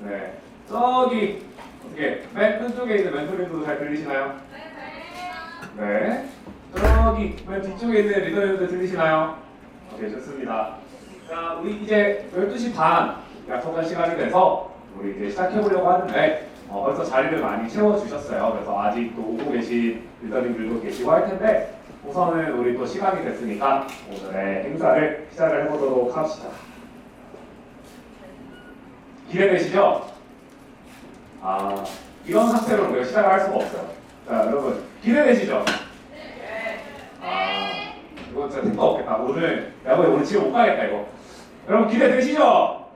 네. 저기 어떻게 맨 끝쪽에 있는 멘토님도 잘 들리시나요? 네. 저기 맨 뒤쪽에 있는 리더님도 들리시나요? 오케이, 좋습니다. 자, 우리 이제 12시 반 약속한 시간이 돼서 우리 이제 시작해보려고 하는데 벌써 자리를 많이 채워주셨어요. 그래서 아직 또 오고 계신 리더님들도 계시고 할 텐데 우선은 우리 또 시간이 됐으니까 오늘의 행사를 시작을 해보도록 합시다. 기대되시죠? 이런 상태로 우리가 시작을 할 수가 없어요. 자, 여러분 기대되시죠? 이거 진짜 택도 없겠다. 오늘 집에 못 가겠다 이거. 여러분 기대되시죠?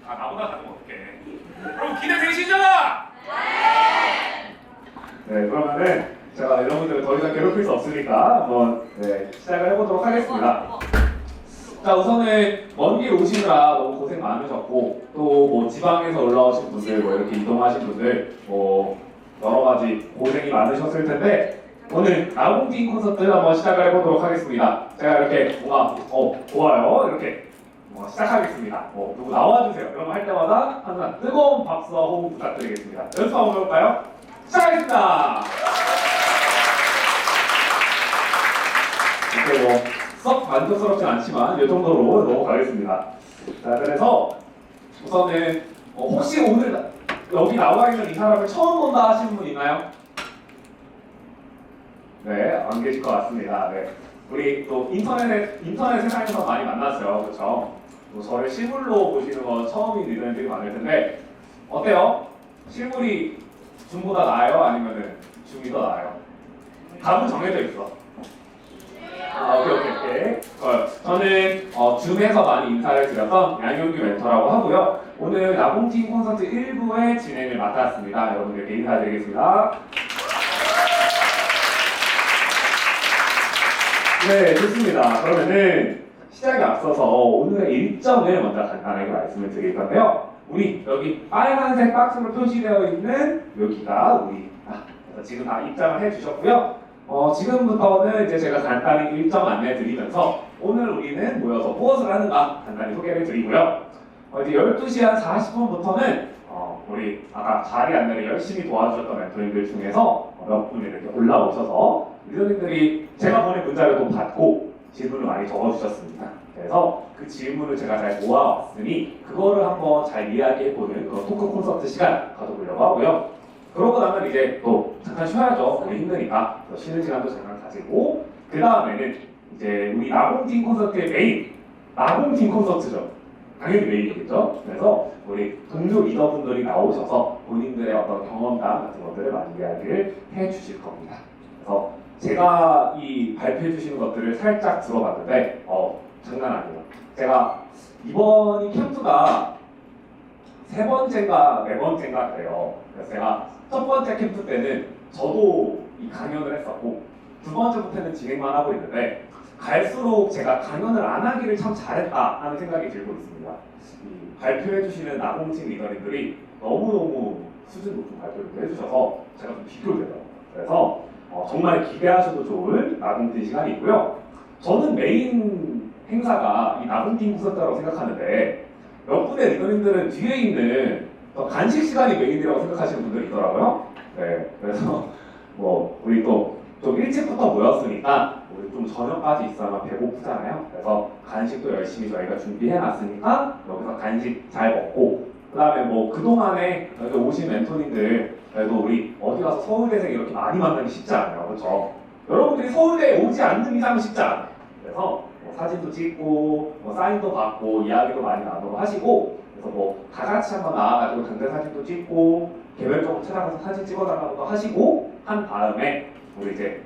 나보다 가면 어떡해. 여러분 기대되시죠? 네, 그러면은 제가 여러분들을 더 이상 괴롭힐 수 없으니까 한번 시작을 해보도록 하겠습니다. 자, 우선은 먼 길 오시느라 너무 고생 많으셨고 또 뭐 지방에서 올라오신 분들 뭐 이렇게 이동하신 분들 뭐 여러 가지 고생이 많으셨을 텐데 오늘 나공팀 콘서트 한번 시작을 해보도록 하겠습니다. 제가 이렇게 뭔가 좋아요 이렇게 시작하겠습니다. 누구 나와주세요. 그럼 할 때마다 항상 뜨거운 박수와 호응 부탁드리겠습니다. 연습 한번 해볼까요? 시작하겠습니다. 이렇게 썩 만족스럽진 않지만 이 정도로 넘어가겠습니다. 자, 그래서 우선은 혹시 오늘 여기 나와 있는 이 사람을 처음 본다 하시는 분 있나요? 네, 안 계실 것 같습니다. 네. 우리 또 인터넷 세상에서 많이 만났어요. 그렇죠? 저를 실물로 보시는 건 처음인 리더님들이 많을 텐데 어때요? 실물이 줌보다 나아요? 아니면은 줌이 더 나아요? 답은 정해져 있어. 오케이. 저는 줌에서 많이 인사를 드렸던 양현규 멘토라고 하고요. 오늘 나공팀 콘서트 1부의 진행을 맡았습니다. 여러분들께 인사드리겠습니다. 네, 좋습니다. 그러면은 시작에 앞서서 오늘의 일정을 먼저 간단하게 말씀을 드릴 건데요. 우리 여기 빨간색 박스로 표시되어 있는 여기가 우리 지금 다 입장을 해주셨고요. 지금부터는 이제 제가 간단히 일정 안내 드리면서 오늘 우리는 모여서 무엇을 하는가 간단히 소개를 드리고요. 이제 12시 한 40분부터는 우리 아까 자리 안내를 열심히 도와주셨던 멘토님들 중에서 몇 분이 이렇게 올라오셔서 리더님들이 제가 보낸 문자를 또 받고 질문을 많이 적어주셨습니다. 그래서 그 질문을 제가 잘 모아왔으니 그거를 한번 잘 이야기해보는 그런 토크 콘서트 시간 가져보려고 하고요. 그러고 나면 이제 또 잠깐 쉬어야죠. 우리 힘드니까 쉬는 시간도 잠깐 가지고 그 다음에는 이제 우리 나공팀 콘서트의 메인 나공팀 콘서트죠. 당연히 메인이겠죠. 그래서 우리 동료 리더분들이 나오셔서 본인들의 어떤 경험담 같은 것들을 많이 이야기를 해주실 겁니다. 그래서 제가 이 발표해 주시는 것들을 살짝 들어봤는데 장난 아니에요. 제가 이번이 캠프가 3번째인가 4번째인가 그래요. 그래서 제가 첫 번째 캠프 때는 저도 이 강연을 했었고 2번째부터는 진행만 하고 있는데 갈수록 제가 강연을 안 하기를 참 잘했다 하는 생각이 들고 있습니다. 이 발표해 주시는 나공팀 리더님들이 너무너무 수준 높은 발표를 해주셔서 제가 좀 비교되더라고요. 그래서 정말 기대하셔도 좋은 나공팀 시간이고요. 저는 메인 행사가 이 나공팀 콘서트라고 생각하는데 몇 분의 리더님들은 뒤에 있는 간식 시간이 메인이라고 생각하시는 분들이 있더라고요. 네, 그래서 우리 또 좀 일찍부터 모였으니까 우리 좀 저녁까지 있어야만 배고프잖아요. 그래서 간식도 열심히 저희가 준비해놨으니까 여기서 간식 잘 먹고 그 다음에 그동안에 여기 오신 멘토님들 그래도 우리 어디 가서 서울대생 이렇게 많이 만나기 쉽지 않아요. 그렇죠? 여러분들이 서울대에 오지 않는 이상은 쉽지 않아요. 그래서 사진도 찍고 사인도 받고 이야기도 많이 나누고 하시고 그래서 다 같이 한번 나와가지고 단체 사진도 찍고 개별적으로 찾아가서 사진 찍어달라고도 하시고 한 다음에 우리 이제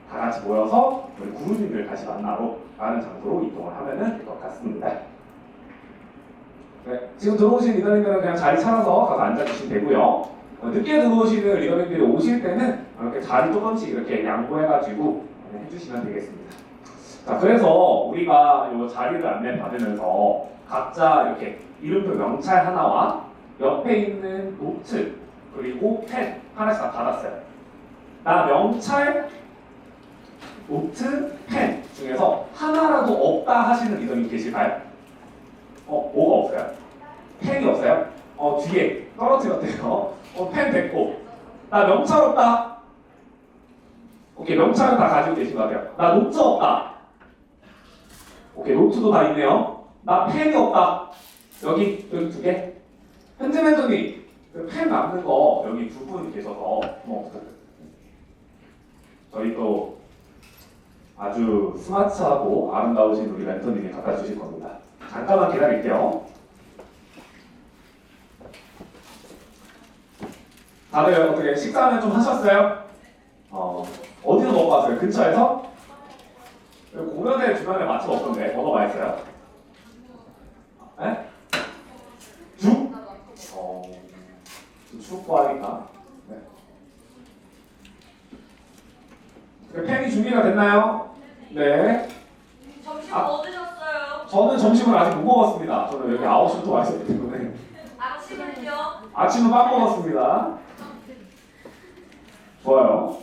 다 같이 모여서 우리 구루님들 다시 만나러 가는 장소로 이동을 하면은 될 것 같습니다. 네, 지금 들어오신 리더님들은 그냥 자리 찾아서 가서 앉아주시면 되고요. 늦게 들어오시는 리더님들이 오실 때는 이렇게 자리 조금씩 이렇게 양보해가지고 해주시면 되겠습니다. 자, 그래서 우리가 이 자리를 안내 받으면서 각자 이렇게 이름표 명찰 하나와 옆에 있는 노트 그리고 펜 하나씩 다 받았어요. 나 명찰, 노트, 펜 중에서 하나라도 없다 하시는 리더님 계실까요? 뭐가 없어요? 펜이 없어요? 뒤에 떨어뜨렸대요. 펜 됐고. 나 명찰 없다. 오케이, 명찰은 다 가지고 계신 것 같아요. 나 노트 없다. 오케이, 노트도 다 있네요. 나 펜이 없다. 여기 두 개. 현재 멘토님, 펜 남는 거 여기 두 분 계셔서 저희 또 아주 스마트하고 아름다우신 우리 멘토님이 갖다 주실 겁니다. 잠깐만 기다릴게요. 다들 어떻게 식사는 좀 하셨어요? 어디서 먹고 왔어요? 근처에서? 공연대 주변에 맛집 없던데 뭐가 맛있어요? 네? 죽? 좀 춥고 하니까. 네. 팬이 준비가 됐나요? 네. 점심 뭐 드셨어요? 저는 점심을 아직 못 먹었습니다. 저는 여기 9시부터 와 있었기 때문에. 아침은요? 아침은 빵 먹었습니다. 좋아요.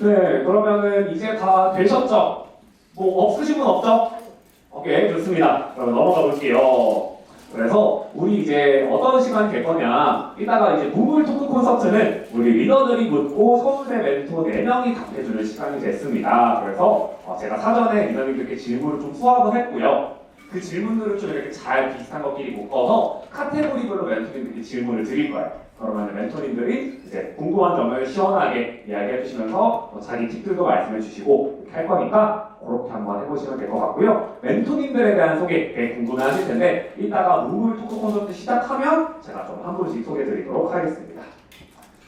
네, 그러면은 이제 다 되셨죠? 뭐 없으신 분 없죠? 오케이, 좋습니다. 그럼 넘어가 볼게요. 그래서 우리 이제 어떤 시간이 될 거냐, 이따가 이제 무물 토크 콘서트는 우리 리더들이 묻고 서울대 멘토 4명이 답해주는 시간이 됐습니다. 그래서 제가 사전에 리더님들께 질문을 좀 수합을 했고요. 그 질문들을 좀 이렇게 잘 비슷한 것끼리 묶어서 카테고리별로 멘토님들께 질문을 드릴 거예요. 그러면 멘토님들이 이제 궁금한 점을 시원하게 이야기해 주시면서 자기 팁들도 말씀해 주시고 이렇게 할 거니까 그렇게 한번 해보시면 될 것 같고요. 멘토님들에 대한 소개 궁금해 하실 텐데 이따가 무물 토크 콘서트 시작하면 제가 좀 한 분씩 소개해 드리도록 하겠습니다.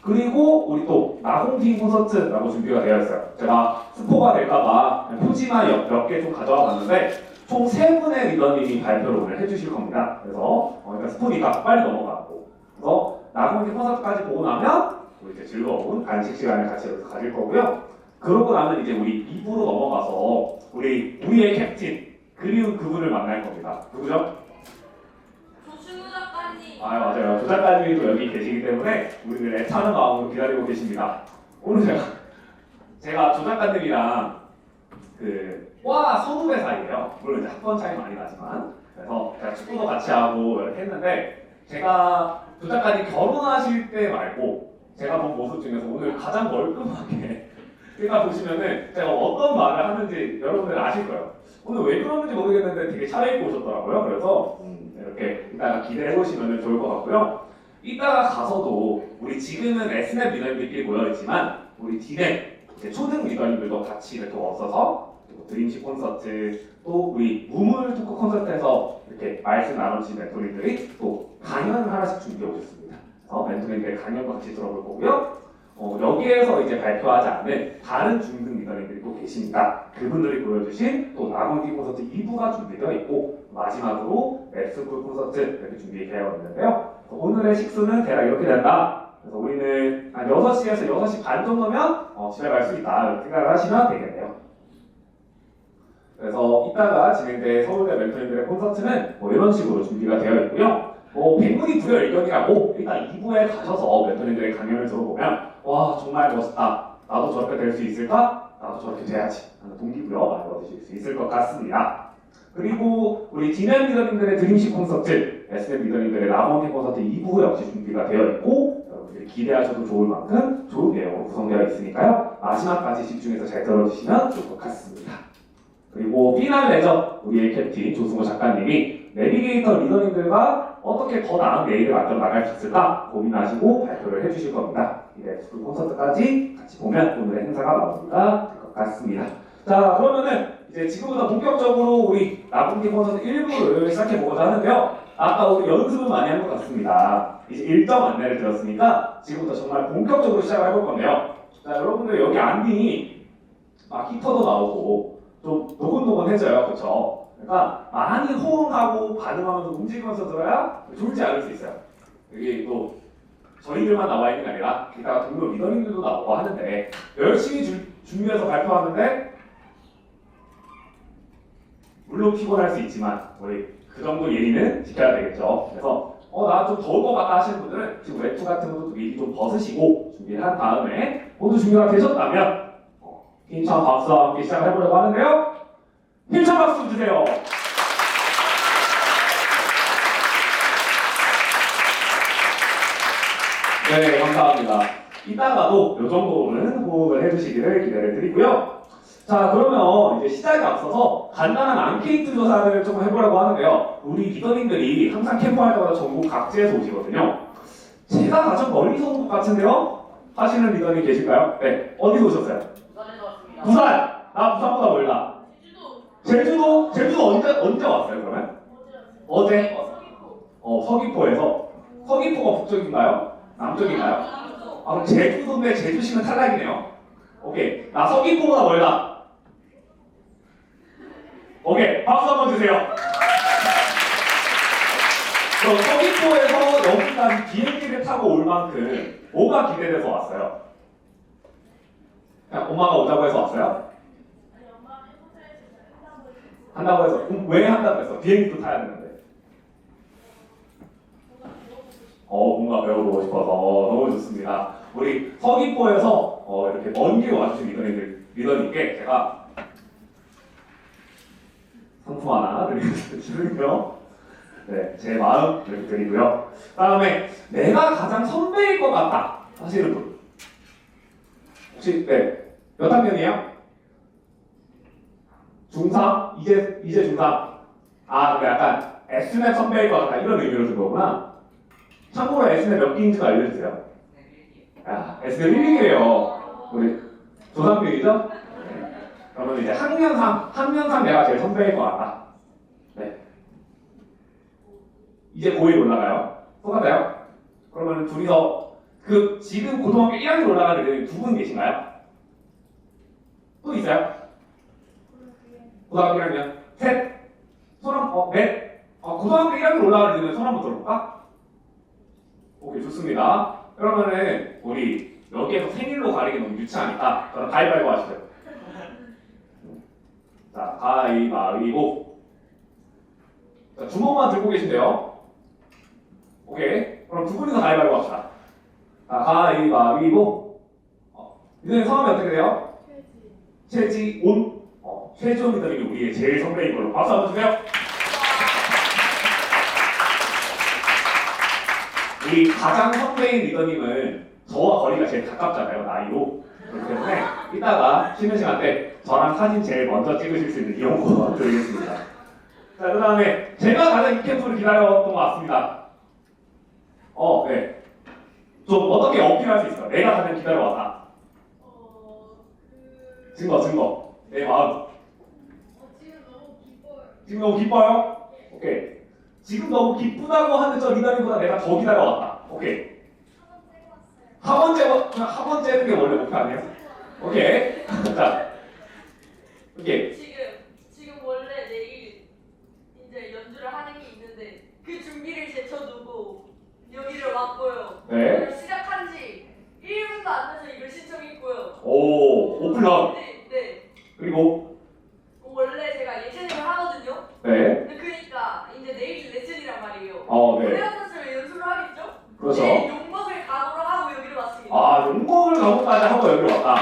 그리고 우리 또 나공팀 콘서트라고 준비가 되어 있어요. 제가 스포가 될까봐 표지만 몇 개 좀 가져와 봤는데 총 3분의 리더님이 발표를 오늘 해주실 겁니다. 그래서 일단 스포니까 빨리 넘어가고 그래서 나공팀 콘서트까지 보고 나면 우리 이제 즐거운 간식 시간을 같이 여기서 가질 거고요. 그러고 나면 이제 우리 2부로 넘어가서 우리의 캡틴 그리운 그분을 만날 겁니다. 누구죠? 조충우 작가님. 맞아요. 조 작가님이 또 여기 계시기 때문에 우리를 애타는 마음으로 기다리고 계십니다. 오늘 제가 조 작가님이랑 과 선후배 사이예요. 물론 이제 학번 차이 많이 나지만 그래서 제가 축구도 같이 하고 이렇게 했는데 제가 조 작가님 결혼하실 때 말고 제가 본 모습 중에서 오늘 가장 멀끔하게 그러니까 보시면은 제가 어떤 말을 하는지 여러분들 아실 거예요. 오늘 왜 그러는지 모르겠는데 되게 차려입고 오셨더라고요. 그래서 이렇게 이따가 기대해 보시면 좋을 것 같고요. 이따가 가서도 우리 지금은 S랩 리더님들끼리 모여있지만 우리 D랩 초등 리더님들도 같이 이렇게 왔어서 드림십 콘서트 또 우리 무물 토크 콘서트에서 이렇게 말씀 나눠주신 멘토님들이 또 강연을 하나씩 준비해 오셨습니다. 그래서 멘토님들의 강연도 같이 들어볼 거고요. 여기에서 이제 발표하지 않은 다른 중등 리더님들이 또 계십니다. 그분들이 보여주신 또 나공팀 콘서트 2부가 준비되어 있고 마지막으로 맵스쿨 콘서트 이렇게 준비되어 있는데요. 오늘의 식수는 대략 이렇게 된다. 그래서 우리는 한 6시에서 6시 반 정도면 집에 갈 수 있다 이렇게 생각을 하시면 되겠네요. 그래서 이따가 진행될 서울대 멘토님들의 콘서트는 이런 식으로 준비가 되어 있고요. 백문이 불여일견이라고 일단 2부에 가셔서 멘토님들의 강연을 들어보면 와 정말 멋있다. 나도 저렇게 될 수 있을까? 나도 저렇게 돼야지. 하는 동기부여 많이 얻으실 수 있을 것 같습니다. 그리고 우리 디램 리더님들의 드림십 콘서트, SM 리더님들의 나공팀 콘서트 2부 역시 준비가 되어 있고 여러분들이 기대하셔도 좋을 만큼 좋은 내용으로 구성되어 있으니까요. 마지막까지 집중해서 잘 들어주시면 좋을 것 같습니다. 그리고 피날레죠. 우리의 캡틴 조승호 작가님이 내비게이터 리더님들과 어떻게 더 나은 내일을 만들어 나갈 수 있을까 고민하시고 발표를 해주실 겁니다. 이 랩스쿨 콘서트까지 같이 보면 오늘의 행사가 마무리가 될 것 같습니다. 자, 그러면은 이제 지금부터 본격적으로 우리 나공팀 콘서트 1부를 시작해보고자 하는데요. 아까 우리 연습을 많이 한 것 같습니다. 이제 일정 안내를 드렸으니까 지금부터 정말 본격적으로 시작을 해볼 건데요. 자, 여러분들 여기 안딩이 막 히터도 나오고 좀 노곤노곤해져요. 그렇죠? 그러니까 많이 호응하고 반응하면서 움직이면서 들어야 졸지 않을 수 있어요. 여기 또 저희들만 나와 있는 게 아니라 이따가 동료 리더님들도 나오고 하는데 열심히 준비해서 발표하는데 물론 피곤할 수 있지만 우리 그 정도 예의는 지켜야 되겠죠. 그래서 나 좀 더울 것 같다 하시는 분들은 지금 외투 같은 것도 미리 좀 벗으시고 준비를 한 다음에 모두 준비가 되셨다면 힘찬 박수와 함께 시작해보려고 하는데요. 힘찬 박수 주세요. 네, 감사합니다. 이따가도 이 정도는 호흡을 해주시기를 기대를 드리고요. 자, 그러면 이제 시작에 앞서서 간단한 앙케이트 조사를 좀 해보려고 하는데요. 우리 리더님들이 항상 캠프할 때마다 전국 각지에서 오시거든요. 제가 가장 멀리서 온 것 같은데요? 하시는 리더님 계실까요? 네, 어디서 오셨어요? 부산에서 왔습니다. 부산! 나 부산보다 멀다. 제주도. 제주도 언제 왔어요, 그러면? 어제? 서귀포에서. 서귀포가 북쪽인가요? 남쪽인가요? 남쪽. 그럼 제주도인데 제주시는 탈락이네요. 오케이. 나 서귀포보다 멀다. 오케이. 박수 한번 주세요. 그럼 서귀포에서 여기까지 비행기를 타고 올 만큼 뭐가 기대돼서 왔어요? 그냥 엄마가 오자고 해서 왔어요? 한다고 해서. 왜 한다고 했어? 비행기도 타야 되는데. 뭔가 배워보고 싶어서. 너무 좋습니다. 우리 서귀포에서 이렇게 먼 길 와주신 리더님께 제가 상품 하나 드리고요. 네, 제 마음 이렇게 드리고요. 다음에 내가 가장 선배일 것 같다 하시는 분. 혹시 몇 학년이에요? 중3? 이제 중3. 근데 약간 S맵 선배일 것 같다 이런 의미로 준 거구나. 참고로 S맵 몇 기인지도 알려주세요. S맵 1기예요. 우리 조상비이죠? 그러면 이제 학년상 내가 제일 선배일 것 같다. 네. 이제 고1 올라가요. 똑같아요? 그러면 둘이서 지금 고등학교 1학년 올라가는 애들이 두 분 계신가요? 또 있어요? 고등학교 1학년 셋. 넷. 고등학교 1학년 올라가는 애들은 손 한번 들어볼까? 오케이, 좋습니다. 그러면은 우리 여기에서 생일로 가리기 너무 유치하니까 저는 가위바위보 하시죠. 자, 가위바위보. 자, 주먹만 들고 계신데요. 오케이. 그럼 두 분이서 가위바위보 합시다. 자, 가위바위보. 이제 성함이 어떻게 돼요? 최지온. 최지온 리더님이 우리의 제일 선배인 걸로 박수 한번 주세요. 우리 가장 선배인 리더님은 저와 거리가 제일 가깝잖아요, 나이로. 그렇기 때문에 이따가 쉬는 시간 때 저랑 사진 제일 먼저 찍으실 수 있는 이용권 드리겠습니다. 자, 그 다음에 제가 가장 이 캠프를 기다렸던 것 같습니다. 네. 좀 어떻게 어필할 수 있어요? 내가 가장 기다려왔다. 증거. 내 마음. 지금 너무 기뻐요? 오케이. 지금 너무 기쁘다고 하는 저 리더님보다 내가 더 기다려왔다. 오케이. 학원 째는 게 원래 목표 아니에요? 오케이. 자. 오케이. 지금 원래 내일 이제 연주를 하는 게 있는데 그 준비를 제쳐두고 여기를 왔고요. 네. 시작한 지 1분도 안 돼서 이걸 신청했고요. 오픈런. 네. 그리고 원래 제가 예체능을 하거든요. 네. 그러니까 이제 내일 레슨이란 말이에요. 네. 노래 같았으면 연습을 하겠죠? 그렇죠. 네, 욕먹을 각오로 하고 여기를 왔습니다. 용공을 가고까지 하고 여기 왔다.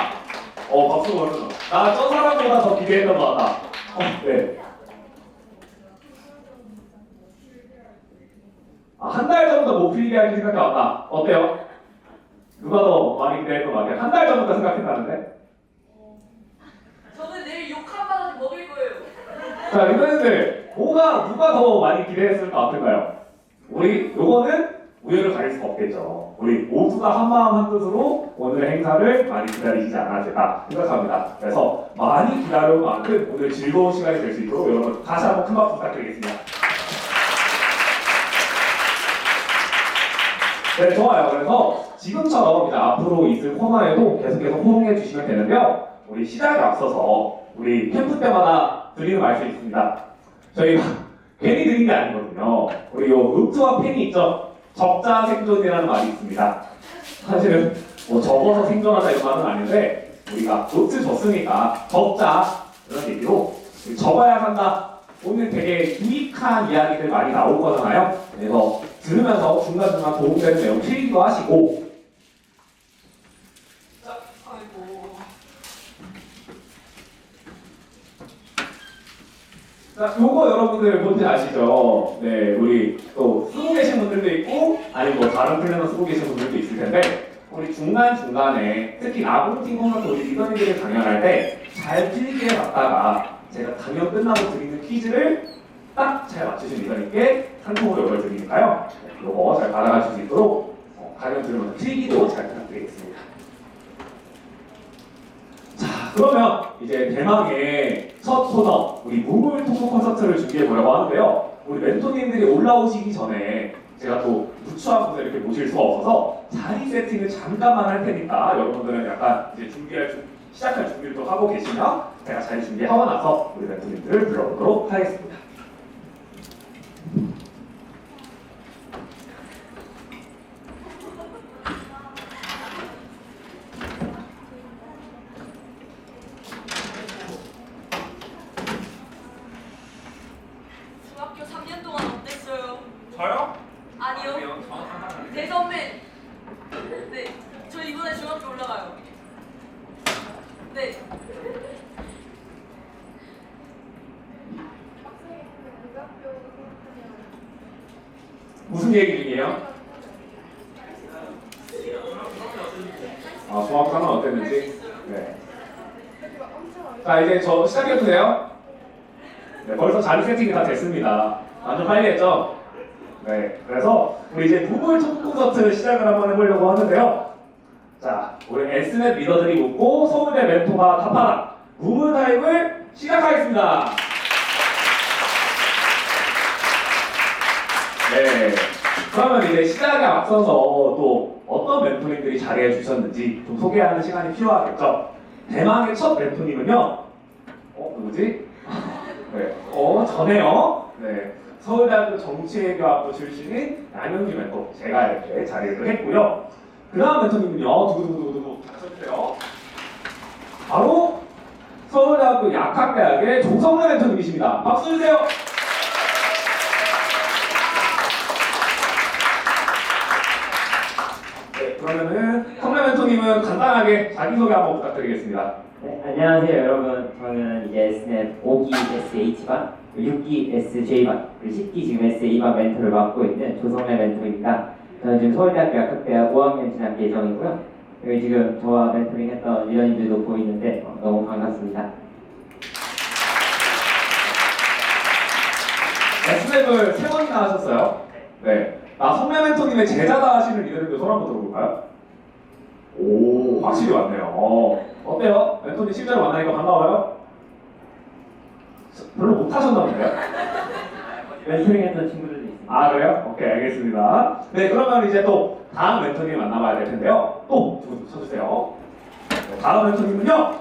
박수 보여줘. 나 저 사람보다 더 기대했던 것 같다. 네. 한 달 전부터 못 필게 할 생각해 왔다. 어때요? 누가 더 많이 기대했던 것 같아요? 한 달 전부터 생각했다는데? 저는 내일 욕 한 바가지 먹을 거예요. 자, 이번에는 누가 더 많이 기대했을 것 같을까요? 우리 요거는 우열을 가릴 수가 없겠죠. 우리 모두가 한마음 한뜻으로 오늘의 행사를 많이 기다리시지 않았을까 생각합니다. 그래서 많이 기다려온 만큼 오늘 즐거운 시간이 될 수 있도록 여러분 다시 한번 큰 박수 부탁드리겠습니다. 네, 좋아요. 그래서 지금처럼 이제 앞으로 있을 코너에도 계속해서 호응해 주시면 되는데요. 우리 시작에 앞서서 우리 캠프 때마다 드리는 말씀이 있습니다. 저희가 괜히 드린 게 아니거든요. 우리 요 노트와 펜이 있죠? 적자 생존이라는 말이 있습니다. 사실은 적어서 생존하자 이런 말은 아닌데 우리가 노트 줬으니까 적자 이런 얘기로 적어야 한다. 오늘 되게 유익한 이야기들 많이 나올 거잖아요. 그래서 들으면서 중간중간 도움되는 내용 필기도 하시고. 아이고. 자, 요거 여러분들 뭔지 아시죠? 네, 우리 또 쓰고 계신 분들도 있고, 아니면 뭐 다른 플래너 쓰고 계신 분들도 있을 텐데, 우리 중간중간에 특히 나봉팀 콘서트 우리 리더님들이 강연할 때 잘 필기해 갔다가 제가 강연 끝나고 드리는 퀴즈를 딱 잘 맞추신 리더님께 상품으로 이걸 드리니까요. 요거 잘 받아가실 수 있도록 강연 들으면서 필기도 잘 부탁드리겠습니다. 자, 그러면 이제 대망의 첫 코너, 우리 무물 토크 콘서트를 준비해 보려고 하는데요. 우리 멘토님들이 올라오시기 전에 제가 또 누추한 분을 이렇게 모실 수가 없어서 자리 세팅을 잠깐만 할 테니까 여러분들은 약간 이제 시작할 준비를 또 하고 계시면 제가 자리 준비하고 나서 우리 멘토님들을 불러보도록 하겠습니다. 중학교 3년 동안 어땠어요? 저요? 아니요. 대선배. 네. 저 이번에 중학교 올라가요. 네. 무슨 얘기 중이에요? 아, 중학교 3년 어땠는지? 네. 자, 이제 저 시작해도 돼요? 네, 벌써 자리 세팅이 다 됐습니다. 완전 빨리 했죠? 네, 그래서 우리 이제 무물 토크 콘서트 시작을 한번 해보려고 하는데요. 자, 우리 S넷 리더들이 묻고 서울대 멘토가 답하라 무물 타임을 시작하겠습니다. 네, 그러면 이제 시작에 앞서서 또 어떤 멘토님들이 자리해 주셨는지 좀 소개하는 시간이 필요하겠죠. 대망의 첫 멘토님은요. 누구지? 네, 전에요. 네, 서울대학교 정치외교학부 출신인 양현규 멘토 제가 이렇게 자리를 했고요. 그 다음 멘토님은요. 두구두구두구두구 쳐주세요. 바로 서울대학교 약학대학의 조성래 멘토님이십니다. 박수 주세요. 네, 그러면은 성래 멘토님은 간단하게 자기소개 한번 부탁드리겠습니다. 네, 안녕하세요 여러분. 저는 이제 S넷 5기 SH반, 6기 SJ반, 그리고 10기 지금 SA반 멘토를 맡고 있는 조성래 멘토입니다. 저는 지금 서울대학교 약학대학 5학년 진학 예정이고요. 여기 지금 저와 멘토링 했던 위원님들도 보이는데 너무 반갑습니다. S랩을 3번이나 하셨어요. 네. 성래 멘토님의 제자다 하시는 리더님도 손 한번 들어볼까요? 오, 확실히 왔네요. 어때요? 멘토님 실제로 만나니까 반가워요? 별로 못하셨나 본데요? 멘토링 했던 친구들도 있습니다. 아, 그래요? 오케이, 알겠습니다. 네, 그러면 이제 또 다음 멘토님 만나봐야 될 텐데요. 또 쳐주세요. 네, 다음 멘토님은요.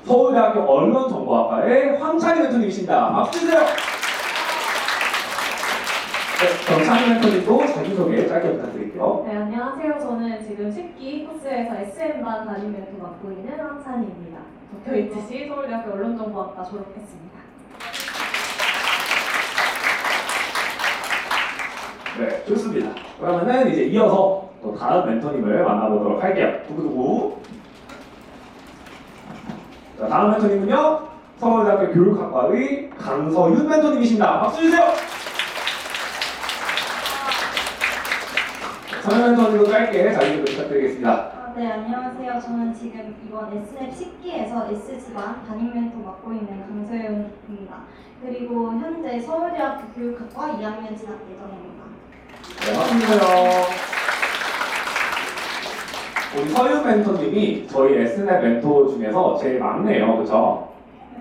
서울대학교 언론정보학과의 황찬희 멘토님이십니다. 박수 주세요. 네, 정찬희 멘토님도 자기소개 짧게 부탁드릴게요. 네, 안녕하세요. 저는 지금 10기 코스에서 SM반 담임 멘토 맡고 있는 황찬희입니다. 적혀 있듯이 서울대학교 언론정보학과 졸업했습니다. 네, 좋습니다. 그러면은 이제 이어서 또 다음 멘토님을 만나보도록 할게요. 두구두구. 자, 다음 멘토님은요. 서울대학교 교육학과의 강서윤 멘토님이십니다. 박수 주세요. 서윤 멘토님도 짧게 자기소개 부탁드리겠습니다. 네, 안녕하세요. 저는 지금 이번 S랩 10기에서 S지반 담임 멘토 맡고 있는 강서윤입니다. 그리고 현재 서울대학교 교육학과 2학년 진학 예정입니다. 네, 반갑습니다. 우리 서윤 멘토님이 저희 S넷 멘토 중에서 제일 막내예요. 그쵸?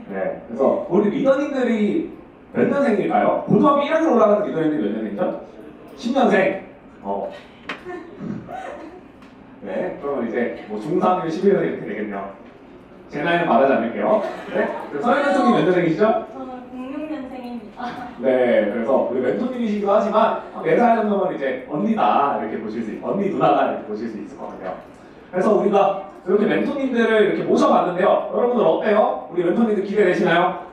네. 그래서 우리 리더님들이 몇 년생일까요? 고등학교 1학년 올라가는 리더님들이 몇 년생이죠? 10년생. 네. 그러면 이제 뭐 중3이면 11년 이렇게 되겠네요. 제 나이는 말하지 않을게요. 네. 서윤 멘토님 몇 년생이시죠? 저는 06년생입니다. 네, 그래서 우리 멘토님이시기도 하지만 4살 정도면 이제 언니다 이렇게 보실 수 언니 누나가 이렇게 보실 수 있을 것 같아요. 그래서 우리가 이렇게 멘토님들을 이렇게 모셔봤는데요. 여러분들 어때요? 우리 멘토님들 기대되시나요?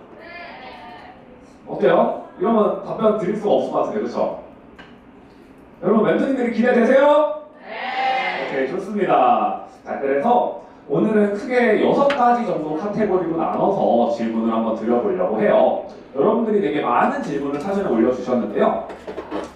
어때요? 이러면 답변 드릴 수가 없을 것 같은데, 그렇죠? 여러분 멘토님들이 기대되세요? 네. 오케이, 좋습니다. 자, 그래서 오늘은 크게 6가지 정도 카테고리로 나눠서 질문을 한번 드려보려고 해요. 여러분들이 되게 많은 질문을 사전에 올려주셨는데요.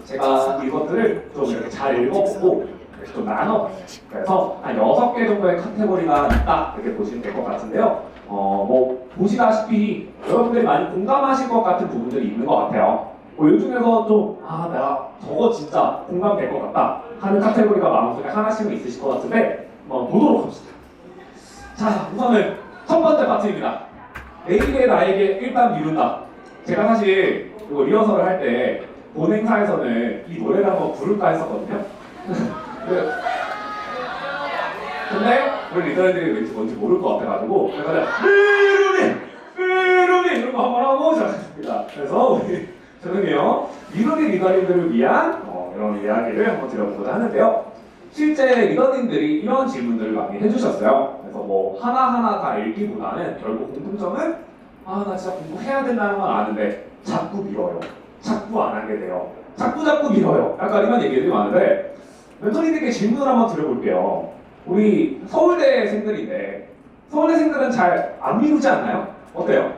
제가 이것들을 좀 이렇게 잘 읽어보고 이렇게 좀 나눠봤어요. 그래서 한 6개 정도의 카테고리가 있다 이렇게 보시면 될 것 같은데요. 뭐 보시다시피 여러분들이 많이 공감하실 것 같은 부분들이 있는 것 같아요. 이 중에서 좀 내가 저거 진짜 공감될 것 같다 하는 카테고리가 마음속에 하나씩은 있으실 것 같은데 보도록 합시다. 자, 우선은 첫 번째 파트입니다. 내일의 나에게 일단 미룬다. 제가 사실 이거 리허설을 할 때 본 행사에서는 이 노래를 한번 부를까 했었거든요. 근데 우리 리더들이 왠지 뭔지 모를 것 같아가지고 제가 미루니 이런 거 한번 하고 시작했습니다. 그래서 우리 죄송해요. 미루니 리더님들을 위한 이런 이야기를 한번 드려보고자 하는데요. 실제 리더님들이 이런 질문들을 많이 해주셨어요. 그래서 뭐 하나하나 다 읽기보다는 결국 공통점은 나 진짜 공부해야 된다는 건 아는데 자꾸 미뤄요. 자꾸 안 하게 돼요. 자꾸 미뤄요. 약간 이런 얘기들이 많은데 멘토님들께 질문을 한번 드려볼게요. 우리 서울대생들인데 서울대생들은 잘 안 미루지 않나요? 어때요?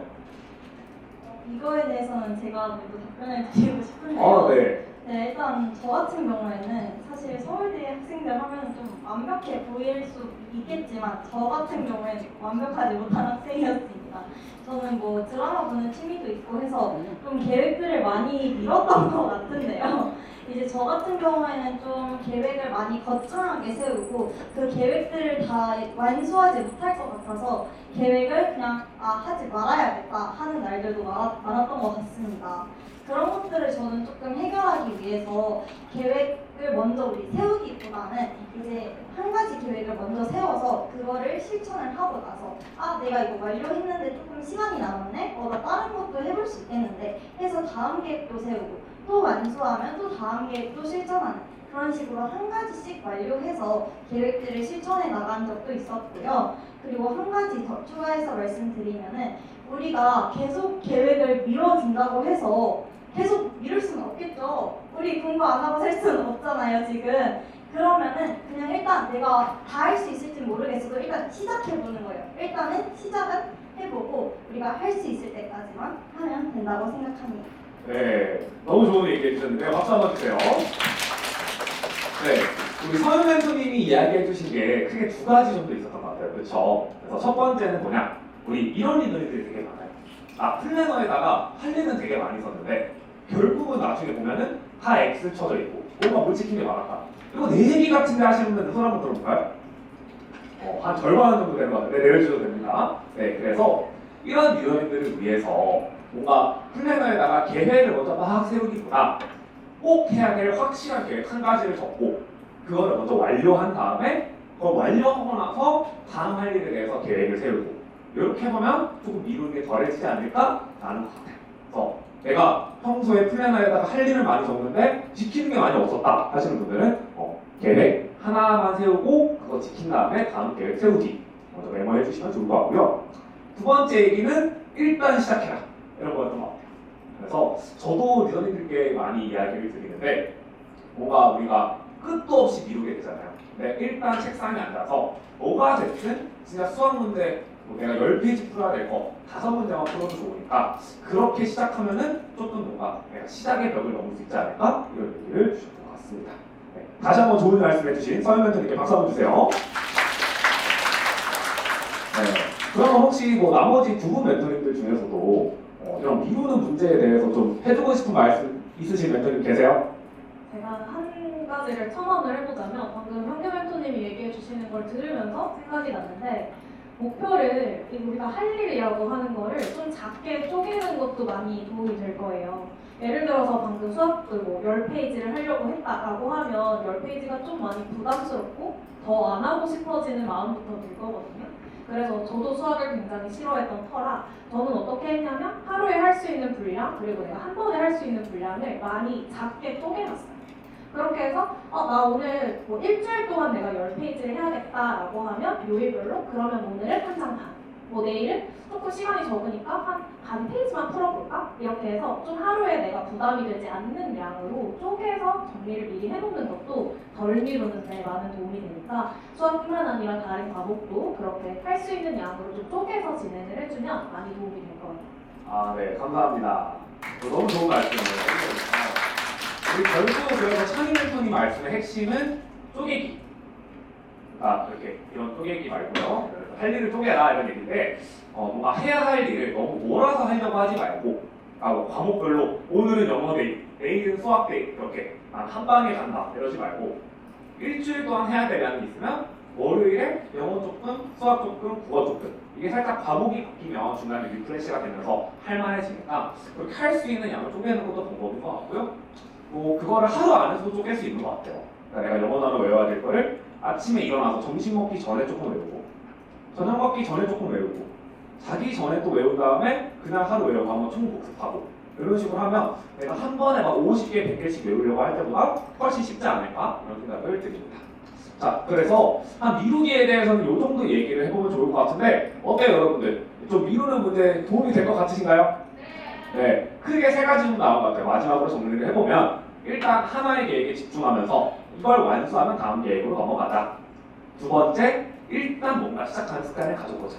이거에 대해서는 제가 먼저 답변을 드리고 싶은데요. 네. 네, 일단 저 같은 경우에는 사실 서울대 학생들 하면 좀 완벽해 보일 수 있겠지만 저 같은 경우에는 완벽하지 못한 학생이었습니다. 저는 뭐 드라마 보는 취미도 있고 해서 좀 계획들을 많이 미뤘던 것 같은데요. 이제 저 같은 경우에는 좀 계획을 많이 거창하게 세우고 그 계획들을 다 완수하지 못할 것 같아서 계획을 그냥 하지 말아야겠다 하는 날들도 많았던 것 같습니다. 그런 것들을 저는 조금 해결하기 위해서 계획을 먼저 우리 세우기보다는 이제 한 가지 계획을 먼저 세워서 그거를 실천을 하고 나서 내가 이거 완료했는데 조금 시간이 남았네? 나 다른 것도 해볼 수 있겠는데 해서 다음 계획도 세우고 또 완수하면 또 다음 계획도 실천하는 그런 식으로 한 가지씩 완료해서 계획들을 실천해 나간 적도 있었고요. 그리고 한 가지 더 추가해서 말씀드리면은 우리가 계속 계획을 미뤄진다고 해서 계속 미룰 수는 없겠죠. 우리 공부 안 하고 살 수는 없잖아요, 지금. 그러면은 그냥 일단 내가 다 할 수 있을지 모르겠어도 일단 시작해보는 거예요. 일단은 시작은 해보고 우리가 할 수 있을 때까지만 하면 된다고 생각합니다. 네, 너무 좋은 얘기 해주셨는데요. 박수 한번 주세요. 네, 우리 서윤 멘토님이 이야기해 주신 게 크게 2가지 정도 있었던 것 같아요. 그렇죠? 그래서 첫 번째는 뭐냐? 우리 이런 리더들이 되게 많아요. 플래너에다가 할 일은 되게 많이 썼는데 결국은 나중에 보면은 다 X 쳐져 있고 뭔가 못 지킨 게 많았다. 이거 내 얘기 같은데 하시는 분들 손 한번 들어볼까요? 한 절반 정도 되는 것 같은데 내려주셔도 됩니다. 네, 그래서 이런 리더님들을 위해서 뭔가 플래너에다가 계획을 먼저 막 세우기보다 꼭 해야 될 확실한 계획 한 가지를 적고 그거를 먼저 완료한 다음에 그걸 완료하고 나서 다음 할 일에 대해서 계획을 세우고 이렇게 보면 조금 미루는 게 덜해지지 않을까? 라는 것 같아요. 그래서 내가 평소에 플래너에다가 할 일을 많이 적는데 지키는 게 많이 없었다 하시는 분들은 계획 하나만 세우고 그거 지킨 다음에 다음 계획 세우기 먼저 메모해 주시면 좋을 것 같고요. 2번째 얘기는 일단 시작해라 이런 거였던 것 같아요. 그래서 저도 리더님들께 많이 이야기를 드리는데 뭔가 우리가 끝도 없이 미루게 되잖아요. 근데 일단 책상에 앉아서 뭐가 됐든 진짜 수학 문제 내가 10페이지 풀어야 될 거 5문제만 풀어도 좋으니까 그렇게 시작하면은 조금 뭔가 내가 시작의 벽을 넘을 수 있지 않을까? 이런 얘기를 주셨던 것 같습니다. 네, 다시 한번 좋은 말씀 해주신 서윤 멘토님께 박수 한번 주세요. 네, 그러면 혹시 뭐 나머지 2분 멘토님들 중에서도 이런 미루는 문제에 대해서 좀 해주고 싶은 말씀 있으신 멘토님 계세요? 제가 한 가지를 첨언을 해보자면 방금 현규 멘토님이 얘기해 주시는 걸 들으면서 생각이 났는데 목표를 우리가 할 일이라고 하는 거를 좀 작게 쪼개는 것도 많이 도움이 될 거예요. 예를 들어서 방금 수학도 뭐 10페이지를 하려고 했다라고 하면 10페이지가 좀 많이 부담스럽고 더 안 하고 싶어지는 마음부터 들 거거든요. 그래서 저도 수학을 굉장히 싫어했던 터라 저는 어떻게 했냐면 하루에 할 수 있는 분량 그리고 내가 한 번에 할 수 있는 분량을 많이 작게 쪼개놨어요. 그렇게 해서 나 오늘 뭐 일주일 동안 내가 10페이지를 해야겠다라고 하면 요일별로 그러면 오늘은 한 장 반, 뭐 내일은 조금 시간이 적으니까 한 페이지만 풀어볼까? 이렇게 해서 좀 하루에 내가 부담이 되지 않는 양으로 쪼개서 정리를 미리 해놓는 것도 덜 미루는 데 많은 도움이 되니까 수학뿐만 아니라 다른 과목도 그렇게 할 수 있는 양으로 좀 쪼개서 진행을 해주면 많이 도움이 될 것 같아요. 아, 네, 감사합니다. 너무 좋은 말씀이에요. 우리 결국 그래서 창희 멘토님 말씀의 핵심은 쪼개기. 아, 이렇게 이런 쪼개기 말고요. 그래서 할 일을 쪼개라 이런 얘기인데 뭔가 해야 할 일을 너무 몰아서 하려고 하지 말고 뭐 과목별로 오늘은 영어 데이, 내일은 수학 데이 이렇게 한 방에 간다 이러지 말고 일주일 동안 해야 될 양이 있으면 월요일에 영어 조금, 수학 조금, 국어 조금 이게 살짝 과목이 바뀌면 중간에 리프레시가 되면서 할만해지니까 그렇게 할 수 있는 양을 쪼개는 것도 방법인 것 같고요. 뭐 그거를 하루 안에서도 쪼갤 수 있는 것 같아요. 그러니까 내가 영어 단어 외워야 될 거를 아침에 일어나서 점심 먹기 전에 조금 외우고 저녁 먹기 전에 조금 외우고 자기 전에 또 외운 다음에 그날 하루 외우고 한번 총복습하고 이런 식으로 하면 내가 한 번에 막 50개, 100개씩 외우려고 할 때보다 훨씬 쉽지 않을까 이런 생각을 드립니다. 자, 그래서 한 미루기에 대해서는 이 정도 얘기를 해보면 좋을 것 같은데 어때요 여러분들? 좀 미루는 문제 도움이 될 것 같으신가요? 네, 크게 세 가지 정도 나온 것 같아요. 마지막으로 정리를 해보면 일단 하나의 계획에 집중하면서 이걸 완수하면 다음 계획으로 넘어가자. 두 번째, 일단 뭔가 시작하는 습관을 가져보자.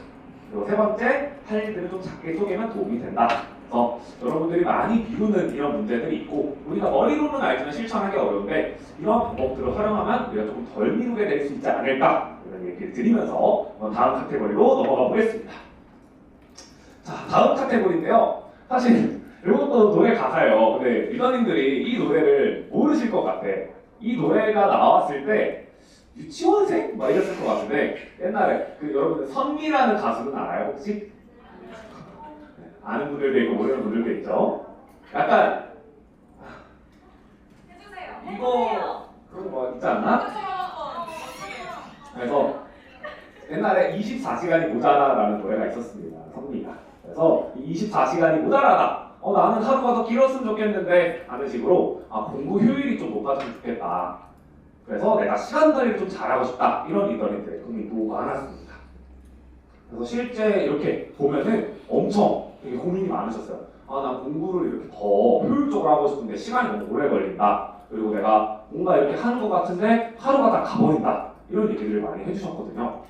그리고 세 번째, 할 일들을 좀 작게 쪼개면 도움이 된다. 그래서 여러분들이 많이 미루는 이런 문제들이 있고 우리가 머리로는 알지만 실천하기 어려운데 이런 방법들을 활용하면 우리가 조금 덜 미루게 될 수 있지 않을까 이런 얘기를 드리면서 다음 카테고리로 넘어가 보겠습니다. 자, 다음 카테고리인데요. 사실 이것도 노래 가사예요. 근데 리더님들이 이 노래를 모르실 것 같아. 이 노래가 나왔을 때 유치원생? 막 이랬을 것 같은데 옛날에 여러분들 선미라는 가수는 알아요 혹시? 아는 분들도 있고 모르는 분들도 있죠. 약간 해주세요. 이거 그런 거 있지 않나? 그래서 옛날에 24시간이 모자라라는 노래가 있었습니다. 선미가. 그래서 24시간이 모자라다. 나는 하루가 더 길었으면 좋겠는데 하는 식으로 공부 효율이 좀 높아지면 좋겠다. 그래서 내가 시간 관리를 좀 잘하고 싶다. 이런 리더님들의 고민도 많았습니다. 그래서 실제 이렇게 보면은 엄청 되게 고민이 많으셨어요. 난 공부를 이렇게 더 효율적으로 하고 싶은데 시간이 너무 오래 걸린다. 그리고 내가 뭔가 이렇게 하는 것 같은데 하루가 다 가버린다. 이런 얘기를 많이 해주셨거든요.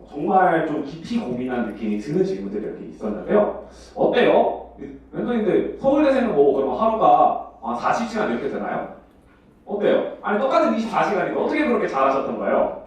정말 좀 깊이 고민한 느낌이 드는 질문들이 이렇게 있었는데요. 어때요? 멘토님들 서울대생은 뭐 그러면 하루가 40시간 이렇게 되나요? 어때요? 아니 똑같은 24시간인데 어떻게 그렇게 잘하셨던 거예요?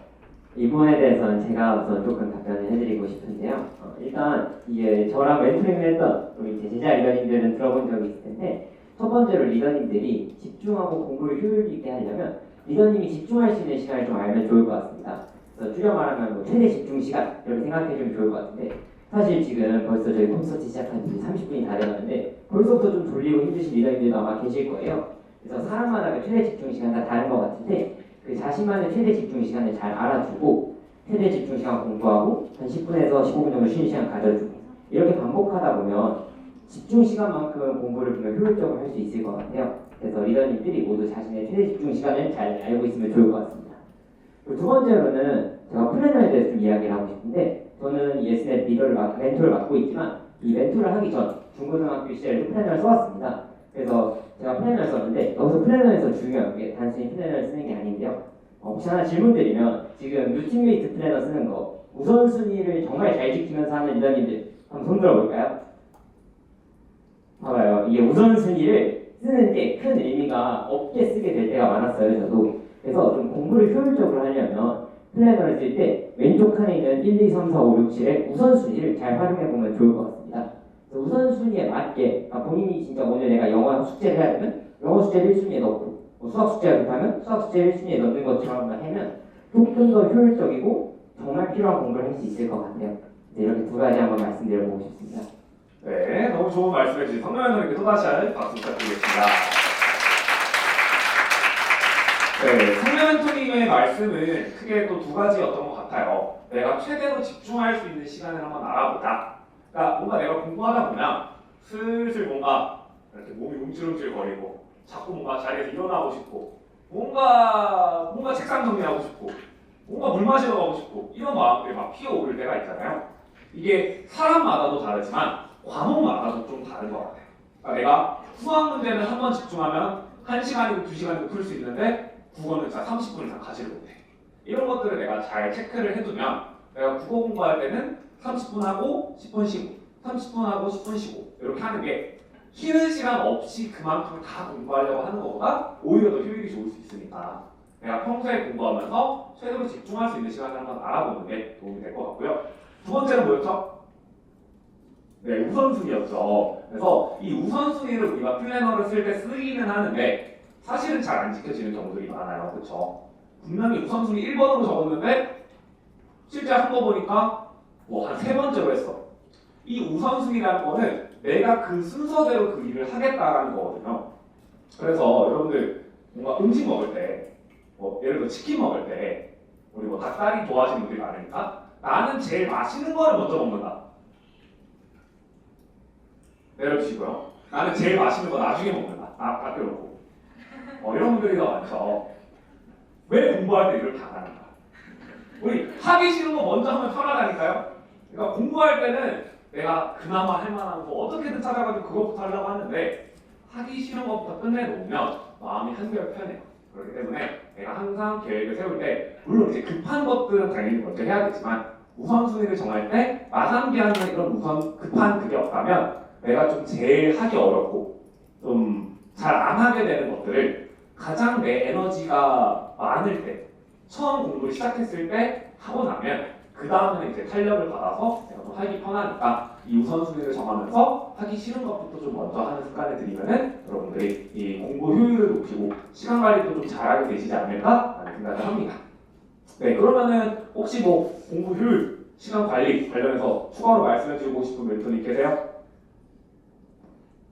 이 부분에 대해서는 제가 우선 조금 답변을 해드리고 싶은데요. 일단 이게 저랑 멘토링을 했던 우리 제 제자 리더님들은 들어본 적이 있을 텐데 첫 번째로 리더님들이 집중하고 공부를 효율 있게 하려면 리더님이 집중할 수 있는 시간을 좀 알면 좋을 것 같습니다. 그래서 줄여 말하면 뭐 최대 집중 시간 이렇게 생각해주면 좋을 것 같은데 사실 지금 벌써 저희 콘서트 시작한 지 30분이 다 돼가는데 벌써부터 좀 졸리고 힘드신 리더님들도 아마 계실 거예요. 그래서 사람마다 그 최대 집중 시간 다 다른 것 같은데 그 자신만의 최대 집중 시간을 잘 알아두고 최대 집중 시간 공부하고 한 10분에서 15분 정도 쉬는 시간 가져주고 이렇게 반복하다 보면 집중 시간만큼 공부를 보면 효율적으로 할 수 있을 것 같아요. 그래서 리더님들이 모두 자신의 최대 집중 시간을 잘 알고 있으면 좋을 것 같습니다. 그리고 두 번째로는 제가 플래너에 대해서 좀 이야기를 하고 싶은데 저는 ESNet 멘토를 맡고 있지만 이 멘토를 하기 전 중고등학교 시절에 플래너를 써왔습니다. 그래서 제가 플래너를 썼는데 여기서 플래너에서 중요한 게 단순히 플래너를 쓰는 게 아닌데요. 혹시 하나 질문 드리면 지금 뉴팀메이트 플래너 쓰는 거 우선순위를 정말 잘 지키면서 하는 리더님들 한번 손 들어볼까요? 봐봐요. 이게 우선순위를 쓰는 게 큰 의미가 없게 쓰게 될 때가 많았어요. 저도. 그래서 좀 공부를 효율적으로 하려면 플래너를 쓸 때 왼쪽 칸에 있는 1, 2, 3, 4, 5, 6, 7의 우선순위를 잘 활용해 보면 좋을 것 같습니다. 우선순위에 맞게 본인이 진짜 오늘 내가 영어 숙제를 해야 되면 영어 숙제를 1순위에 넣고 수학 숙제가 급하면 수학 숙제를 1순위에 넣는 것처럼 하면 조금 더 효율적이고 정말 필요한 공부를 할 수 있을 것 같아요. 이렇게 두 가지 한번 말씀드려보고 싶습니다. 네, 너무 좋은 말씀해 주신 성명 선생님께 또다시 박수 부탁드리겠습니다. 네, 성명 멘토님의 말씀은 크게 또 두 가지였던 것 같아요. 내가 최대로 집중할 수 있는 시간을 한번 알아보자. 그러니까 뭔가 내가 공부하다 보면 슬슬 뭔가 이렇게 몸이 움찔움찔거리고 자꾸 뭔가 자리에서 일어나고 싶고 뭔가 책상 정리하고 싶고 뭔가 물 마시러 가고 싶고 이런 마음들이 막 피어오를 때가 있잖아요. 이게 사람마다도 다르지만 과목마다도 좀 다른 것 같아요. 그러니까 내가 수학 문제는 한 번 집중하면 1시간이고 2시간이고 풀 수 있는데 국어는 진짜 30분 이상 가지를 못해. 이런 것들을 내가 잘 체크를 해두면 내가 국어 공부할 때는 30분 하고 10분 쉬고 30분 하고 10분 쉬고 이렇게 하는 게 쉬는 시간 없이 그만큼 다 공부하려고 하는 것보다 오히려 더 효율이 좋을 수 있으니까 내가 평소에 공부하면서 최대로 집중할 수 있는 시간을 한번 알아보는 게 도움이 될 것 같고요. 두 번째는 뭐였죠? 네, 우선순위였죠. 그래서 이 우선순위를 우리가 플래너를 쓸 때 쓰기는 하는데 사실은 잘 안 지켜지는 경우들이 많아요. 그렇죠? 분명히 우선순위 1번으로 적었는데 실제 한 거 보니까 뭐 한 3번째로 했어. 이 우선순위라는 거는 내가 그 순서대로 그 일을 하겠다라는 거거든요. 그래서 여러분들 뭔가 음식 먹을 때 뭐 예를 들어 치킨 먹을 때 우리 뭐 닭다리 좋아하시는 분들이 많으니까 나는 제일 맛있는 거를 먼저 먹는다. 내려주시고요. 나는 제일 맛있는 거 나중에 먹는다. 아껴놓고. 이런 분들이 더 많죠. 왜 공부할 때 이렇게 안 하는가? 우리 하기 싫은 거 먼저 하면 편하다니까요. 그러니까 공부할 때는 내가 그나마 할 만한 거 어떻게든 찾아가지고 그것부터 하려고 하는데 하기 싫은 것부터 끝내놓으면 마음이 한결 편해요. 그렇기 때문에 내가 항상 계획을 세울 때 물론 이제 급한 것들은 당연히 먼저 해야 되지만 우선순위를 정할 때 마상비하는 이런 우선 급한 그게 없다면 내가 좀 제일 하기 어렵고 좀 잘 안 하게 되는 것들을 가장 내 에너지가 많을 때 처음 공부를 시작했을 때 하고 나면 그 다음에는 이제 탄력을 받아서 내가 좀 하기 편하니까 이 우선순위를 정하면서 하기 싫은 것부터 좀 먼저 하는 습관을 들이면은 여러분들이 이 공부 효율을 높이고 시간 관리도 좀 잘하게 되시지 않을까라는 생각을 합니다. 네, 그러면은 혹시 뭐 공부 효율, 시간 관리 관련해서 추가로 말씀해주고 싶은 멘토님 계세요?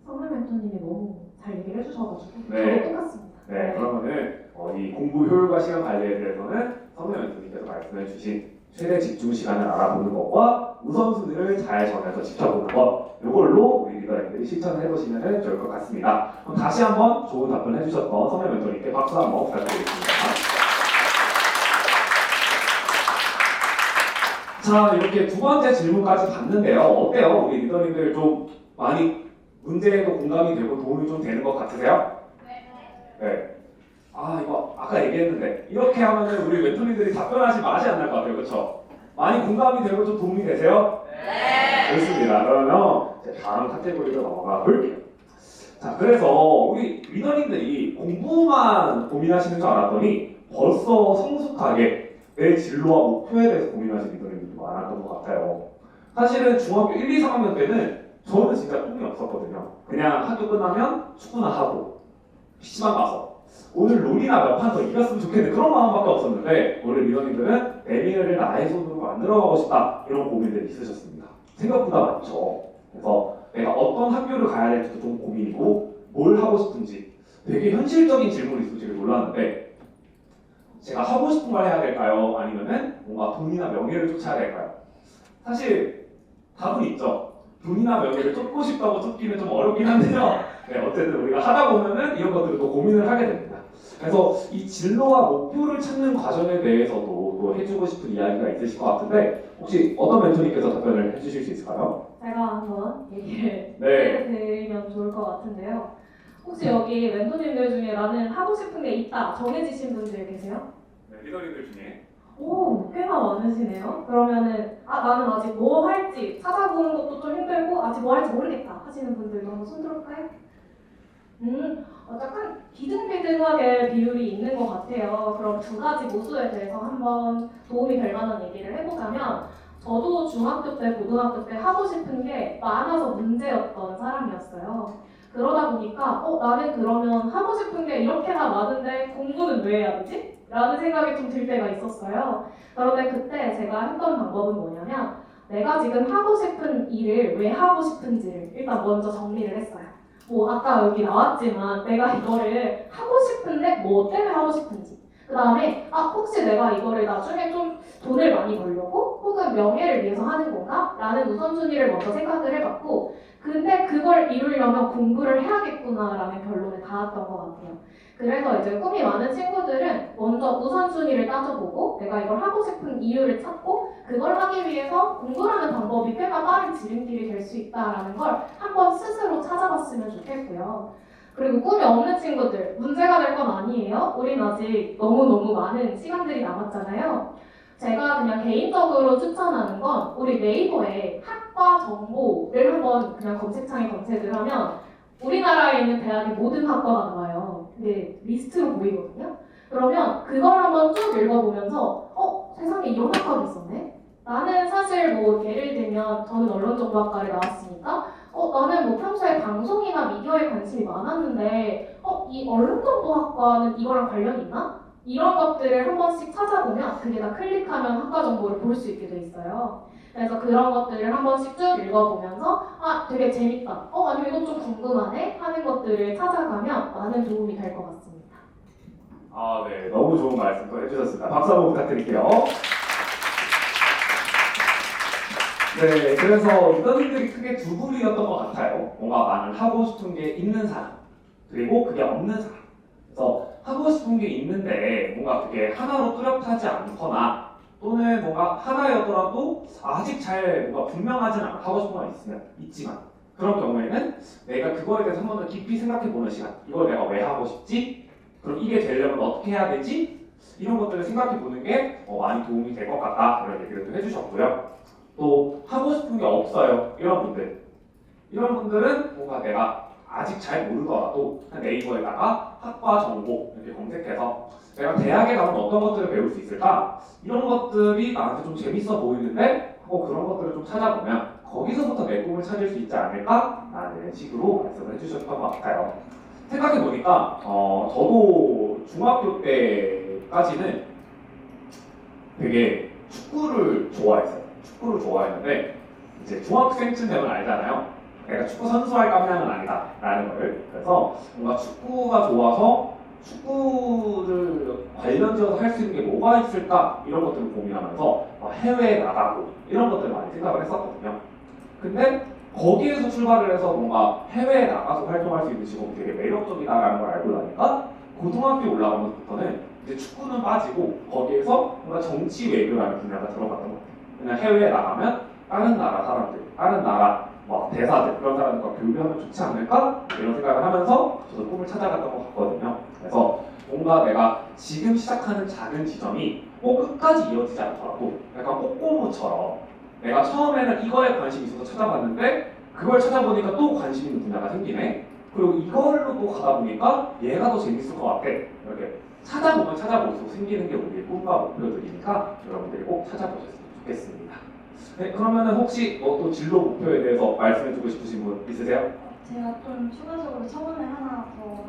성남 멘토님이 너무 잘 얘기를 해주셔가지고 네. 저도 똑같습니다. 네, 그러면은 이 공부 효율과 시간 관리에 대해서는 성명 멘토님께서 말씀해주신 최대 집중 시간을 알아보는 것과 우선순위를 잘 정해서 지켜보는 것 이걸로 우리 리더님들이 실천을 해보시면 좋을 것 같습니다. 그럼 다시 한번 좋은 답변 해주셨던 성명 멘토님께 박수 한번 부탁드리겠습니다. 자, 이렇게 두 번째 질문까지 봤는데요. 어때요? 우리 리더님들 좀 많이 문제에도 공감이 되고 도움이 좀 되는 것 같으세요? 네. 아, 이거 아까 얘기했는데 이렇게 하면은 우리 멘토님들이 답변하실 맛이 안 날 것 같아요. 그렇죠? 많이 공감이 되고 좀 도움이 되세요? 네. 좋습니다. 그러면 이제 다음 카테고리로 넘어가 볼게요. 자, 그래서 우리 리더님들이 공부만 고민하시는 줄 알았더니 벌써 성숙하게 내 진로와 목표에 대해서 고민하시는 리더님들도 많았던 것 같아요. 사실은 중학교 1, 2, 3학년 때는 저는 진짜 꿈이 없었거든요. 그냥 학교 끝나면 축구나 하고 PC방 가서 오늘 롤이나 몇 판 더 이겼으면 좋겠는 그런 마음밖에 없었는데 오늘 리더님들은 내 미래를 나의 손으로 만들어가고 싶다 이런 고민들이 있으셨습니다. 생각보다 많죠. 그래서 내가 어떤 학교를 가야 될지도 좀 고민이고 뭘 하고 싶은지 되게 현실적인 질문이 있을지를 몰랐는데 제가 하고 싶은 걸 해야 될까요? 아니면은 뭔가 돈이나 명예를 쫓아야 될까요? 사실 답은 있죠. 돈이나 명예를 쫓고 싶다고 쫓기는 좀 어렵긴 한데요. 네, 어쨌든 우리가 하다 보면은 이런 것들을 또 고민을 하게 됩니다. 그래서 이 진로와 목표를 찾는 과정에 대해서도 또 해주고 싶은 이야기가 있으실 것 같은데 혹시 어떤 멘토님께서 답변을 해주실 수 있을까요? 제가 한번 얘기를 네. 해드리면 좋을 것 같은데요. 혹시 여기 멘토님들 중에 나는 하고 싶은 게 있다 정해지신 분들 계세요? 네, 리더님들 중에 오, 꽤나 많으시네요. 그러면은 나는 아직 뭐 할지 찾아보는 것도 좀 힘들고 아직 뭐 할지 모르겠다 하시는 분들도 한번 손 들어볼까요? 약간 비등비등하게 비율이 있는 것 같아요. 그럼 두 가지 모두에 대해서 한번 도움이 될 만한 얘기를 해보자면 저도 중학교 때, 고등학교 때 하고 싶은 게 많아서 문제였던 사람이었어요. 그러다 보니까 나는 그러면 하고 싶은 게 이렇게나 많은데 공부는 왜 해야 되지? 라는 생각이 좀 들 때가 있었어요. 그런데 그때 제가 했던 방법은 뭐냐면 내가 지금 하고 싶은 일을 왜 하고 싶은지를 일단 먼저 정리를 했어요. 뭐 아까 여기 나왔지만 내가 이거를 하고 싶은데 뭐 때문에 하고 싶은지 그 다음에 혹시 내가 이거를 나중에 좀 돈을 많이 벌려고 혹은 학업은 명예를 위해서 하는 건가? 라는 우선순위를 먼저 생각을 해봤고 근데 그걸 이루려면 공부를 해야겠구나라는 결론에 닿았던 것 같아요. 그래서 이제 꿈이 많은 친구들은 먼저 우선순위를 따져보고 내가 이걸 하고 싶은 이유를 찾고 그걸 하기 위해서 공부라는 방법이 꽤나 빠른 지름길이 될 수 있다라는 걸 한번 스스로 찾아봤으면 좋겠고요. 그리고 꿈이 없는 친구들, 문제가 될 건 아니에요. 우린 아직 너무너무 많은 시간들이 남았잖아요. 제가 그냥 개인적으로 추천하는 건 우리 네이버에 학과 정보를 한번 그냥 검색창에 검색을 하면 우리나라에 있는 대학의 모든 학과가 나와요. 근데 리스트로 보이거든요. 그러면 그걸 한번 쭉 읽어보면서 세상에 이런 학과도 있었네? 나는 사실 뭐 예를 들면 저는 언론정보학과를 나왔으니까 나는 뭐 평소에 방송이나 미디어에 관심이 많았는데 이 언론정보학과는 이거랑 관련이 있나? 이런 것들을 한 번씩 찾아보면 그게 다 클릭하면 학과 정보를 볼 수 있게 돼 있어요. 그래서 그런 것들을 한 번씩 쭉 읽어보면서 되게 재밌다. 아니면 이것 좀 궁금하네? 하는 것들을 찾아가면 많은 도움이 될 것 같습니다. 네, 너무 좋은 말씀 또 해주셨습니다. 박수 한번 부탁드릴게요. 네, 그래서 의견들이 크게 두 부류였던 것 같아요. 뭔가 나는 하고 싶은 게 있는 사람, 그리고 그게 없는 사람. 그래서 하고 싶은 게 있는데 뭔가 그게 하나로 뚜렷하지 않거나 또는 뭔가 하나여더라도 아직 잘 뭔가 분명하진 않아. 하고 싶은 건 있지만 그런 경우에는 내가 그거에 대해서 한 번 더 깊이 생각해보는 시간. 이걸 내가 왜 하고 싶지? 그럼 이게 되려면 어떻게 해야 되지? 이런 것들을 생각해보는 게 많이 도움이 될 것 같다. 그런 얘기를 또 해주셨고요. 또 하고 싶은 게 없어요. 이런 분들은 뭔가 내가 아직 잘 모르더라도 네이버에다가 학과 정보 이렇게 검색해서 내가 대학에 가면 어떤 것들을 배울 수 있을까? 이런 것들이 나한테 좀 재밌어 보이는데 그런 것들을 좀 찾아보면 거기서부터 내 꿈을 찾을 수 있지 않을까? 라는 식으로 말씀을 해주셨던 것 같아요. 생각해보니까 저도 중학교 때까지는 되게 축구를 좋아했는데 이제 중학생쯤 되면 알잖아요. 내가 축구 선수할 감량은 아니다 라는 걸. 그래서 뭔가 축구가 좋아서 축구를 관련지어서 할 수 있는 게 뭐가 있을까 이런 것들을 고민하면서 해외에 나가고 이런 것들을 많이 생각을 했었거든요. 근데 거기에서 출발을 해서 뭔가 해외에 나가서 활동할 수 있는 직업이 되게 매력적이다라는 걸 알고 나니까 고등학교 올라가면서부터는 이제 축구는 빠지고 거기에서 뭔가 정치 외교라는 분야가 들어갔던 것 같아요. 그냥 해외에 나가면 다른 나라 사람들, 다른 나라 대사들 그런 사람들과 교류하면 좋지 않을까? 이런 생각을 하면서 저도 꿈을 찾아갔던 것 같거든요. 그래서 뭔가 내가 지금 시작하는 작은 지점이 꼭 끝까지 이어지지 않더라도 약간 꽃고무처럼 내가 처음에는 이거에 관심이 있어서 찾아봤는데 그걸 찾아보니까 또 관심 있는 분야가 생기네. 그리고 이걸로 또 가다 보니까 얘가 더 재밌을 것 같아. 이렇게 찾아보면 찾아볼수록 생기는 게 우리의 꿈과 목표들이니까 여러분들이 꼭 찾아보셨으면 좋겠습니다. 네, 그러면은 혹시 또 진로 목표에 대해서 말씀해주고 싶으신 분 있으세요? 제가 좀 추가적으로 첨언을 하나 더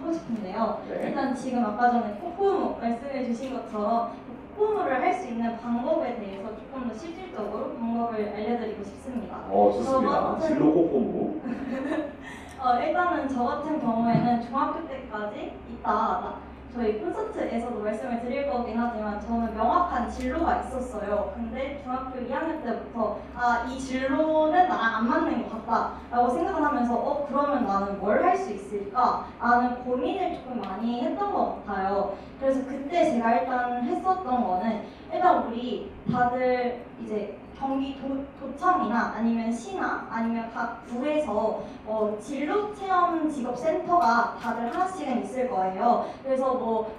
하고 싶은데요. 네. 일단 지금 아까 전에 꽃고무 말씀해 주신 것처럼 꽃고무를 할 수 있는 방법에 대해서 조금 더 실질적으로 방법을 알려드리고 싶습니다. 좋습니다. 진로 꽃고무. 일단은 저 같은 경우에는 중학교 때까지 저희 콘서트에서도 말씀을 드릴 거긴 하지만 저는 명확한 진로가 있었어요. 근데 중학교 2학년 때부터 이 진로는 나랑 안 맞는 것 같다 라고 생각을 하면서 그러면 나는 뭘 할 수 있을까? 라는 고민을 조금 많이 했던 것 같아요. 그래서 그때 제가 일단 했었던 거는 일단 우리 다들 이제 경기 도청이나 아니면 시나 아니면 각 구에서 진로 체험 직업 센터가 다들 하나씩은 있을 거예요. 그래서 뭐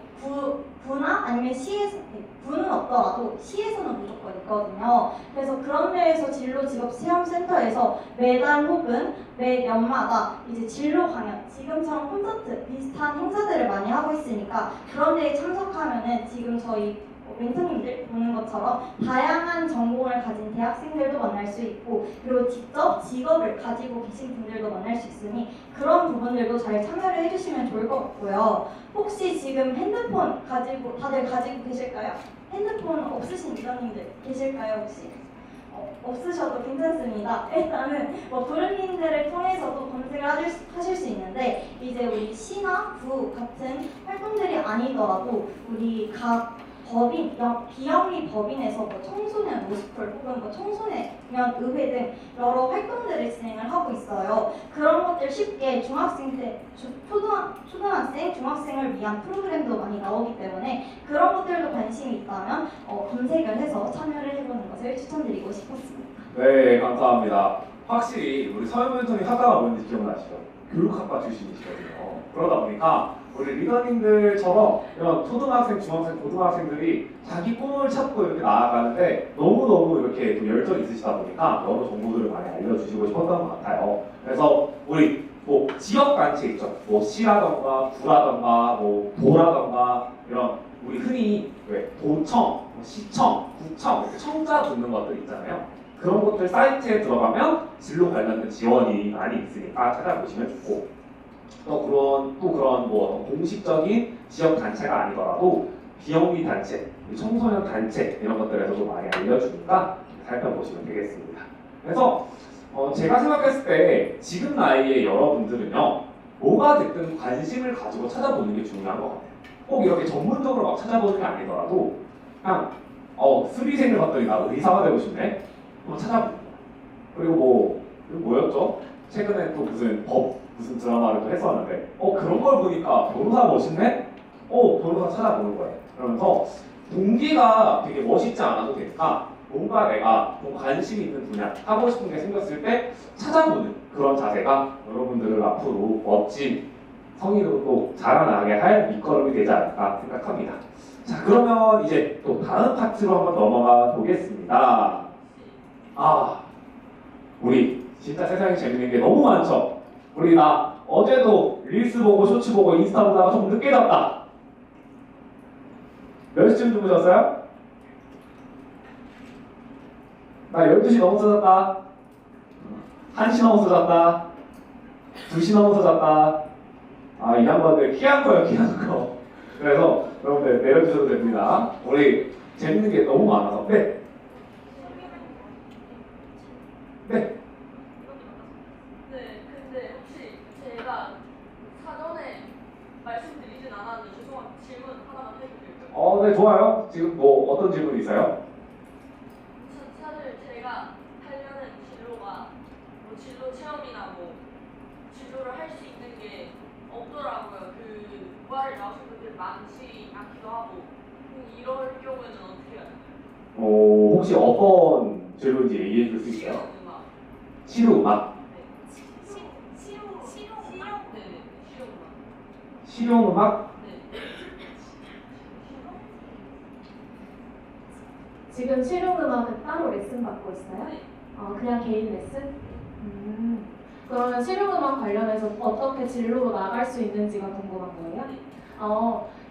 구나 아니면 시에서 구는 없더라도 시에서는 무조건 있거든요. 그래서 그런 데에서 진로 직업 체험 센터에서 매달 혹은 매 년마다 이제 진로 강연, 지금처럼 콘서트 비슷한 행사들을 많이 하고 있으니까 그런 데에 참석하면은 지금 저희 멘토님들 보는 것처럼 다양한 전공을 가진 대학생들도 만날 수 있고 그리고 직접 직업을 가지고 계신 분들도 만날 수 있으니 그런 부분들도 잘 참여를 해주시면 좋을 것 같고요. 혹시 지금 핸드폰 다들 가지고 계실까요? 핸드폰 없으신 리더님들 계실까요 혹시? 없으셔도 괜찮습니다. 일단은 부르님들을 통해서도 검색을 하실 수 있는데 이제 우리 시나 구 같은 활동들이 아니더라도 우리 각 비영리 법인에서 뭐 청소년 모스쿨 혹은 뭐 청소년 의회 등 여러 활동들을 진행을 하고 있어요. 그런 것들 쉽게 초등학생, 중학생을 위한 프로그램도 많이 나오기 때문에 그런 것들도 관심이 있다면 검색을 해서 참여를 해보는 것을 추천드리고 싶었습니다. 네, 감사합니다. 확실히 우리 서현 멘토님 학과가 뭔지 기억나시죠? 교육학과 출신이시거든요. 그러다 보니까 우리 리더님들처럼 이런 초등학생, 중학생, 고등학생들이 자기 꿈을 찾고 이렇게 나아가는데 너무너무 이렇게 또 열정이 있으시다 보니까 여러 정보들을 많이 알려주시고 싶었던 것 같아요. 그래서 우리 뭐 지역단체 있죠. 뭐 시라던가 구라던가 뭐 도라던가 이런 우리 흔히 왜 도청, 뭐 시청, 구청 이렇게 청자 붙는 것들 있잖아요. 그런 것들 사이트에 들어가면 진로 관련된 지원이 많이 있으니까 찾아보시면 좋고 또 그런 뭐 공식적인 지역 단체가 아니더라도 비영리 단체, 청소년 단체 이런 것들에서도 많이 알려주니까 살펴보시면 되겠습니다. 그래서 제가 생각했을 때 지금 나이에 여러분들은요 뭐가 됐든 관심을 가지고 찾아보는 게 중요한 것 같아요. 꼭 이렇게 전문적으로 막 찾아보는 게 아니더라도 그냥 수리생을 봤더니 나 의사가 되고 싶네. 한번 찾아보고 그리고 뭐였죠? 최근에 또 무슨 드라마를 또 했었는데 그런 걸 보니까 변호사 멋있네? 변호사 찾아보는 거예요. 그러면서 동기가 되게 멋있지 않아도 되니까 뭔가 내가 좀 관심 있는 분야 하고 싶은 게 생겼을 때 찾아보는 그런 자세가 여러분들을 앞으로 멋진 성인으로 또 자라나게 할 밑거름이 되지 않을까 생각합니다. 자, 그러면 이제 또 다음 파트로 한번 넘어가 보겠습니다. 우리 진짜 세상에 재밌는 게 너무 많죠? 우리 나 어제도 릴스 보고 쇼츠 보고 인스타 보다가 좀 늦게 잤다. 몇 시쯤 주무셨어요? 나 12시 넘어서 잤다. 1시 넘어서 잤다. 2시 넘어서 잤다. 이 양반들 키한 거예요, 키한 거. 그래서 여러분들 내려주셔도 됩니다. 우리 재밌는 게 너무 많아서. 네. 네, 근데 혹시 제가 사전에 말씀드리진 않았는데 죄송한데 질문 하나만 해도 될까요? 네, 좋아요. 지금 뭐 어떤 질문 있어요? 사실 제가 하려는 진로가 뭐 진로 체험이나 뭐 진로를 할 수 있는 게 없더라고요. 그 과를 나오신 분들 많지 않기도 하고 이럴 경우에는 어떻게 해야 될까요? 혹시 어떤 질문인지 얘기해 줄 수 있어요? 실용음악. 실용음악? 네, 실용음악. 실용음악? 네. 지금 실용음악은 따로 레슨 받고 있어요? 네. 그냥 개인 레슨? 그러면 실용음악 관련해서 어떻게 진로로 나갈 수 있는지가 궁금한 거예요?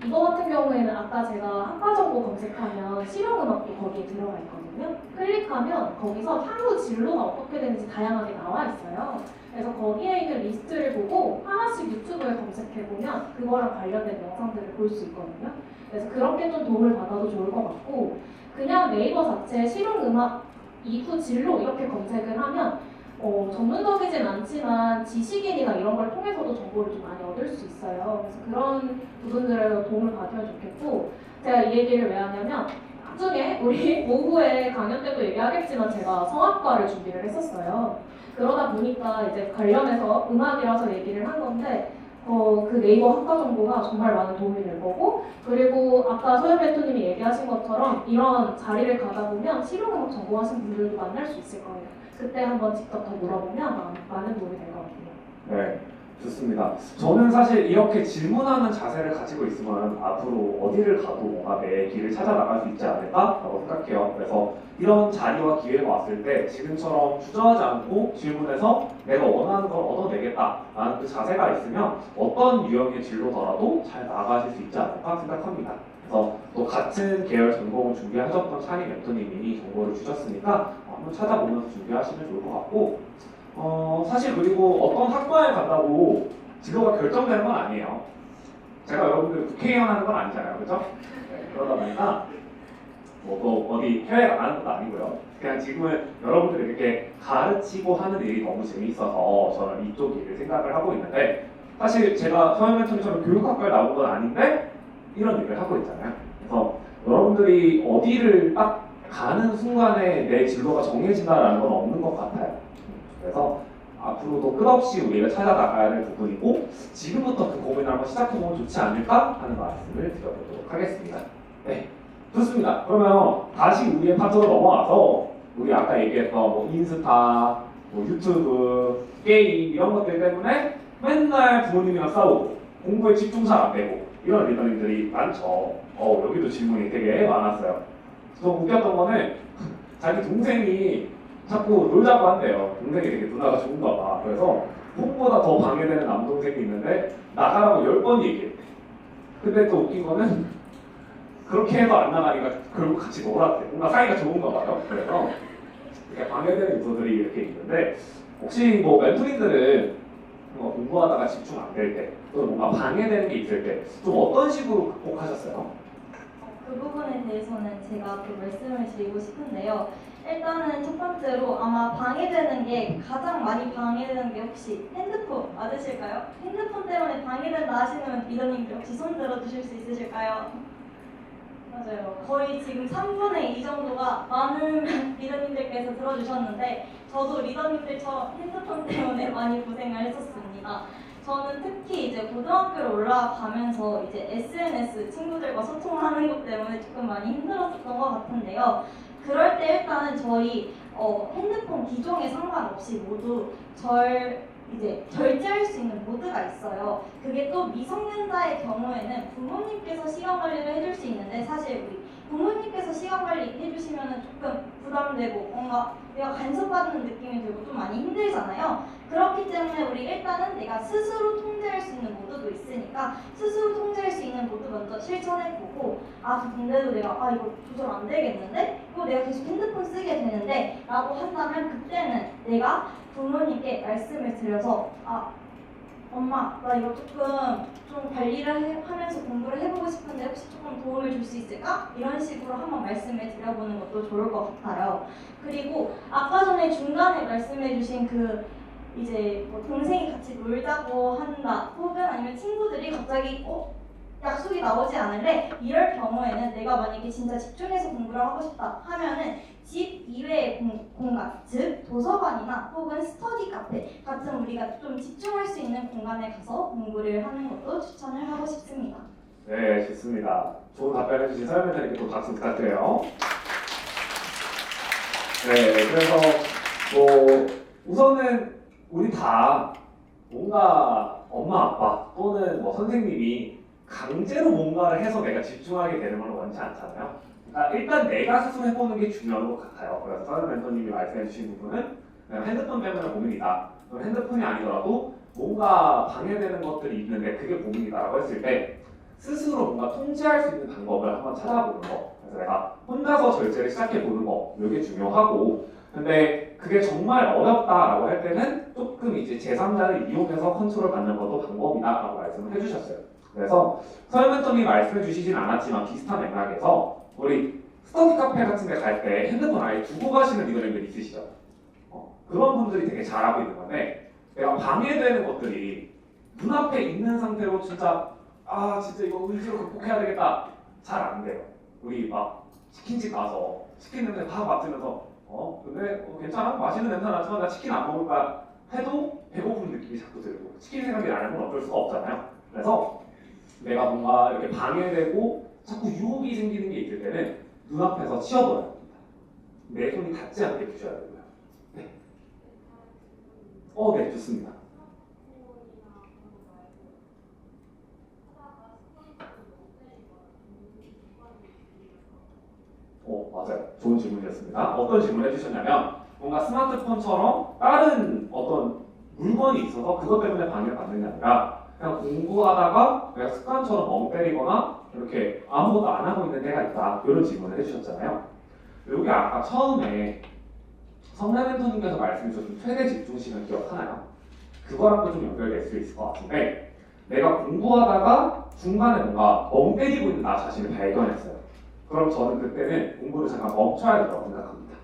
이거 같은 경우에는 아까 제가 학과 정보 검색하면 실용음악도 거기에 들어가 있거든요. 클릭하면 거기서 향후 진로가 어떻게 되는지 다양하게 나와 있어요. 그래서 거기에 있는 리스트를 보고 하나씩 유튜브에 검색해보면 그거랑 관련된 영상들을 볼 수 있거든요. 그래서 그렇게 좀 도움을 받아도 좋을 것 같고 그냥 네이버 자체에 실용음악 이후 진로 이렇게 검색을 하면 전문적이진 않지만 지식인이나 이런 걸 통해서도 정보를 좀 많이 얻을 수 있어요. 그래서 그런 부분들을 도움을 받으면 좋겠고 제가 이 얘기를 왜 하냐면 나중에 우리 오후에 강연 때도 얘기하겠지만 제가 성악과를 준비를 했었어요. 그러다 보니까 이제 관련해서 음악이라서 얘기를 한 건데 그 네이버 학과 정보가 정말 많은 도움이 될 거고 그리고 아까 서현 멘토님이 얘기하신 것처럼 이런 자리를 가다 보면 실용음악 전공하신 분들도 만날 수 있을 거예요. 그때 한번 직접 더 물어보면 많은 도움이 될 것 같아요. 네, 좋습니다. 저는 사실 이렇게 질문하는 자세를 가지고 있으면 앞으로 어디를 가도 뭔가 내 길을 찾아 나갈 수 있지 않을까라고 생각해요. 그래서 이런 자리와 기회가 왔을 때 지금처럼 주저하지 않고 질문해서 내가 원하는 걸 얻어내겠다라는 그 자세가 있으면 어떤 유형의 진로더라도 잘 나아가실 수 있지 않을까 생각합니다. 그래서 또 같은 계열 전공을 준비하셨던 차리 멘토님이 정보를 주셨으니까 한번 찾아보면서 준비하시면 좋을 것 같고 사실 그리고 어떤 학과에 간다고 진로가 결정되는 건 아니에요. 제가 여러분들 국회의원 하는 건 아니잖아요. 그렇죠? 네, 그러다 보니까 또 어디 해외 나가는 것도 아니고요. 그냥 지금은 여러분들이 이렇게 가르치고 하는 일이 너무 재미있어서 저는 이쪽 일을 생각을 하고 있는데 사실 제가 서현 멘토님처럼 교육학과를 나온 건 아닌데 이런 일을 하고 있잖아요. 그래서 여러분들이 어디를 딱 가는 순간에 내 진로가 정해진다는 건 없는 것 같아요. 그래서 앞으로도 끝없이 우리가 찾아나가야 될 부분이고 지금부터 그 고민을 한번 시작해보면 좋지 않을까 하는 말씀을 드려보도록 하겠습니다. 네, 좋습니다. 그러면 다시 우리의 파트로 넘어와서 우리 아까 얘기했던 뭐 인스타, 뭐 유튜브, 게임 이런 것들 때문에 맨날 부모님이랑 싸우고 공부에 집중 잘 안 되고 이런 리더님들이 많죠. 여기도 질문이 되게 많았어요. 좀 웃겼던 거는 자기 동생이 자꾸 놀자고 한대요. 동생이 되게 누나가 좋은가 봐. 그래서 본보다 더 방해되는 남동생이 있는데 나가라고 10번 얘기했대. 근데 또 웃긴 거는 그렇게 해도 안 나가니까 결국 같이 놀았대. 뭔가 사이가 좋은가 봐요. 그래서 이렇게 방해되는 요소들이 이렇게 있는데 혹시 뭐 멘토님들은 공부하다가 집중 안 될 때, 또 뭔가 방해되는 게 있을 때 좀 어떤 식으로 극복하셨어요? 그 부분에 대해서는 제가 또 말씀을 드리고 싶은데요. 일단은 첫 번째로 아마 방해되는 게 가장 많이 방해되는 게 혹시 핸드폰 맞으실까요? 핸드폰 때문에 방해된다 하시는 리더님들 혹시 손 들어주실 수 있으실까요? 맞아요. 거의 지금 3분의 2 정도가 많은 리더님들께서 들어주셨는데 저도 리더님들처럼 핸드폰 때문에 많이 고생을 했었습니다. 저는 특히 이제 고등학교를 올라가면서 이제 SNS 친구들과 소통하는 것 때문에 조금 많이 힘들었던 것 같은데요. 그럴 때 일단은 저희 핸드폰 기종에 상관없이 모두 이제 절제할 수 있는 모드가 있어요. 그게 또 미성년자의 경우에는 부모님께서 시간 관리를 해줄 수 있는데 사실 우리 부모님께서 시간 관리 해주시면은 조금 부담되고 뭔가 내가 간섭받는 느낌이 들고 좀 많이 힘들잖아요. 그렇기 때문에 우리 일단은 내가 스스로 통제할 수 있는 모드도 있으니까 스스로 통제할 수 있는 모드 먼저 실천해보고 근데도 내가 이거 조절 안 되겠는데? 이거 내가 계속 핸드폰 쓰게 되는데? 라고 한다면 그때는 내가 부모님께 말씀을 드려서 엄마 나 이거 조금 좀 관리를 하면서 공부를 해보고 싶은데 혹시 조금 도움을 줄 수 있을까? 이런 식으로 한번 말씀을 드려보는 것도 좋을 것 같아요. 그리고 아까 전에 중간에 말씀해주신 이제 뭐 동생이 같이 놀자고 한다 혹은 아니면 친구들이 갑자기 약속이 나오지 않을래? 이럴 경우에는 내가 만약에 진짜 집중해서 공부를 하고 싶다 하면은 집 이외의 공간, 즉 도서관이나 혹은 스터디 카페 같은 우리가 좀 집중할 수 있는 공간에 가서 공부를 하는 것도 추천을 하고 싶습니다. 네, 좋습니다. 좋은 답변 해주신 서현mentor님께 또 박수 부탁드려요. 네, 그래서 뭐 우선은 우리 다 뭔가 엄마, 아빠 또는 뭐 선생님이 강제로 뭔가를 해서 내가 집중하게 되는 건 원치 않잖아요. 그러니까 일단 내가 스스로 해보는 게 중요한 것 같아요. 그래서 서현 멘토님이 말씀해주신 부분은 핸드폰 때문에 고민이다. 핸드폰이 아니더라도 뭔가 방해되는 것들이 있는데 그게 고민이다라고 했을 때 스스로 뭔가 통제할 수 있는 방법을 한번 찾아보는 거. 그래서 내가 혼자서 절제를 시작해보는 거. 이게 중요하고 근데 그게 정말 어렵다라고 할 때는 조금 이제 제3자를 이용해서 컨트롤 받는 것도 방법이다라고 말씀을 해주셨어요. 그래서 서현 멘토님이 말씀해 주시진 않았지만 비슷한 맥락에서 우리 스터디 카페 같은 데 갈 때 핸드폰 아예 두고 가시는 리더님들 있으시죠? 그런 분들이 되게 잘하고 있는 건데 내가 방해되는 것들이 눈앞에 있는 상태로 진짜 이거 의지로 극복해야 되겠다 잘 안 돼요. 우리 막 치킨집 가서 치킨 냄새 다 맡으면서 근데 괜찮아? 맛있는 냄새 나지만 나 치킨 안 먹을까 해도 배고픈 느낌이 자꾸 들고 치킨 생각이 나는 건 어쩔 수가 없잖아요. 그래서 내가 뭔가 이렇게 방해되고 자꾸 유혹이 생기는 게 있을 때는 눈앞에서 치워버려야 됩니다. 내 손이 닿지 않게 두셔야 되고요. 네. 네, 좋습니다. 맞아요. 좋은 질문이었습니다. 어떤 질문을 해주셨냐면 뭔가 스마트폰처럼 다른 어떤 물건이 있어서 그것 때문에 방해를 받는 게 아니라 그냥 공부하다가 내가 습관처럼 멍 때리거나 이렇게 아무것도 안 하고 있는 때가 있다. 이런 질문을 해주셨잖아요. 여기 아까 처음에 성래 멘토님께서 말씀해 주신 최대 집중 시간 기억하나요? 그거랑도 좀 연결될 수 있을 것 같은데 내가 공부하다가 중간에 뭔가 멍 때리고 있는 나 자신을 발견했어요. 그럼 저는 그때는 공부를 잠깐 멈춰야 된다고 생각합니다.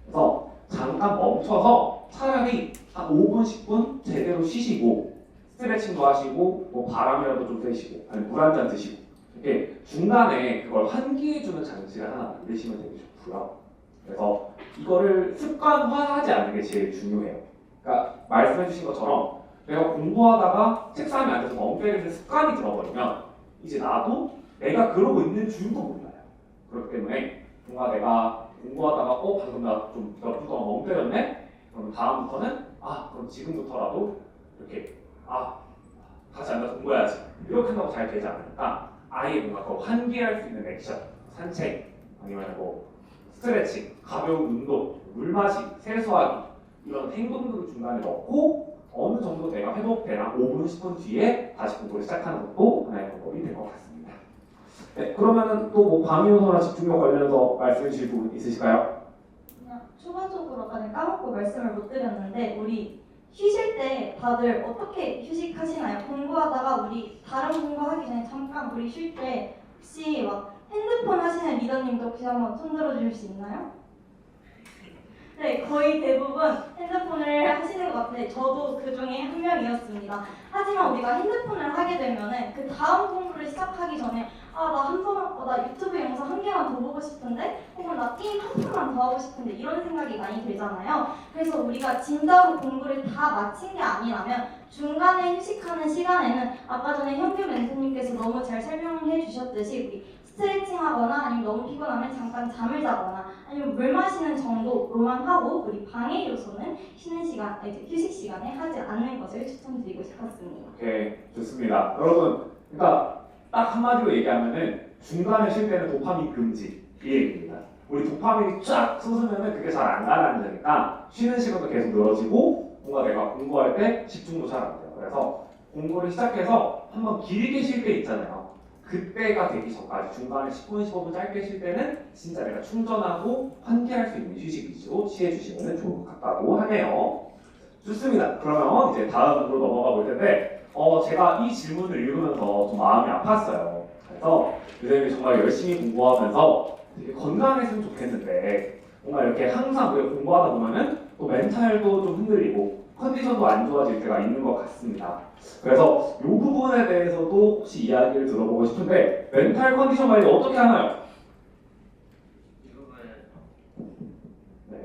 그래서 잠깐 멈춰서 차라리 한 5분, 10분 제대로 쉬시고 스트레칭도 하시고 뭐 바람이라도 좀 쐬시고 아니면 물 한 잔 드시고 이렇게 중간에 그걸 환기해주는 장치를 하나 만드시면 되게 좋고요. 그래서 이거를 습관화하지 않는 게 제일 중요해요. 그러니까 말씀해주신 것처럼 내가 공부하다가 책상에 앉아서 멍 때리는 습관이 들어버리면 이제 나도 내가 그러고 있는 줄도 몰라요. 그렇기 때문에 뭔가 내가 공부하다가 방금 나 좀 몇 분 동안 멍 때렸네? 그럼 다음부터는 그럼 지금부터라도 이렇게 다시 앉아서 공부해야지 이렇게 한다고 잘 되지 않으니까 아예 뭔가 더 환기할 수 있는 액션, 산책 아니면 뭐 스트레칭, 가벼운 운동, 물 마시기, 세수하기 이런 행동들을 중간에 넣고 어느 정도 내가 회복되나 5분, 10분 뒤에 다시 공부를 시작하는 것도 하나의 방법이 될 것 같습니다. 네, 그러면은 또 뭐 방위 요소나 집중력 관련해서 말씀해 주실 부분 있으실까요? 그냥 추가적으로 아까 까먹고 말씀을 못 드렸는데 우리 쉬실 때 다들 어떻게 휴식하시나요? 공부하다가 우리 다른 공부하기 전에 잠깐 우리 쉴 때 혹시 막 핸드폰 하시는 리더님도 혹시 한번 손 들어주실 수 있나요? 네, 거의 대부분 핸드폰을 하시는 것 같은데 저도 그 중에 한 명이었습니다. 하지만 우리가 핸드폰을 하게 되면은 그 다음 공부를 시작하기 전에 나 유튜브 영상 한 개만 더 보고 싶은데 혹은 나 게임 한 판만 더 하고 싶은데 이런 생각이 많이 들잖아요. 그래서 우리가 진짜로 공부를 다 마친 게 아니라면 중간에 휴식하는 시간에는 아까 전에 현규 멘토님께서 너무 잘 설명해 주셨듯이 우리 스트레칭 하거나 아니면 너무 피곤하면 잠깐 잠을 자거나 아니면 물 마시는 정도로만 하고 우리 방해 요소는 쉬는 시간, 휴식 시간에 하지 않는 것을 추천드리고 싶었습니다. 오케이, 좋습니다. 여러분, 그러니까 딱 한마디로 얘기하면은 중간에 쉴 때는 도파민 금지 이 얘기입니다. 우리 도파민이 쫙 솟으면은 그게 잘 안 가라앉으니까 쉬는 시간도 계속 늘어지고 뭔가 내가 공부할 때 집중도 잘 안 돼요. 그래서 공부를 시작해서 한번 길게 쉴 때 있잖아요. 그때가 되기 전까지 중간에 10분, 15분 짧게 쉴 때는 진짜 내가 충전하고 환기할 수 있는 휴식 위주로 취해주시면 좋을 것 같다고 하네요. 좋습니다. 그러면 이제 다음으로 넘어가 볼 텐데 제가 이 질문을 읽으면서 좀 마음이 아팠어요. 그래서 선생님이 정말 열심히 공부하면서 되게 건강했으면 좋겠는데 뭔가 이렇게 항상 우리가 공부하다 보면은 또 멘탈도 좀 흔들리고 컨디션도 안 좋아질 때가 있는 것 같습니다. 그래서 이 부분에 대해서도 혹시 이야기를 들어보고 싶은데 멘탈 컨디션 관리 어떻게 하나요?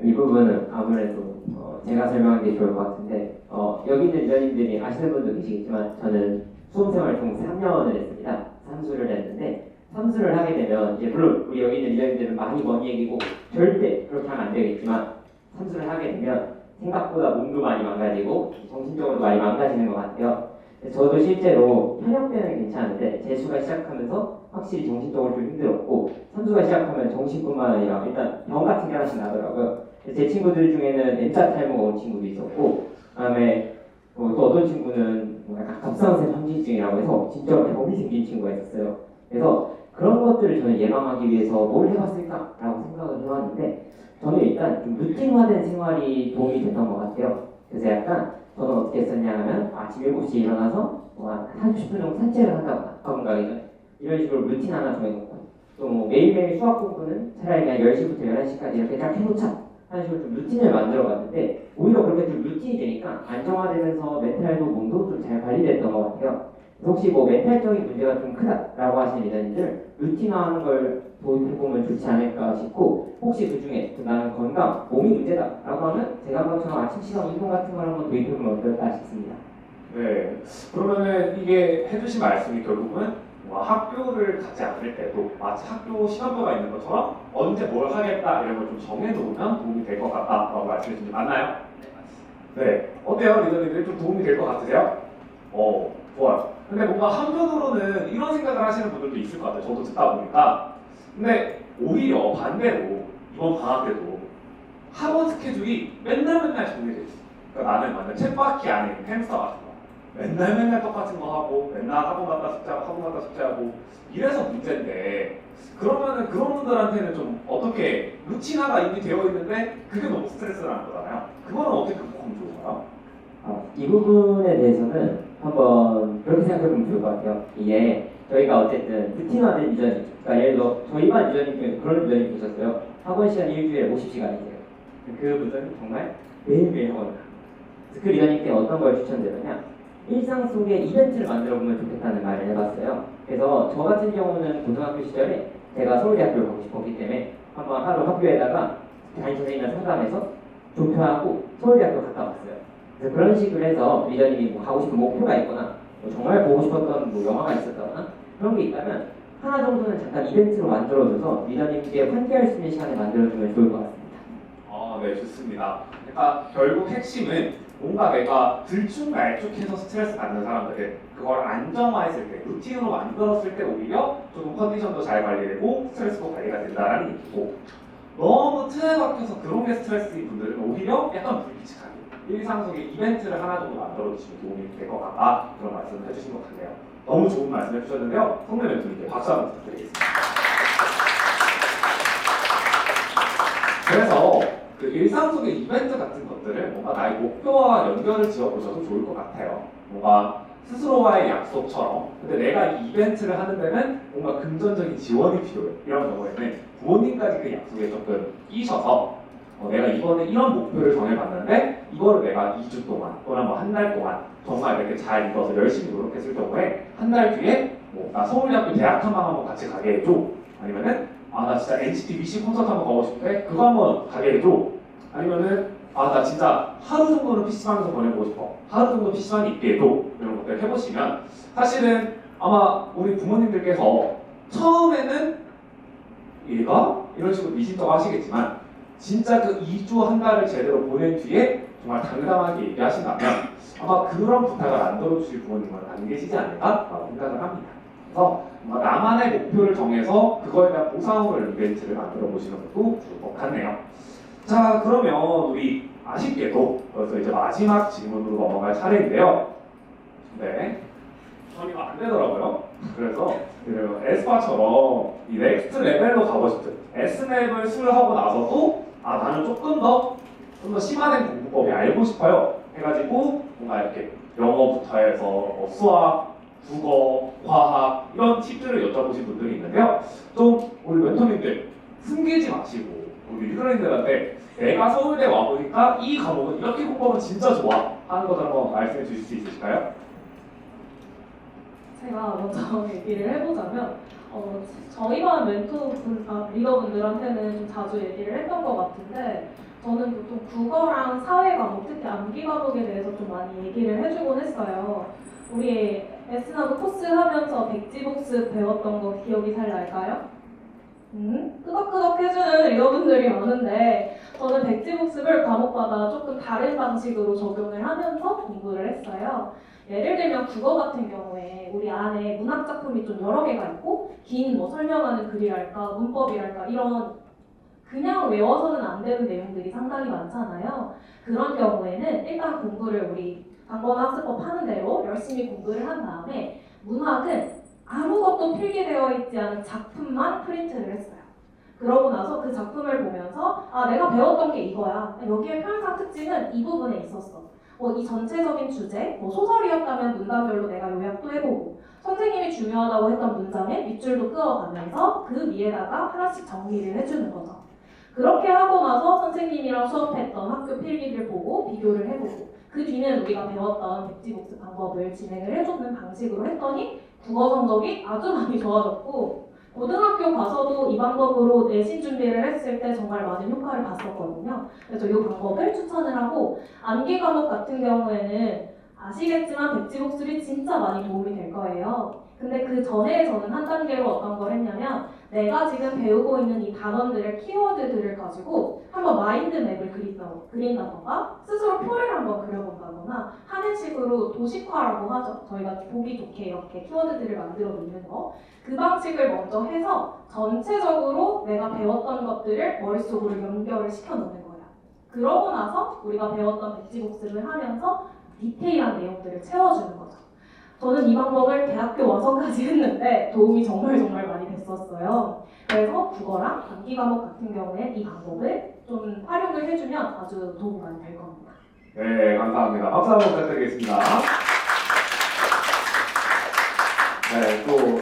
이 부분은 아무래도 제가 설명하는 게 좋을 것 같은데 여기 있는 위원님들이 아시는 분도 계시겠지만 저는 수험생활을 총 3년을 했습니다. 삼수를 했는데 삼수를 하게 되면 이제 물론 우리 여기 있는 위원님들은 많이 먼 얘기고 절대 그렇게 하면 안 되겠지만 삼수를 하게 되면 생각보다 몸도 많이 망가지고 정신적으로 많이 망가지는 것 같아요. 저도 실제로 현역 때는 괜찮은데 재수가 시작하면서 확실히 정신적으로 좀 힘들었고 삼수가 시작하면 정신뿐만 아니라 일단 병 같은 게 하나씩 나더라고요. 제 친구들 중에는 N자 탈모가 온 친구도 있었고 그다음에 또 어떤 친구는 약간 갑상선 항진증이라고 해서 진짜 병이 생긴 친구가 있었어요. 그래서 그런 것들을 저는 예방하기 위해서 뭘 해봤을까라고 생각을 해왔는데 저는 일단 좀 루틴화된 생활이 도움이 됐던 것 같아요. 그래서 약간 저는 어떻게 했었냐 하면 아침 7시에 일어나서 한 30분 정도 산책을 한다거나 학원 가기 전에 이런 식으로 루틴 하나 정해놓고 또 뭐 매일매일 수학 공부는 차라리 그냥 10시부터 11시까지 이렇게 딱 해놓자 하는 식으로 좀 루틴을 만들어 봤는데 오히려 그렇게 좀 루틴이 되니까 안정화되면서 멘탈도 몸도 좀 잘 관리됐던 것 같아요. 혹시 뭐 멘탈적인 문제가 좀 크다라고 하시는 리더님들 루틴화하는 걸 도입해보면 좋지 않을까 싶고 혹시 그 중에 나는 건강, 몸이 문제다라고 하면 제가 한 것처럼 아침 시간 운동 같은 걸 한번 도입해보면 어떨까 싶습니다. 네, 그러면은 이게 해주신 말씀이 결국은 학교를 가지 않을 때도 마치 학교 시간표가 있는 것처럼 언제 뭘 하겠다 이런 걸 좀 정해놓으면 도움이 될 것 같다라고 말씀해 주신 게 맞나요? 네, 어때요? 리더님들 좀 도움이 될 것 같으세요? 좋아요. 근데 뭔가 한편으로는 이런 생각을 하시는 분들도 있을 것 같아요. 저도 듣다 보니까. 근데 오히려 반대로 이번 방학 때도 학원 스케줄이 맨날 정해져 있어. 그러니까 나는 완전 쳇바퀴 안에 있는 햄스터 같은 거. 맨날 똑같은 거 하고 맨날 학원 갔다 숙제하고 이래서 문제인데 그러면은 그런 분들한테는 좀 어떻게 루틴화가 이미 되어 있는데 그게 너무 스트레스를 하는 거잖아요. 그거는 어떻게 극복하면 좋을까요? 이 부분에 대해서는 한번 그렇게 생각해보면 좋을 것 같아요. 이게 저희가 어쨌든 루틴화된 유저님, 그러니까 예를 들어 저희 반 유저님 중에 그런 유저님 계셨어요. 학원 시간 일주일에 50시간이세요. 그 분들은 정말 매일매일 학원을 가요. 그 리더님께 어떤 걸 추천드렸냐? 일상 속에 이벤트를 만들어 보면 좋겠다는 말을 해봤어요. 그래서 저 같은 경우는 고등학교 시절에 제가 서울대학교를 가고 싶었기 때문에 한번 하루 학교에다가 담임 선생님이랑 상담해서 조표하고 서울대학교 갔다 왔어요. 그래서 그런 식으로 해서 리더님이 뭐 가고 싶은 목표가 있거나 뭐 정말 보고 싶었던 뭐 영화가 있었다거나 그런 게 있다면 하나 정도는 잠깐 이벤트로 만들어줘서 리더님께 환기할 수 있는 시간을 만들어주면 좋을 것 같습니다. 네, 좋습니다. 그러니까 결국 핵심은 뭔가 내가 들쭉날쭉해서 스트레스 받는 사람들은 그걸 안정화했을 때, 루틴으로 만들었을 때 오히려 조금 컨디션도 잘 관리되고 스트레스도 관리가 된다는 얘기고, 너무 틀에 박혀서 그런 게 스트레스인 분들은 오히려 약간 불규칙하게 일상 속에 이벤트를 하나 정도 만들어 주시면 도움이 될 것 같다, 그런 말씀을 해주신 것 같네요. 너무 좋은 말씀 해주셨는데요. 성대 멘토님께 박수 한번 부탁드리겠습니다. 그래서 그 일상 속의 이벤트 같은 것들을 뭔가 나의 목표와 연결을 지어보셔도 좋을 것 같아요. 뭔가 스스로와의 약속처럼. 근데 내가 이 이벤트를 하는 데는 뭔가 금전적인 지원이 필요해. 이런 경우에는 부모님까지 그 약속에 조금 끼셔서 내가 이번에 이런 목표를 정해봤는데 이거를 내가 2주 동안 또는 뭐 한 달 동안 정말 이렇게 잘 이뤄서 열심히 노력했을 경우에 한 달 뒤에 뭐 나 서울대학교 대학 탐방 한번 같이 가게 해줘. 아니면은 나 진짜 NCT 위시 콘서트 한번 가고 싶은데 그거 한번 가게 해줘. 아니면은 나 진짜 하루 정도는 PC방에서 보내고 싶어. 하루 정도 PC방에 있게 해줘. 이런 것들 해보시면 사실은 아마 우리 부모님들께서 처음에는 얘가? 이런 식으로 미심쩍어 하시겠지만 진짜 그 2주 한 달을 제대로 보낸 뒤에 정말 당당하게 얘기하신다면 아마 그런 부탁을 안 들어주실 부모님은 안 계시지 않을까라고 생각을 합니다. 그래서 나만의 목표를 정해서 그거에 대한 보상을 이벤트를 만들어 보시는 것도 좋을 것 같네요. 자, 그러면 우리 아쉽게도 벌써 이제 마지막 질문으로 넘어갈 차례인데요. 네, 전 이거 안 되더라고요. 그래서 그 에스파처럼 이 넥스트 레벨로 가고 싶은 S맵을 수료하고 나서도 나는 조금 더 심화된 공부법이 알고 싶어요 해가지고 뭔가 이렇게 영어부터 해서 수학, 국어, 과학 이런 팁들을 여쭤보신 분들이 있는데요. 좀 우리 멘토님들 숨기지 마시고 우리 유저님들한테 내가 서울대 와보니까 이 과목은 이렇게 공부하면 진짜 좋아 하는 것을 한번 말씀해 주실 수 있으실까요? 제가 먼저 얘기를 해보자면 저희 반 리더분들한테는 좀 자주 얘기를 했던 것 같은데 저는 보통 국어랑 사회 과목, 특히 암기 과목에 대해서 좀 많이 얘기를 해주곤 했어요. 우리 에스나도 코스 하면서 백지복습 배웠던 거 기억이 잘 날까요? 끄덕끄덕 해주는 리더분들이 많은데 저는 백지복습을 과목마다 조금 다른 방식으로 적용을 하면서 공부를 했어요. 예를 들면 국어 같은 경우에 우리 안에 문학 작품이 좀 여러 개가 있고 긴 뭐 설명하는 글이랄까 문법이랄까 이런 그냥 외워서는 안 되는 내용들이 상당히 많잖아요. 그런 경우에는 일단 공부를 우리 단권화 학습법 하는 대로 열심히 공부를 한 다음에 문학은 아무것도 필기되어 있지 않은 작품만 프린트를 했어요. 그러고 나서 그 작품을 보면서 내가 배웠던 게 이거야. 여기에 표현상 특징은 이 부분에 있었어. 이 전체적인 주제, 소설이었다면 문단별로 내가 요약도 해보고 선생님이 중요하다고 했던 문장에 밑줄도 그어가면서 그 위에다가 하나씩 정리를 해주는 거죠. 그렇게 하고 나서 선생님이랑 수업했던 학교 필기를 보고 비교를 해보고 그 뒤는 우리가 배웠던 백지복습 방법을 진행을 해주는 방식으로 했더니 국어 성적이 아주 많이 좋아졌고 고등학교 가서도 이 방법으로 내신 준비를 했을 때 정말 많은 효과를 봤었거든요. 그래서 이 방법을 추천을 하고 암기 과목 같은 경우에는 아시겠지만 백지복습이 진짜 많이 도움이 될 거예요. 근데 그 전에 저는 한 단계로 어떤 걸 했냐면 내가 지금 배우고 있는 이 단원들의 키워드들을 가지고 한번 마인드맵을 그린다던가 스스로 표를 한번 그려본다거나 하는 식으로 도식화라고 하죠. 저희가 보기 좋게 이렇게 키워드들을 만들어 놓는 거. 그 방식을 먼저 해서 전체적으로 내가 배웠던 것들을 머릿속으로 연결을 시켜 놓는 거예요. 그러고 나서 우리가 배웠던 백지복습을 하면서 디테일한 내용들을 채워주는 거죠. 저는 이 방법을 대학교 와서까지 했는데 도움이 정말 많이 됐었어요. 그래서 국어랑 암기 과목 같은 경우에 이 방법을 좀 활용을 해주면 아주 도움이 많이 될 겁니다. 네, 감사합니다. 박수 한번 부탁드리겠습니다. 네, 또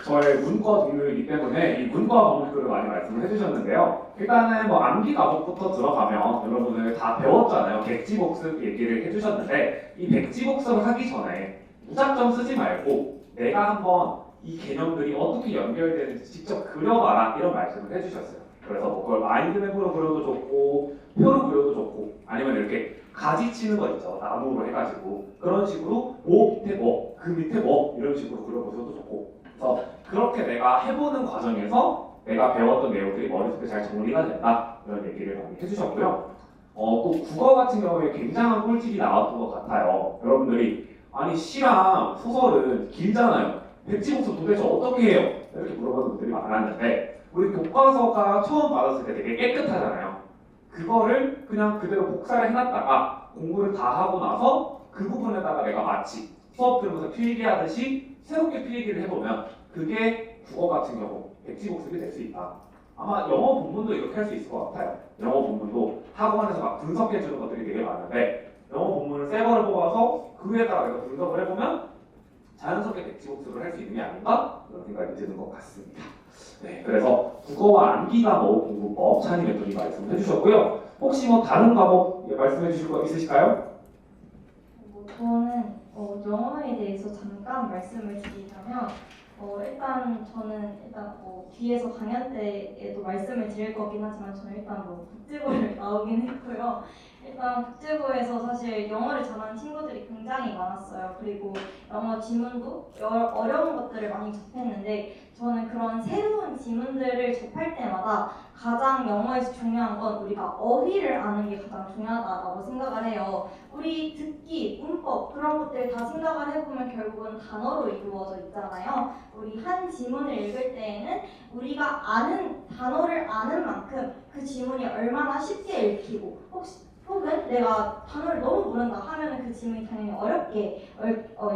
저의 문과 동료이기 때문에 이 문과 과목들을 많이 말씀을 해주셨는데요. 일단은 뭐 암기 과목부터 들어가면 여러분들 다 배웠잖아요. 백지복습 얘기를 해주셨는데 이 백지복습을 하기 전에 무작정 쓰지 말고 내가 한번 이 개념들이 어떻게 연결되는지 직접 그려봐라 이런 말씀을 해주셨어요. 그래서 뭐 그걸 마인드맵으로 그려도 좋고 표로 그려도 좋고 아니면 이렇게 가지 치는 거 있죠. 나무로 해가지고 그런 식으로 뭐 밑에 뭐 그 밑에 뭐 이런 식으로 그려보셔도 좋고 그래서 그렇게 내가 해보는 과정에서 내가 배웠던 내용들이 머릿속에 잘 정리가 된다 이런 얘기를 많이 해주셨고요. 또 국어 같은 경우에 굉장한 꿀팁이 나왔던 것 같아요. 여러분들이 아니 시랑 소설은 길잖아요. 백지복습 도대체 어떻게 해요? 이렇게 물어보는 분들이 많았는데 우리 교과서가 처음 받았을 때 되게 깨끗하잖아요. 그거를 그냥 그대로 복사를 해놨다가 공부를 다 하고 나서 그 부분에다가 내가 마치 수업 들으면서 필기하듯이 새롭게 필기를 해보면 그게 국어 같은 경우 백지복습이 될 수 있다. 아마 영어 본문도 이렇게 할 수 있을 것 같아요. 영어 본문도 학원에서 막 분석해주는 것들이 되게 많은데 영어 본문을 새 거를 뽑아서 그 위에다가 내가 분석을 해보면 자연스럽게 백지복습을 할 수 있는 게 아닌가? 그런 생각이 드는 것 같습니다. 네, 그래서 국어와 암기 과목 공부법 찬희 멘토님 말씀을 해주셨고요. 혹시 뭐 다른 과목 말씀해 주실 거 있으실까요? 저는 영어에 대해서 잠깐 말씀을 드리자면 저는 뭐 뒤에서 강연 때에도 말씀을 드릴 거긴 하지만 저는 일단 뭐 국제부를 나오긴 했고요. 일단 국제부에서 사실 영어를 잘하는 친구들이 굉장히 많았어요. 그리고 영어 지문도 어려운 것들을 많이 접했는데 저는 그런 새로운 지문들을 접할 때마다 가장 영어에서 중요한 건 우리가 어휘를 아는 게 가장 중요하다고 생각을 해요. 우리 듣기, 문법 그런 것들 다 생각을 해보면 결국은 단어로 이루어져 있잖아요. 우리 한 지문을 읽을 때에는 우리가 아는 단어를 아는 만큼 그 지문이 얼마나 쉽게 읽히고 혹은 내가 단어를 너무 모른다 하면은 그 지문이 당연히 어렵게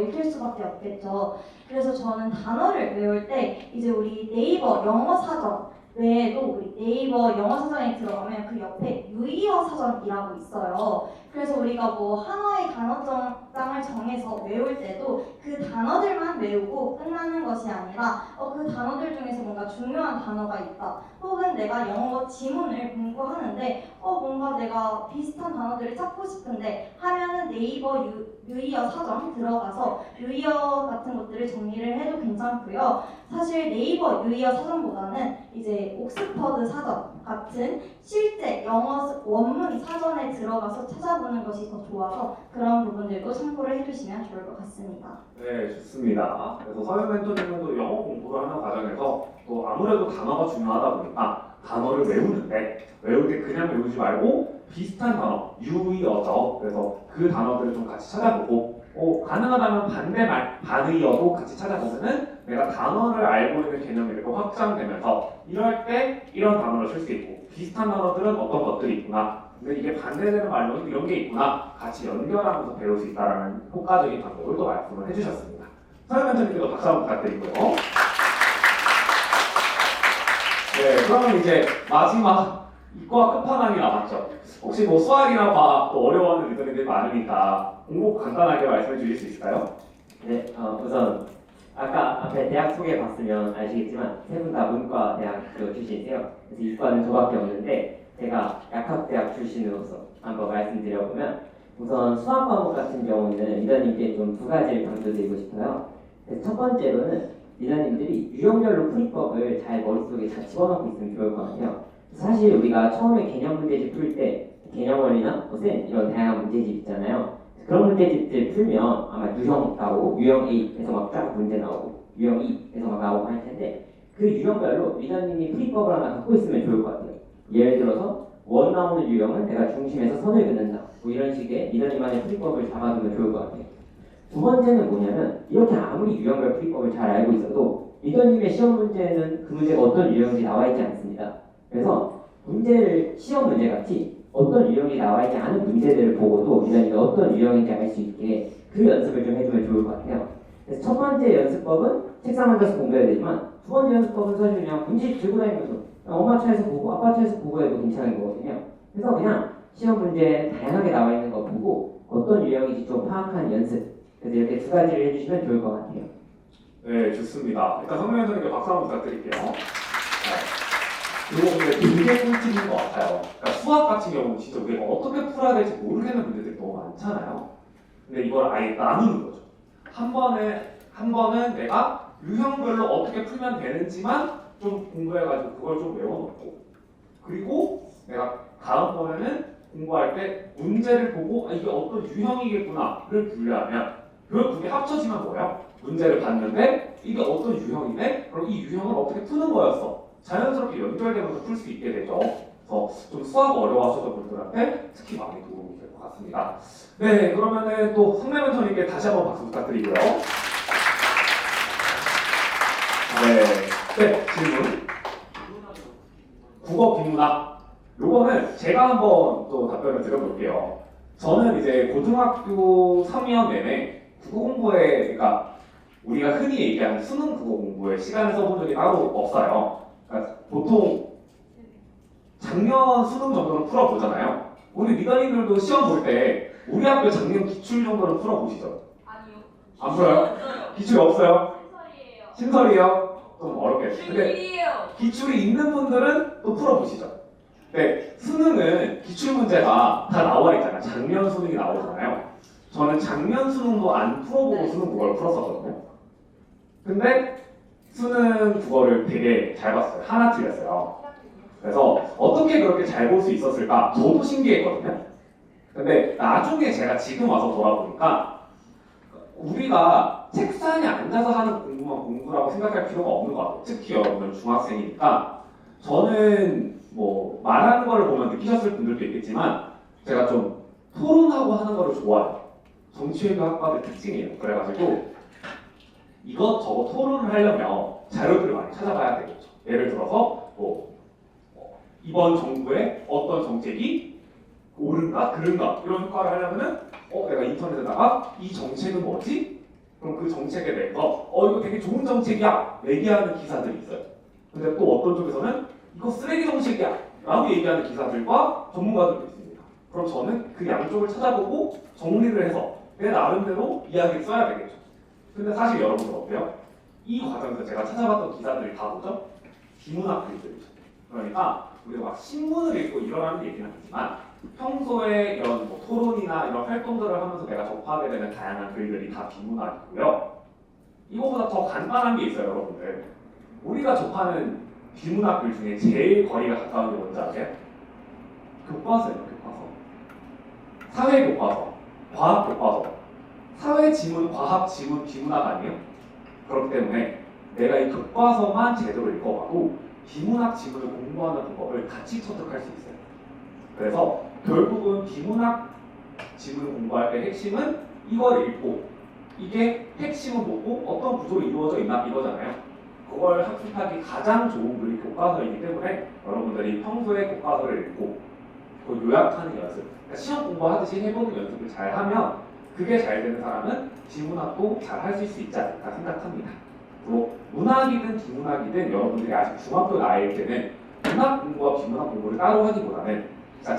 읽힐 수밖에 없겠죠. 그래서 저는 단어를 외울 때 이제 우리 네이버 영어 사전 외에도 우리 네이버 영어 사전에 들어가면 그 옆에 유의어 사전이라고 있어요. 그래서 우리가 뭐 하나의 단어장을 정해서 외울 때도 그 단어들만 외우고 끝나는 것이 아니라 그 단어들 중에서 뭔가 중요한 단어가 있다. 혹은 내가 영어 지문을 공부하는데 뭔가 내가 비슷한 단어들을 찾고 싶은데 하면은 네이버 유의어 사전 들어가서 유의어 같은 것들을 정리를 해도 괜찮고요. 사실 네이버 유의어 사전보다는 이제 옥스퍼드 사전 같은 실제 영어 원문 사전에 들어가서 찾아보는 것이 더 좋아서 그런 부분들도 참고를 해주시면 좋을 것 같습니다. 네, 좋습니다. 그래서 서현 멘토님은 또 영어 공부를 하는 과정에서 또 아무래도 단어가 중요하다 보니까 단어를 외울 때 그냥 외우지 말고 비슷한 단어, 유의어죠. 그래서 그 단어들을 좀 같이 찾아보고 가능하다면 반대말, 반의어도 같이 찾아보면은 내가 단어를 알고 있는 개념이 이렇게 확장되면서 이럴 때 이런 단어를 쓸 수 있고 비슷한 단어들은 어떤 것들이 있구나. 근데 이게 반대되는 말로는 이런 게 있구나. 같이 연결하면서 배울 수 있다는 효과적인 방법을 또 말씀을 해주셨습니다. 서현 멘토님께도 박수 한번 부탁드리고요. 네, 그러면 이제 마지막 이과 끝판왕이 남았죠. 혹시 뭐 수학이나 과학 또 어려워하는 리더님들이 많으니까 공부 간단하게 말씀해 주실 수 있을까요? 네, 우선 아까 앞에 대학 소개 봤으면 아시겠지만 세 분 다 문과 대학교 출신이세요. 그래서 이과는 저밖에 없는데 제가 약학대학 출신으로서 한번 말씀드려보면 우선 수학 과목 같은 경우는 리더님께 좀 두 가지를 강조드리고 싶어요. 그래서 첫 번째로는 리더님들이 유형별로 풀이법을 잘 머릿속에 잘 집어넣고 있으면 좋을 것 같아요. 사실 우리가 처음에 개념 문제집 풀 때 개념 원리나 무슨 이런 다양한 문제집 있잖아요. 그런 문제집들 풀면 아마 유형 나오고 유형 A에서 막 쫙 문제 나오고 유형 E에서 막 나오고 할 텐데 그 유형별로 리더님이 풀이법을 하나 갖고 있으면 좋을 것 같아요. 예를 들어서 원 나오는 유형은 내가 중심에서 선을 긋는다. 뭐 이런 식의 리더님만의 풀이법을 잡아두면 좋을 것 같아요. 두 번째는 뭐냐면 이렇게 아무리 유형별 풀이법을 잘 알고 있어도 리더님의 시험 문제는 그 문제가 어떤 유형인지 나와 있지 않습니다. 그래서 문제를 시험 문제같이 어떤 유형이 나와 있지 않은 문제들을 보고도 리더님이 어떤 유형인지 알 수 있게 그 연습을 좀 해주면 좋을 것 같아요. 그래서 첫 번째 연습법은 책상 앉아서 공부해야 되지만 두 번째 연습법은 사실 그냥 문제 들고 다니면서 엄마 차에서 보고 아빠 차에서 보고 해도 괜찮은 거거든요. 그래서 그냥 시험 문제 다양하게 나와 있는 거 보고 어떤 유형인지 좀 파악하는 연습. 그래서 이렇게 두 가지를 해주시면 좋을 것 같아요. 네, 좋습니다. 일단 성명 멘토님께 박수 한번 부탁드릴게요. 네. 이거 근데 되게 꿀팁인 것 같아요. 그러니까 수학 같은 경우는 진짜 우리가 어떻게 풀어야 될지 모르겠는 문제들이 너무 많잖아요. 근데 이걸 아예 나누는 거죠. 한 번은 내가 유형별로 어떻게 풀면 되는지만 좀 공부해가지고 그걸 좀 외워놓고, 그리고 내가 다음번에는 공부할 때 문제를 보고 아, 이게 어떤 유형이겠구나를 분류하면 그 두 개 합쳐지면 뭐예요? 문제를 봤는데 이게 어떤 유형이네? 그럼 이 유형을 어떻게 푸는 거였어? 자연스럽게 연결되면서 풀 수 있게 되죠. 그래서 좀 수학 어려워하셨던 분들한테 특히 많이 도움이 될 것 같습니다. 네, 그러면은 또 성명 멘토님께 다시 한번 박수 부탁드리고요. 네, 질문. 국어 비문학. 요거는 제가 한번 또 답변을 드려볼게요. 저는 이제 고등학교 3학년 내내 국어 공부에, 그러니까 우리가 흔히 얘기하는 수능 국어 공부에 시간을 써본 적이 따로 없어요. 그러니까 보통 작년 수능 정도는 풀어보잖아요. 우리 리더님들도 시험 볼 때 우리 학교 작년 기출 정도는 풀어보시죠? 아니요. 안 풀어요? 없어요. 기출이 없어요? 신설이에요. 신설이요? 좀 어렵겠죠. 근데 중일이에요. 기출이 있는 분들은 또 풀어보시죠. 네, 수능은 기출 문제가 다 나와 있잖아요. 작년 수능이 나오잖아요. 저는 작년 수능도 안 풀어보고 수능 국어를 풀었었거든요. 근데 수능 국어를 되게 잘 봤어요. 하나 틀렸어요. 그래서 어떻게 그렇게 잘 볼 수 있었을까? 저도 신기했거든요. 근데 나중에 제가 지금 와서 돌아보니까 우리가 책상에 앉아서 하는 공부만 공부라고 생각할 필요가 없는 것 같아요. 특히 여러분들 중학생이니까. 저는 뭐 말하는 거를 보면 느끼셨을 분들도 있겠지만 제가 좀 토론하고 하는 거를 좋아해요. 정치외교 학과의 특징이에요. 그래가지고 이것저것 토론을 하려면 자료들을 많이 찾아봐야 되겠죠. 예를 들어서 뭐 이번 정부의 어떤 정책이 옳은가 그른가 이런 효과를 하려면은 내가 인터넷에다가 이 정책은 뭐지? 그럼 그 정책에 대해서 이거 되게 좋은 정책이야 얘기하는 기사들이 있어요. 근데 또 어떤 쪽에서는 이거 쓰레기 정책이야 라고 얘기하는 기사들과 전문가들도 있습니다. 그럼 저는 그 양쪽을 찾아보고 정리를 해서 내 나름대로 이야기를 써야 되겠죠. 근데 사실 여러분들 어때요? 이 과정에서 제가 찾아봤던 기사들이 다 뭐죠? 비문학 글들이죠. 그러니까 우리가 막 신문을 읽고 이러라는 얘기는 하지만 평소에 이런 뭐 토론이나 이런 활동들을 하면서 내가 접하게 되는 다양한 글들이 다 비문학이고요. 이거보다 더 간단한 게 있어요, 여러분들. 우리가 접하는 비문학 글 중에 제일 거리가 가까운 게 뭔지 아세요? 교과서예요, 교과서. 사회 교과서, 과학 교과서. 사회 지문, 과학 지문, 비문학 아니에요? 그렇기 때문에 내가 이 교과서만 제대로 읽어봐도 비문학 지문을 공부하는 방법을 같이 터득할 수 있어요. 그래서 결국은 비문학 지문을 공부할 때 핵심은 이걸 읽고 이게 핵심은 뭐고 어떤 구조로 이루어져 있나 이거잖아요. 그걸 학습하기 가장 좋은 글이 교과서이기 때문에 여러분들이 평소에 교과서를 읽고 그 요약하는 연습, 그러니까 시험 공부하듯이 해보는 연습을 잘 하면 그게 잘 되는 사람은 비문학도 잘 하실 수 있지 않을까 생각합니다. 그리고 문학이든 비문학이든 여러분들이 아직 중학교 나이일 때는 문학 공부와 비문학 공부를 따로 하기보다는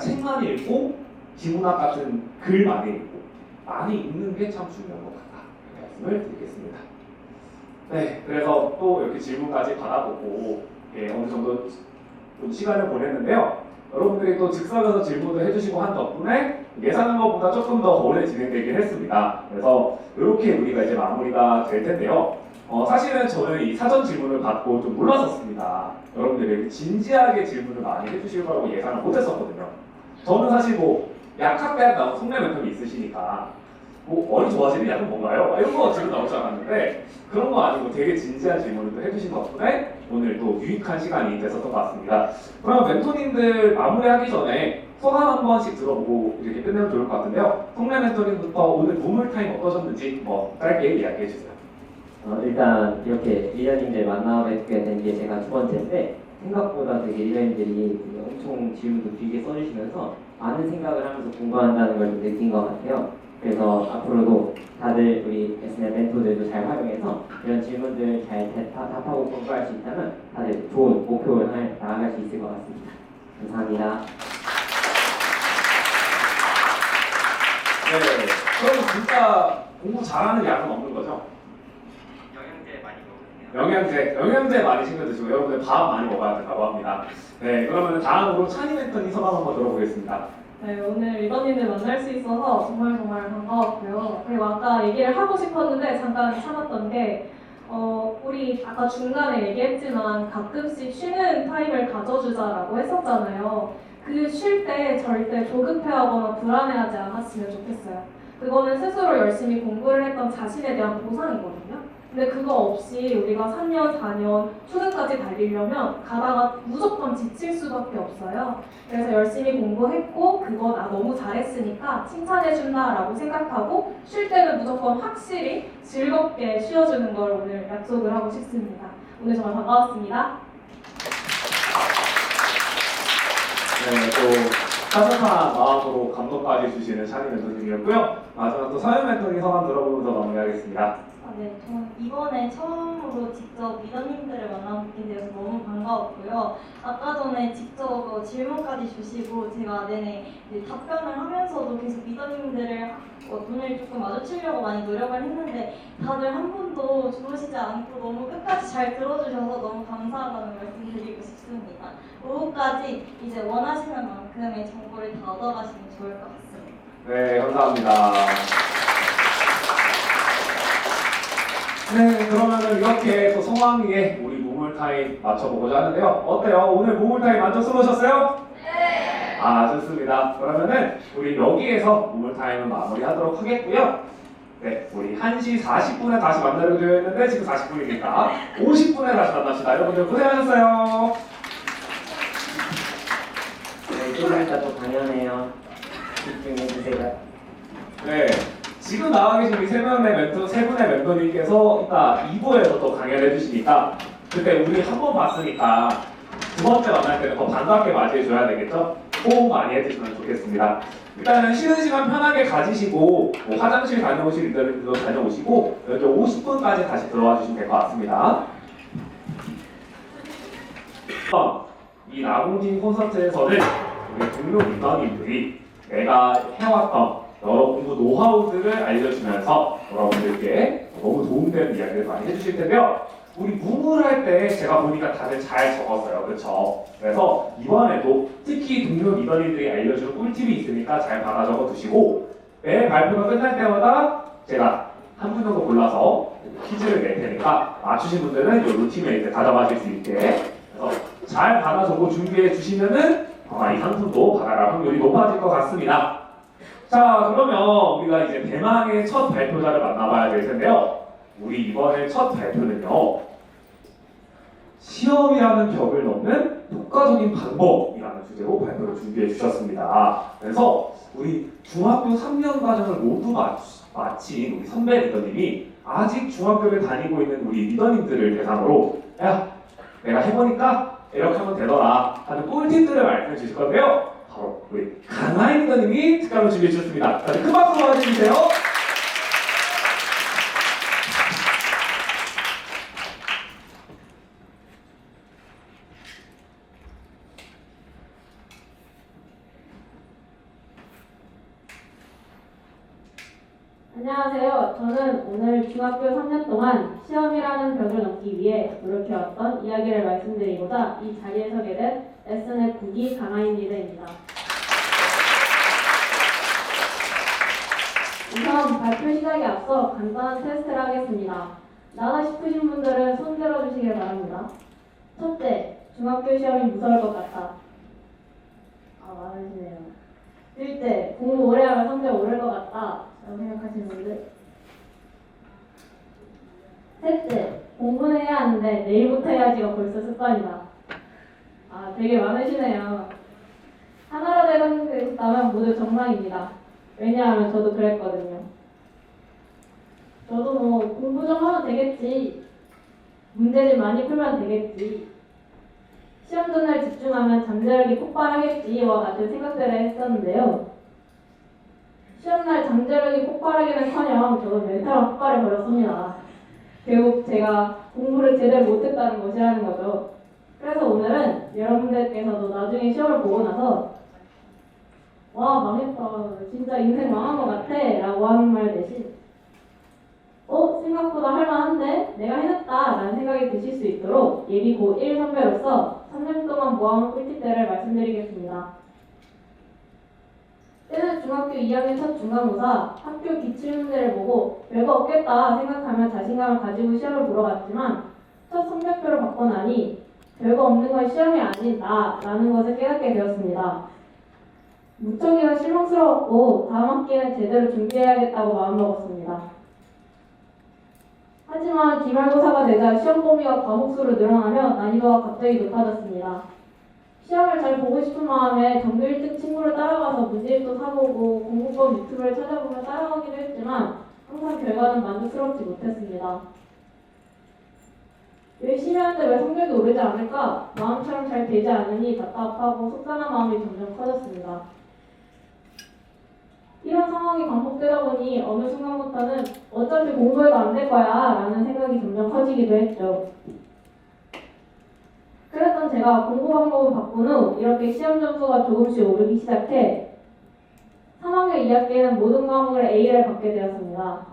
책만 읽고 비문학 같은 글 많이 읽고 많이 읽는 게 참 중요한 것 같다 이렇게 말씀을 드리겠습니다. 네, 그래서 또 이렇게 질문까지 받아보고 어느 정도 좀 시간을 보냈는데요. 여러분들이 또 즉석에서 질문도 해주시고 한 덕분에 예상한 것보다 조금 더 오래 진행되긴 했습니다. 그래서 이렇게 우리가 이제 마무리가 될 텐데요. 사실은 저는 이 사전 질문을 받고 좀 놀랐었습니다. 여러분들이 진지하게 질문을 많이 해주실 거라고 예상을 못했었거든요. 저는 사실 뭐 약학대학 나온 성내 멘토이 있으시니까 뭐 머리 좋아지는 약은 뭔가요? 이런 거 지금 나올 줄 알았는데 그런 거 아니고 되게 진지한 질문을 또 해주신 덕분에 오늘 또 유익한 시간이 됐었던 것 같습니다. 그럼 멘토님들 마무리하기 전에 소감 한 번씩 들어보고 이렇게 끝내면 좋을 것 같은데요. 성내 멘토님부터 오늘 우물타임 어떠셨는지 뭐 짧게 이야기해 주세요. 일단 이렇게 리더님들 만나 뵙게 된 게 제가 두 번째인데 생각보다 되게 리더님들이 엄청 질문도 길게 써주시면서 많은 생각을 하면서 공부한다는 걸 좀 느낀 것 같아요. 그래서 앞으로도 다들 우리 SNL 멘토들도 잘 활용해서 이런 질문들 잘 답하고 공부할 수 있다면 다들 좋은 목표를 향해 나아갈 수 있을 것 같습니다. 감사합니다. 네, 그럼 진짜 공부 잘하는 약은 없는 거죠? 영양제 많이 영양제 많이 챙겨 드시고 여러분들 밥 많이 먹어야 된다고 합니다. 네, 그러면 다음으로 찬이 멘토님 소감 한번 들어보겠습니다. 네, 오늘 리더님들 만날 수 있어서 정말 반가웠고요. 그리고 아까 얘기를 하고 싶었는데 잠깐 참았던 게 우리 아까 중간에 얘기했지만 가끔씩 쉬는 타임을 가져주자라고 했었잖아요. 그 쉴 때 절대 조급해하거나 불안해하지 않았으면 좋겠어요. 그거는 스스로 열심히 공부를 했던 자신에 대한 보상이거든요. 근데 그거 없이 우리가 3년, 4년, 수능까지 달리려면 가다가 무조건 지칠 수밖에 없어요. 그래서 열심히 공부했고 그거 나 너무 잘했으니까 칭찬해준다라고 생각하고 쉴 때는 무조건 확실히 즐겁게 쉬어주는 걸 오늘 약속을 하고 싶습니다. 오늘 정말 반가웠습니다. 네, 또 따뜻한 마음으로 감동까지 주시는 찬이 멘토님이었고요. 마지막 또 서현 멘토님 소감 들어보면서 마무리하겠습니다. 네, 저는 이번에 처음으로 직접 리더님들을 만나뵙게 되어서 너무 반가웠고요. 아까 전에 직접 질문까지 주시고 제가 내내 답변을 하면서도 계속 리더님들을 눈을 조금 마주치려고 많이 노력을 했는데 다들 한 분도 주무시지 않고 너무 끝까지 잘 들어주셔서 너무 감사하다는 말씀 드리고 싶습니다. 오후까지 이제 원하시는 만큼의 정보를 다 얻어가시면 좋을 것 같습니다. 네, 감사합니다. 네, 그러면은 이렇게 또 성황리에 우리 무물타임 맞춰보고자 하는데요. 어때요? 오늘 무물타임 만족스러우셨어요? 네! 아, 좋습니다. 그러면은 우리 여기에서 무물타임은 마무리하도록 하겠고요. 네, 우리 1시 40분에 다시 만나기로 되어 있는데 지금 40분이니까 50분에 다시 만납시다. 여러분들 고생하셨어요. 네, 조금이니까 또 당연해요. 집중해주세요. 네, 지금 나와 계신 우리 세 분의 멘토님께서 이따 2부에서 또 강연을 해주시니까 그때 우리 한 번 봤으니까 두 번째 만날 때는 더 반갑게 맞이해줘야 되겠죠? 호응 많이 해주시면 좋겠습니다. 일단은 쉬는 시간 편하게 가지시고 뭐 화장실 다녀오실 일들도 다녀오시고 여기 50분까지 다시 들어와 주시면 될 것 같습니다. 이 나공진 콘서트에서는 우리 동료 민원인들이 내가 해왔던 여러 공부 노하우들을 알려주면서 여러분들께 너무 도움되는 이야기를 많이 해주실 텐데요. 우리 무물 할 때 제가 보니까 다들 잘 적었어요. 그렇죠? 그래서 이번에도 특히 동료 리더님들이 알려주는 꿀팁이 있으니까 잘 받아 적어 두시고 매 발표가 끝날 때마다 제가 한 분 정도 골라서 퀴즈를 낼 테니까 맞추신 분들은 이 루틴에 이제 가져가실 수 있게 그래서 잘 받아 적어 준비해 주시면은 이 상품도 받아갈 확률이 높아질 것 같습니다. 자, 그러면 우리가 이제 대망의 첫 발표자를 만나봐야 될 텐데요. 우리 이번에 첫 발표는요. 시험이라는 벽을 넘는 효과적인 방법이라는 주제로 발표를 준비해 주셨습니다. 그래서 우리 중학교 3년 과정을 모두 마친 우리 선배 리더님이 아직 중학교를 다니고 있는 우리 리더님들을 대상으로 야, 내가 해보니까 이렇게 하면 되더라 하는 꿀팁들을 말씀해 주실 건데요. 바로 우리 강하이 리더님이 특강을 준비해 주셨습니다. 다들 큰 박수 보내주세요. 안녕하세요. 저는 오늘 중학교 3년 동안 시험이라는 벽을 넘기 위해 노력해왔던 이야기를 말씀드리고자 이 자리에 서게 된 SNF 9기 강하인 리더입니다. 우선 발표 시작에 앞서 간단한 테스트를 하겠습니다. 나나 싶으신 분들은 손 들어주시길 바랍니다. 첫째, 중학교 시험이 무서울 것 같다. 많으시네요. 둘째, 공부 오래 하면 성적 오를 것 같다. 라고 생각하시는 분들. 셋째, 공부는 해야 하는데 내일부터 해야지가 벌써 습관이다. 되게 많으시네요. 하나로 대답하면 모두 정상입니다. 왜냐하면 저도 그랬거든요. 저도 뭐 공부 좀 하면 되겠지. 문제를 많이 풀면 되겠지. 시험 전날 집중하면 잠재력이 폭발하겠지와 같은 생각들을 했었는데요. 시험날 잠재력이 폭발하기는커녕 저도 멘탈은 폭발해버렸습니다. 결국 제가 공부를 제대로 못했다는 것이라는 거죠. 그래서 오늘은 여러분들께서도 나중에 시험을 보고 나서 와 망했다, 진짜 인생 망한 것 같아 라고 하는 말 대신 생각보다 할만한데? 내가 해냈다 라는 생각이 생각이 드실 수 있도록 예비 고1 선배로서 3년 동안 모아온 꿀팁들을 말씀드리겠습니다. 때는 중학교 2학년 첫 중간고사 학교 기출문제를 보고 별거 없겠다 생각하며 자신감을 가지고 시험을 보러 갔지만 첫 성적표를 받고 나니 별거 없는 건 시험이 아닌 나라는 것을 깨닫게 되었습니다. 무척이나 실망스러웠고 다음 학기는 제대로 준비해야겠다고 마음먹었습니다. 하지만 기말고사가 되자 시험 범위가 과목수로 늘어나며 난이도가 갑자기 높아졌습니다. 시험을 잘 보고 싶은 마음에 전교 1등 친구를 따라가서 문제집도 사보고 공부법 유튜브를 찾아보며 따라가기도 했지만 항상 결과는 만족스럽지 못했습니다. 열심히 하는데 왜 성적이 오르지 않을까? 마음처럼 잘 되지 않으니 답답하고 속상한 마음이 점점 커졌습니다. 이런 상황이 반복되다 보니 어느 순간부터는 어차피 공부해도 안 될 거야 라는 생각이 점점 커지기도 했죠. 그랬던 제가 공부 방법을 바꾼 후 이렇게 시험 점수가 조금씩 오르기 시작해 3학년 2학기에는 모든 과목을 A를 받게 되었습니다.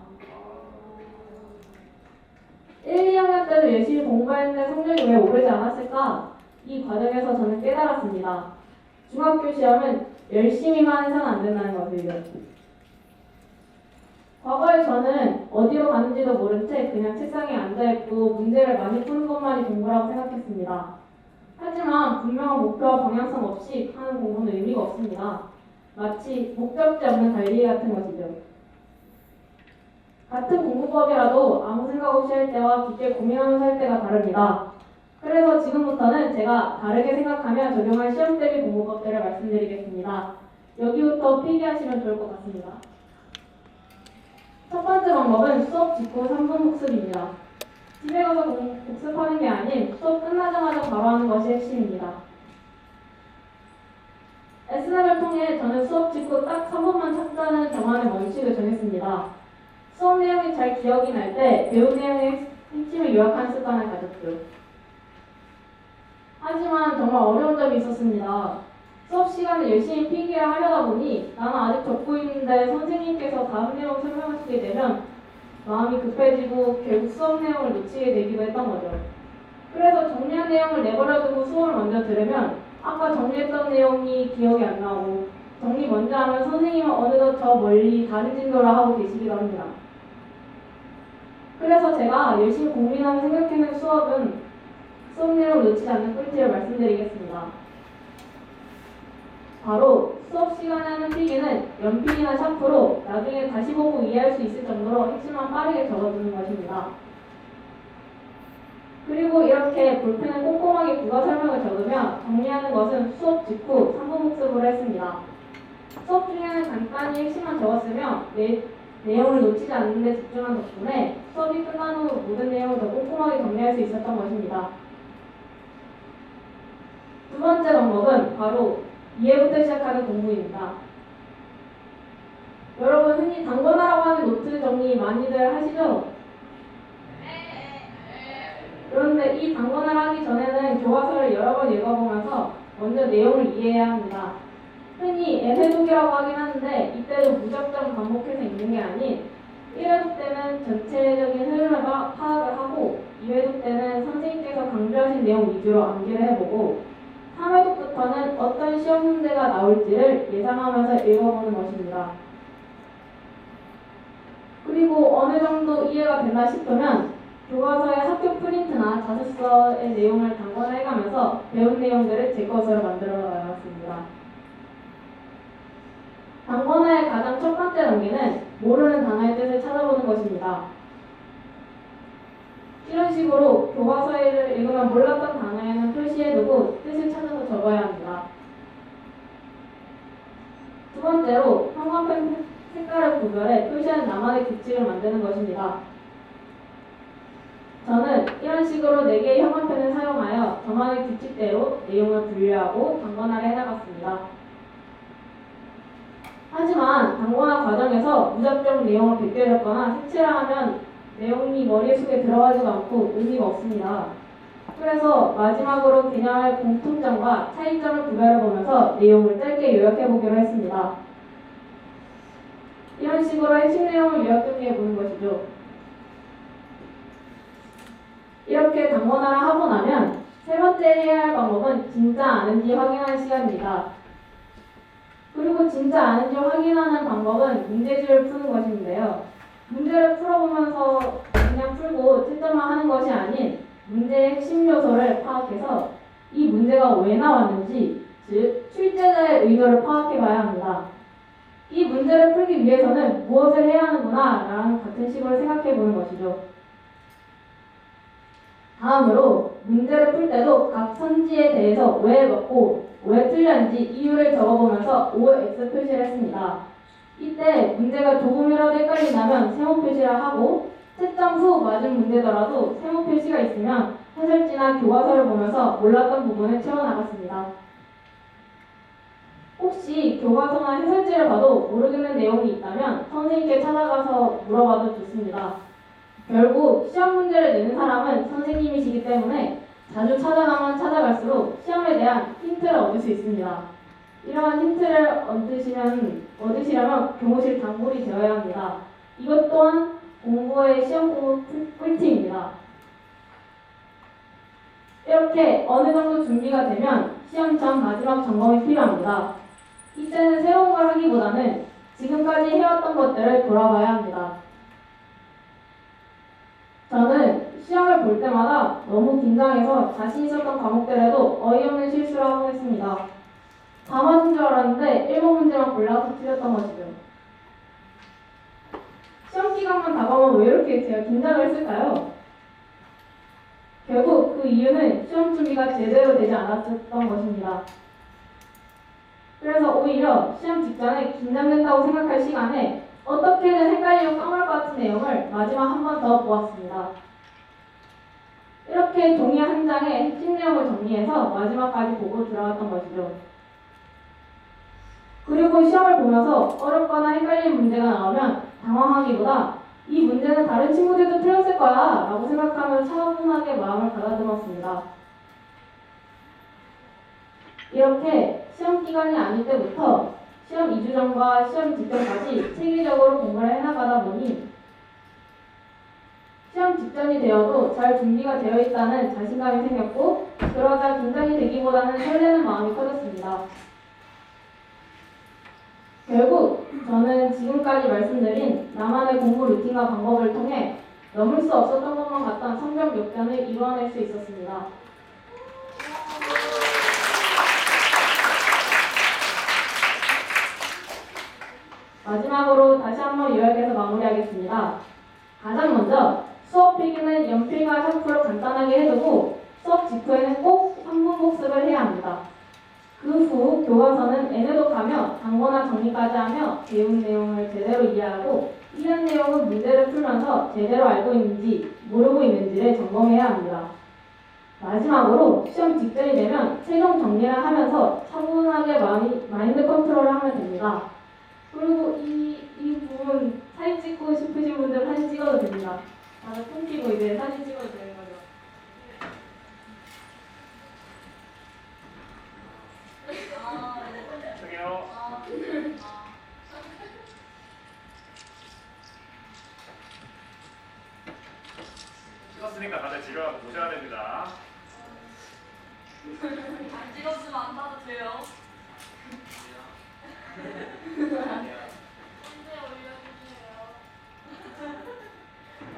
1, 2학년 때도 열심히 공부했는데 성적이 왜 오르지 않았을까? 이 과정에서 저는 깨달았습니다. 중학교 시험은 열심히만 해서는 안 된다는 것을요. 과거에 저는 어디로 가는지도 모른 채 그냥 책상에 앉아있고 문제를 많이 푸는 것만이 공부라고 생각했습니다. 하지만 분명한 목표와 방향성 없이 하는 공부는 의미가 없습니다. 마치 목적지 없는 달리기 같은 것이죠. 같은 공부법이라도 아무 생각 없이 할 때와 깊게 고민하면서 할 때가 다릅니다. 그래서 지금부터는 제가 다르게 생각하며 적용할 시험 대비 공부법들을 말씀드리겠습니다. 여기부터 필기하시면 좋을 것 같습니다. 첫 번째 방법은 수업 직후 3분 복습입니다. 집에 가서 복습하는 게 아닌 수업 끝나자마자 바로 하는 것이 핵심입니다. S랩을 통해 저는 수업 직후 딱 3분만 찾자는 저만의 원칙을 정했습니다. 수업 내용이 잘 기억이 날 때 배운 내용의 핵심을 요약하는 습관을 가졌죠. 하지만 정말 어려운 점이 있었습니다. 수업 시간에 열심히 필기를 하려다 보니 나는 아직 적고 있는데 선생님께서 다음 내용 설명하시게 되면 마음이 급해지고 결국 수업 내용을 놓치게 되기도 했던 거죠. 그래서 정리한 내용을 내버려두고 수업을 먼저 들으면 아까 정리했던 내용이 기억이 안 나고 정리 먼저 하면 선생님은 어느덧 저 멀리 다른 진도를 하고 계시기도 합니다. 그래서 제가 열심히 고민하며 생각해낸 수업 내용을 놓치지 않는 꿀팁을 말씀드리겠습니다. 바로 수업 시간에 하는 필기는 연필이나 샤프로 나중에 다시 보고 이해할 수 있을 정도로 핵심만 빠르게 적어두는 것입니다. 그리고 이렇게 볼펜에 꼼꼼하게 국어 설명을 적으며 정리하는 것은 수업 직후 3분 복습으로 했습니다. 수업 중에는 간단히 핵심만 적었으며 내용을 놓치지 않는 데 집중한 덕분에 수업이 끝난 후 모든 내용을 더 꼼꼼하게 정리할 수 있었던 것입니다. 두 번째 방법은 바로 이해부터 시작하는 공부입니다. 여러분 흔히 단권화라고 하는 노트 정리 많이들 하시죠? 그런데 이 단권화를 하기 전에는 교과서를 여러 번 읽어보면서 먼저 내용을 이해해야 합니다. 흔히 애회독이라고 하긴 하는데 이때도 무작정 반복해서 읽는 게 아닌 1회독 때는 전체적인 흐름을 파악을 하고 2회독 때는 선생님께서 강조하신 내용 위주로 암기를 해보고 3회독부터는 어떤 시험 문제가 나올지를 예상하면서 읽어보는 것입니다. 그리고 어느 정도 이해가 된다 싶으면 교과서의 학교 프린트나 자습서의 내용을 단권화해가면서 배운 내용들을 제 것으로 만들어 나갔습니다. 단권화의 가장 첫 번째 단계는 모르는 단어의 뜻을 찾아보는 것입니다. 이런 식으로 교과서를 읽으면 몰랐던 단어에는 표시해두고 뜻을 찾아서 적어야 합니다. 두 번째로 형광펜 색깔을 구별해 표시하는 나만의 규칙을 만드는 것입니다. 저는 이런 식으로 4개의 형광펜을 사용하여 저만의 규칙대로 내용을 분류하고 단권화를 해나갔습니다. 하지만 단권화 과정에서 무작정 내용을 벗겨졌거나 색칠을 하면 내용이 머릿속에 들어가지도 않고 의미가 없습니다. 그래서 마지막으로 개념의 공통점과 차이점을 구별해보면서 내용을 짧게 요약해보기로 했습니다. 이런 식으로 핵심 내용을 요약 정리해보는 것이죠. 이렇게 이렇게 당번화를 하고 나면 세 번째 해야 할 방법은 진짜 아는지 확인하는 시간입니다. 그리고 진짜 아는지 확인하는 방법은 문제집을 푸는 것인데요. 문제를 풀어보면서 그냥 풀고 채점만 하는 것이 아닌 문제의 핵심 요소를 파악해서 이 문제가 왜 나왔는지, 즉 출제자의 의도를 파악해봐야 합니다. 이 문제를 풀기 위해서는 무엇을 해야 하는구나 라는 같은 식으로 생각해보는 것이죠. 다음으로 문제를 풀 때도 각 선지에 대해서 왜 맞고 왜 틀렸는지 이유를 적어보면서 OX 표시를 했습니다. 이때 문제가 조금이라도 헷갈린다면 세모 표시를 하고 채점 후 맞은 문제더라도 세모 표시가 있으면 해설지나 교과서를 보면서 몰랐던 부분을 채워나갔습니다. 혹시 교과서나 해설지를 봐도 모르겠는 내용이 있다면 선생님께 찾아가서 물어봐도 좋습니다. 결국 시험 문제를 내는 사람은 선생님이시기 때문에 자주 찾아가면 찾아갈수록 시험에 대한 힌트를 얻을 수 있습니다. 이러한 힌트를 얻으시려면 교무실 단골이 되어야 합니다. 이것 또한 공부의 시험 공부 꿀팁입니다. 이렇게 어느 정도 준비가 되면 시험 전 마지막 점검이 필요합니다. 이때는 새로운 걸 하기보다는 지금까지 해왔던 것들을 돌아봐야 합니다. 저는 시험을 볼 때마다 너무 긴장해서 자신 있었던 과목들에도 어이없는 실수를 하곤 했습니다. 다 맞은 줄 알았는데 1번 문제만 골라서 틀렸던 것이죠. 시험 기간만 다가오면 왜 이렇게 제가 긴장을 했을까요? 결국 그 이유는 시험 준비가 제대로 되지 않았었던 것입니다. 그래서 오히려 시험 직전에 긴장된다고 생각할 시간에 어떻게든 헷갈리고 까먹을 것 같은 내용을 마지막 한 번 더 보았습니다. 이렇게 종이 한 장에 핵심 내용을 정리해서 마지막까지 보고 들어갔던 것이죠. 그리고 시험을 보면서 어렵거나 헷갈리는 문제가 나오면 당황하기보다 이 문제는 다른 친구들도 틀렸을 거야 라고 생각하며 차분하게 마음을 가다듬었습니다. 이렇게 시험 기간이 아닐 때부터 시험 2주 전과 시험 직전까지 체계적으로 공부를 해나가다 보니 시험 직전이 되어도 잘 준비가 되어 있다는 자신감이 생겼고 그러다 긴장이 되기보다는 설레는 마음이 커졌습니다. 결국 저는 지금까지 말씀드린 나만의 공부 루틴과 방법을 통해 넘을 수 없었던 것만 같던 성적 역전을 이뤄낼 수 있었습니다. 마지막으로 다시 한번 요약해서 마무리하겠습니다. 가장 먼저 수업 필기는 연필과 샤프로 간단하게 해두고 수업 직후에는 꼭 한문 복습을 해야 합니다. 그 후 교과서는 애내독하며 단거나 정리까지 하며 배운 내용을 제대로 이해하고 이런 내용은 문제를 풀면서 제대로 알고 있는지 모르고 있는지를 점검해야 합니다. 마지막으로 시험 직전이 되면 최종 정리를 하면서 차분하게 마인드 컨트롤을 하면 됩니다. 그리고 이 부분 사진 찍고 싶으신 분들 사진 찍어도 됩니다. 다들 폰 끼고 이제 사진 찍어도 되는 거죠. 저기요. 찍었으니까 다들 집에 가서 보셔야 됩니다. 안 찍었으면 안 봐도 돼요.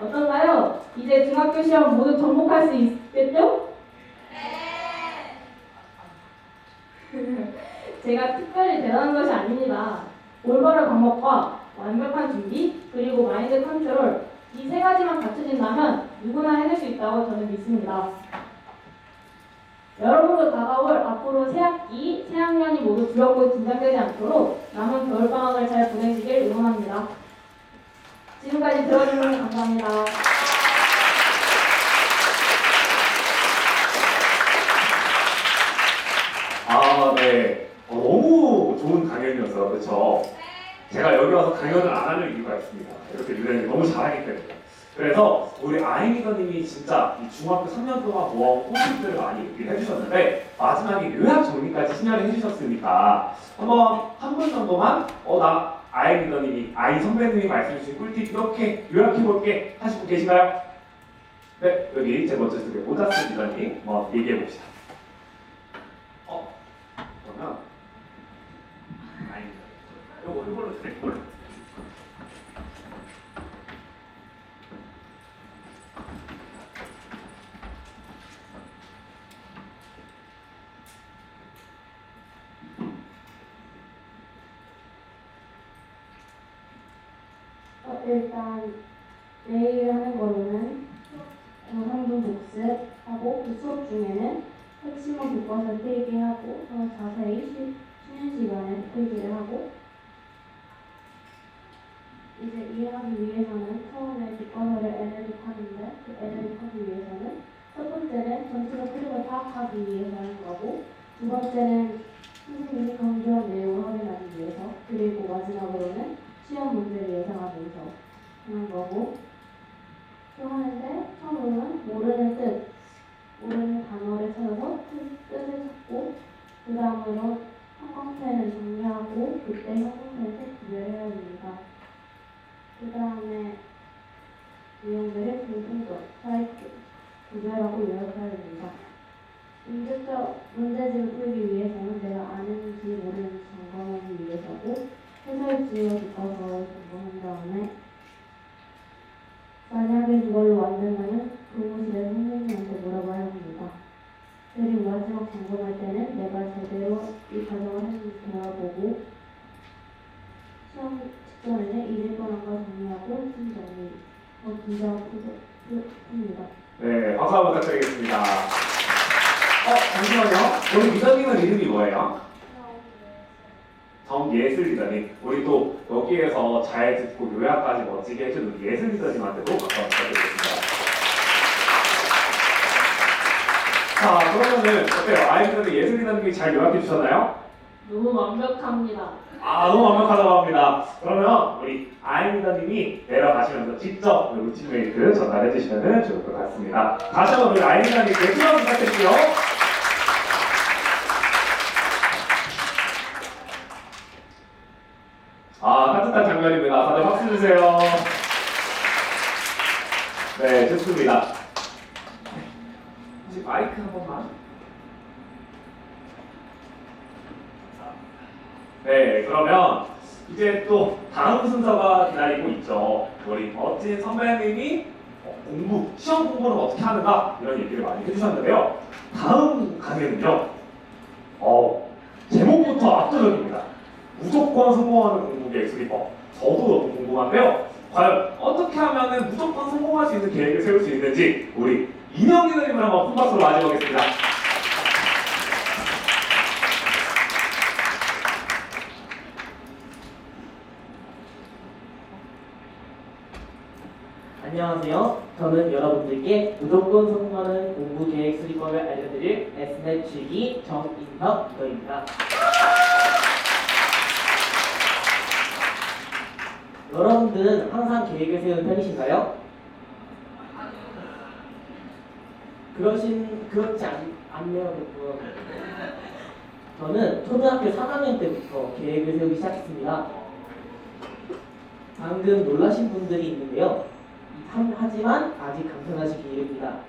어떤가요? 이제 중학교 시험 모두 정복할 수 있겠죠? 제가 특별히 대단한 것이 아닙니다. 올바른 방법과 완벽한 준비, 그리고 마인드 컨트롤 이 세 가지만 갖춰진다면 누구나 해낼 수 있다고 저는 믿습니다. 여러분도 다가올 앞으로 새 학기, 새 학년이 모두 두렵고 긴장되지 않도록 남은 겨울방학을 잘 보내시길 응원합니다. 지금까지 들어주셔서 감사합니다. 아, 네. 너무 좋은 강연이었어요. 그렇죠? 제가 여기 와서 강연을 안 하는 이유가 있습니다. 이렇게 유연이 너무 잘하기 때문에. 그래서 우리 아이미더님이 진짜 이 중학교 3년 동안 모아온 콘텐츠를 많이 얘기를 해주셨는데 마지막에 요약 정리까지 신뢰를 해주셨으니까 한번 한 분 정도만 나 아이미더님이 아이 선배님이 말씀해주신 꿀팁 이렇게 요약해볼게 하시고 계신가요? 네, 여기 제 번째 쪽에 오다스 기자님 얘기해 봅시다. 그러면 아닙니다. 이걸로 주세요. 이걸로. 일단 내일 하는 거로는 영상도 복습하고 그 수업 중에는 핵심만 교과서 필기하고 더 자세히 쉬는 시간에 필기를 하고 이제 이해하기 위해서는 처음에 교과서를 애내독하는데 그 애내독하기 위해서는 첫 번째는 전체적 흐름을 파악하기 위해서 하는 거고 두 번째는 선생님이 강조한 내용을 확인하기 위해서 그리고 마지막으로는 시험 문제를 예상하면서 하는 거고 또 하는데 처음으로는 모르는 단어를 찾아서 뜻을 찾고 그 다음으로 형광펜을 정리하고 그때 형광펜을 구별해야 됩니다. 그 다음에 내용들을 공통점, 차이점 구별하고 요약해야 됩니다. 문제집을 풀기 위해서는 내가 아는지 모르는지 점검하기 위해서고 해설지와 교과서를 점검한 다음에 만약에 그걸로 만든다면 교무실에 선생님한테 물어봐야 합니다. 그리고 마지막 점검할 때는 내가 제대로 이 과정을 했는지 돌아보고 시험 직전에는 잊을 뻔한 걸 정리하고 핵심 정리 긴장 풉니다. 네, 박수 한번 부탁드리겠습니다. 잠시만요. 우리 기자님은 이름이 뭐예요? 정예슬 기자님. 우리 또 여기에서 잘 듣고 요약까지 멋지게 해주는 예슬 기자님한테도 박수 한번 부탁드리겠습니다. 자, 그러면은 어때요? 아이들한테 예슬 기자님이 잘 요약해 주셨나요? 너무 완벽합니다. 너무 완벽하다고 합니다. 그러면 우리 아이 기자님이 내려가시면서 직접 루틴메이트 전달해 주시면 좋을 것 같습니다. 다시 한번 우리 아이 기자님께 수고 부탁드릴게요. 따뜻한 장면입니다. 다들 박수 주세요. 네, 좋습니다. 혹시 마이크 한 번만. 네, 그러면 이제 또 다음 순서가 기다리고 있죠. 우리 멋진 선배님이 시험 공부를 어떻게 하는가 이런 얘기를 많이 해주셨는데요. 다음 강의는요. 제목부터 압도적입니다. 무조건 성공하는 공부 계획 수립법. 저도 너무 궁금한데요. 과연 어떻게 하면 무조건 성공할 수 있는 계획을 세울 수 있는지 우리 이명 기자님을 한번 큰 박수로 맞이하겠습니다. 안녕하세요. 저는 여러분들께 무조건 성공하는 공부 계획 수립법을 알려드릴 Snet 7기 정인석 기자입니다. 여러분들은 항상 계획을 세우는 편이신가요? 그렇지 않네요. 저는 초등학교 3학년 때부터 계획을 세우기 시작했습니다. 방금 놀라신 분들이 있는데요. 하지만 아직 감탄하시기 이릅니다.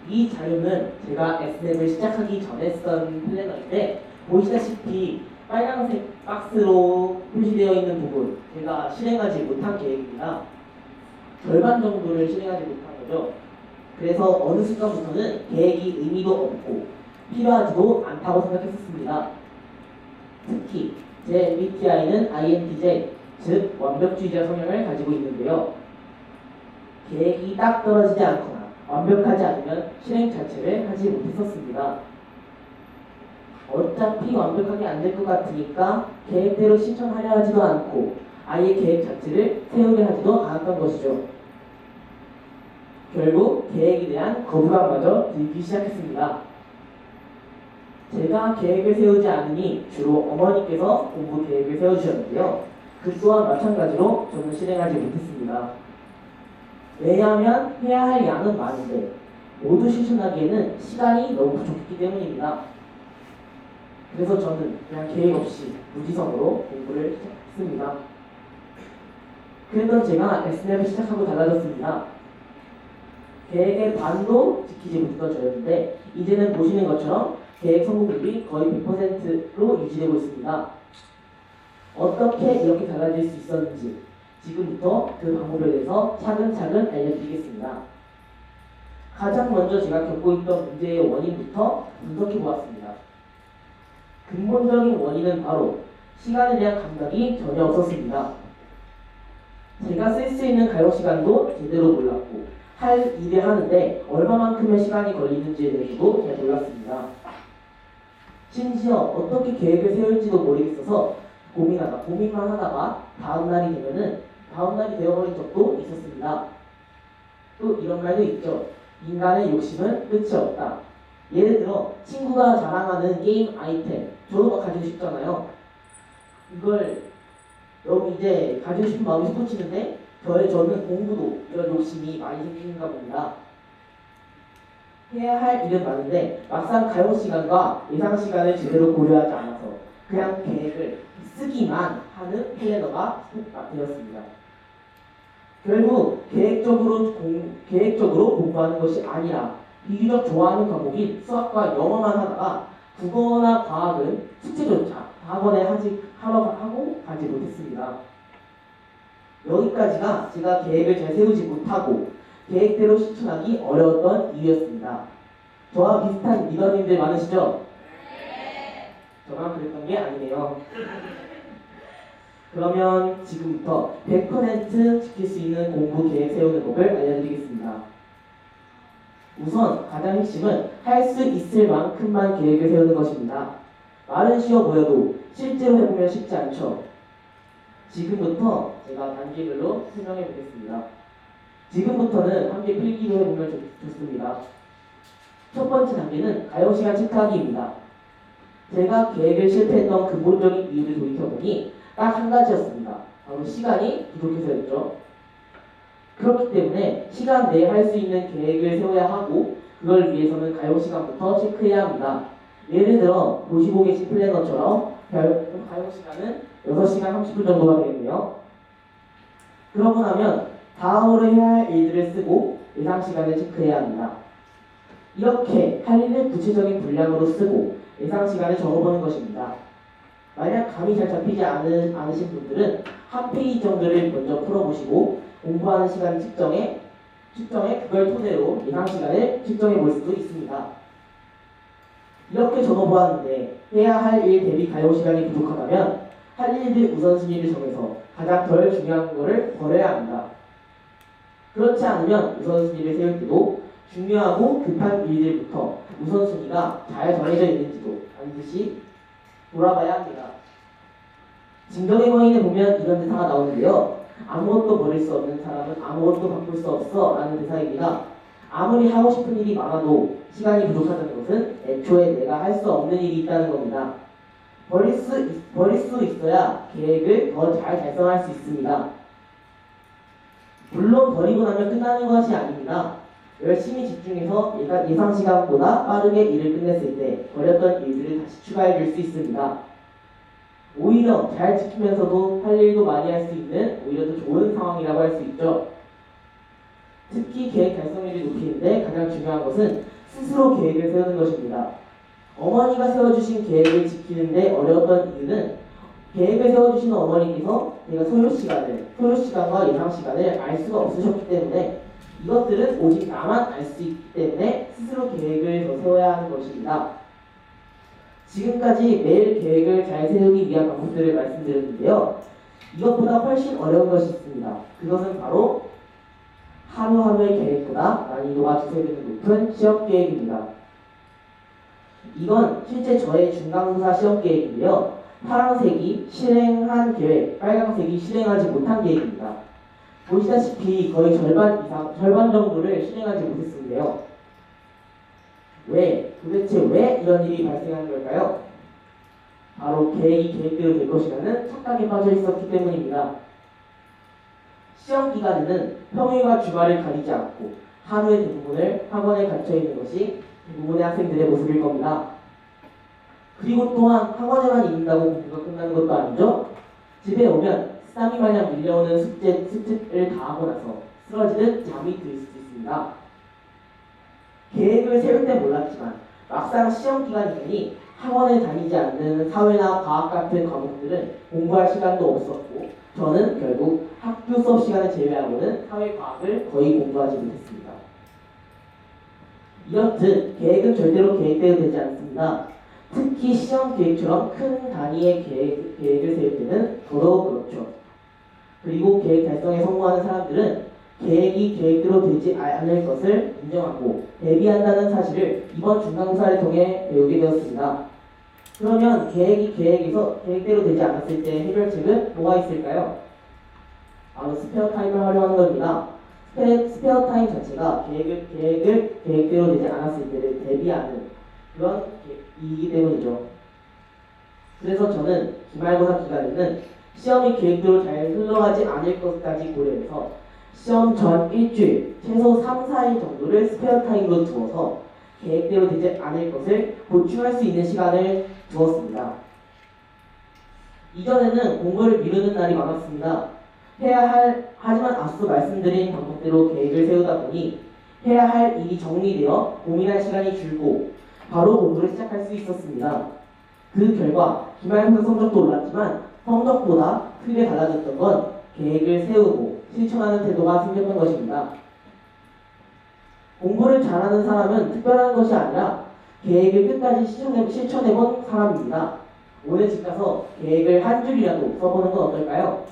이 자료는 제가 S넷을 시작하기 전에 쓴 플래너인데 보시다시피 빨간색 박스로 표시되어 있는 부분 제가 실행하지 못한 계획입니다. 절반 정도를 실행하지 못한 거죠. 그래서 어느 순간부터는 계획이 의미도 없고 필요하지도 않다고 생각했었습니다. 특히 제 MBTI는 INTJ, 즉 완벽주의자 성향을 가지고 있는데요. 계획이 딱 떨어지지 않거나 완벽하지 않으면 실행 자체를 하지 못했었습니다. 어차피 완벽하게 안 될 것 같으니까 계획대로 실천하려 하지도 않고 아예 계획 자체를 세우려 하지도 않았던 것이죠. 결국 계획에 대한 거부감마저 들기 시작했습니다. 제가 계획을 세우지 않으니 주로 어머니께서 공부 계획을 세워주셨는데요. 그 또한 마찬가지로 저는 실행하지 못했습니다. 왜냐하면 해야 할 양은 많은데 모두 실천하기에는 시간이 너무 부족했기 때문입니다. 그래서 저는 그냥 계획 없이 무지성으로 공부를 시작했습니다. 그랬던 제가 S넷을 시작하고 달라졌습니다. 계획의 반도 지키지 못했던 저였는데 이제는 보시는 것처럼 계획 성공률이 거의 100%로 유지되고 있습니다. 어떻게 이렇게 달라질 수 있었는지 지금부터 그 방법에 대해서 차근차근 알려드리겠습니다. 가장 먼저 제가 겪고 있던 문제의 원인부터 분석해 보았습니다. 근본적인 원인은 바로 시간에 대한 감각이 전혀 없었습니다. 제가 쓸 수 있는 가용 시간도 제대로 몰랐고 할 일을 하는데 얼마만큼의 시간이 걸리는지에 대해서도 잘 몰랐습니다. 심지어 어떻게 계획을 세울지도 모르겠어서 고민만 하다가 다음날이 되어버린 적도 있었습니다. 또 이런 말도 있죠. 인간의 욕심은 끝이 없다. 예를 들어 친구가 자랑하는 게임 아이템 저도 막 가지고 싶잖아요. 이걸 너무 이제 가지고 싶은 마음이 솟구치는데 저는 공부도 이런 욕심이 많이 생기는가 봅니다. 해야 할 일은 많은데 막상 가용 시간과 예상 시간을 제대로 고려하지 않아서 그냥 계획을 쓰기만 하는 플래너가 되었습니다. 결국 계획적으로 공부하는 것이 아니라 비교적 좋아하는 과목인 수학과 영어만 하다가 국어나 과학은 숙제조차 학원에 하고 가지 못했습니다. 여기까지가 제가 계획을 잘 세우지 못하고 계획대로 실천하기 어려웠던 이유였습니다. 저와 비슷한 리더님들 많으시죠? 네. 저만 그랬던 게 아니네요. 그러면 지금부터 100% 지킬 수 있는 공부 계획 세우는 법을 알려드리겠습니다. 우선 가장 핵심은 할 수 있을 만큼만 계획을 세우는 것입니다. 말은 쉬워 보여도 실제로 해보면 쉽지 않죠. 지금부터 제가 단계별로 설명해 보겠습니다. 지금부터는 함께 필기로 해보면 좋습니다. 첫 번째 단계는 가용시간 체크하기입니다. 제가 계획을 실패했던 근본적인 이유를 돌이켜보니 딱 한 가지였습니다. 바로 시간이 부족해서였죠. 그렇기 때문에 시간 내에 할 수 있는 계획을 세워야 하고 그걸 위해서는 가용시간부터 체크해야 합니다. 예를 들어 보시고 계신 플래너처럼 가용시간은 6시간 30분 정도가 되겠네요. 그러고 나면 다음으로 해야 할 일들을 쓰고 예상 시간을 체크해야 합니다. 이렇게 할 일을 구체적인 분량으로 쓰고 예상 시간을 적어보는 것입니다. 만약 감이 잘 잡히지 않으신 분들은 한 페이지 정도를 먼저 풀어보시고 공부하는 시간 측정에 그걸 토대로 예상 시간을 측정해 볼 수도 있습니다. 이렇게 적어보았는데 해야 할 일 대비 가용 시간이 부족하다면 할 일들 우선순위를 정해서 가장 덜 중요한 것을 버려야 합니다. 그렇지 않으면 우선순위를 세울 때도 중요하고 급한 일들부터 우선순위가 잘 정해져 있는지도 반드시 돌아봐야 합니다. 진격의 거인에 보면 이런 대사가 나오는데요. 아무것도 버릴 수 없는 사람은 아무것도 바꿀 수 없어 라는 대사입니다. 아무리 하고 싶은 일이 많아도 시간이 부족하다는 것은 애초에 내가 할 수 없는 일이 있다는 겁니다. 버릴 수 있어야 계획을 더 잘 달성할 수 있습니다. 물론 버리고 나면 끝나는 것이 아닙니다. 열심히 집중해서 예상 시간보다 빠르게 일을 끝냈을 때 버렸던 일들을 다시 추가해 줄 수 있습니다. 오히려 잘 지키면서도 할 일도 많이 할 수 있는 오히려 더 좋은 상황이라고 할 수 있죠. 특히 계획 달성률을 높이는데 가장 중요한 것은 스스로 계획을 세우는 것입니다. 어머니가 세워주신 계획을 지키는데 어려웠던 이유는 계획을 세워주시는 어머니께서 내가 소요 시간과 예상 시간을 알 수가 없으셨기 때문에 이것들은 오직 나만 알 수 있기 때문에 스스로 계획을 더 세워야 하는 것입니다. 지금까지 매일 계획을 잘 세우기 위한 방법들을 말씀드렸는데요. 이것보다 훨씬 어려운 것이 있습니다. 그것은 바로 하루하루의 계획보다 난이도가 두세 배는 높은 시험 계획입니다. 이건 실제 저의 중간고사 시험 계획인데요. 파란색이 실행한 계획, 빨간색이 실행하지 못한 계획입니다. 보시다시피 거의 절반 정도를 실행하지 못했는데요. 도대체 왜 이런 일이 발생한 걸까요? 바로 계획이 계획대로 될 것이라는 착각에 빠져 있었기 때문입니다. 시험 기간에는 평일과 주말을 가리지 않고 하루의 대부분을 학원에 갇혀 있는 것이 대부분의 학생들의 모습일 겁니다. 그리고 또한 학원에만 있는다고 공부가 끝나는 것도 아니죠. 집에 오면 쓰나미 마냥 밀려오는 숙제를 다 하고 나서 쓰러지듯 잠이 들 수도 있습니다. 계획을 세울 때 몰랐지만 막상 시험 기간이 되니 학원에 다니지 않는 사회나 과학 같은 과목들은 공부할 시간도 없었고 저는 결국 학교 수업 시간을 제외하고는 사회과학을 거의 공부하지 못했습니다. 이렇듯 계획은 절대로 계획대로 되지 않습니다. 특히 시험 계획처럼 큰 단위의 계획을 세울 때는 더더욱 그렇죠. 그리고 계획 달성에 성공하는 사람들은 계획이 계획대로 되지 않을 것을 인정하고 대비한다는 사실을 이번 중간고사를 통해 배우게 되었습니다. 그러면 계획이 계획대로 되지 않았을 때 해결책은 뭐가 있을까요? 바로 스페어 타임을 활용하는 겁니다. 스페어 타임 자체가 계획을 계획대로 되지 않았을 때를 대비하는 그런 이기 때문이죠. 그래서 저는 기말고사 기간에는 시험이 계획대로 잘 흘러가지 않을 것까지 고려해서 시험 전 일주일, 최소 3, 4일 정도를 스페어 타임으로 두어서 계획대로 되지 않을 것을 보충할 수 있는 시간을 두었습니다. 이전에는 공부를 미루는 날이 많았습니다. 하지만 앞서 말씀드린 방법대로 계획을 세우다 보니 해야 할 일이 정리되어 고민할 시간이 줄고 바로 공부를 시작할 수 있었습니다. 그 결과 기말고사 성적도 올랐지만 성적보다 크게 달라졌던 건 계획을 세우고 실천하는 태도가 생겼던 것입니다. 공부를 잘하는 사람은 특별한 것이 아니라 계획을 끝까지 실천해본 사람입니다. 오늘 집 가서 계획을 한 줄이라도 써보는 건 어떨까요?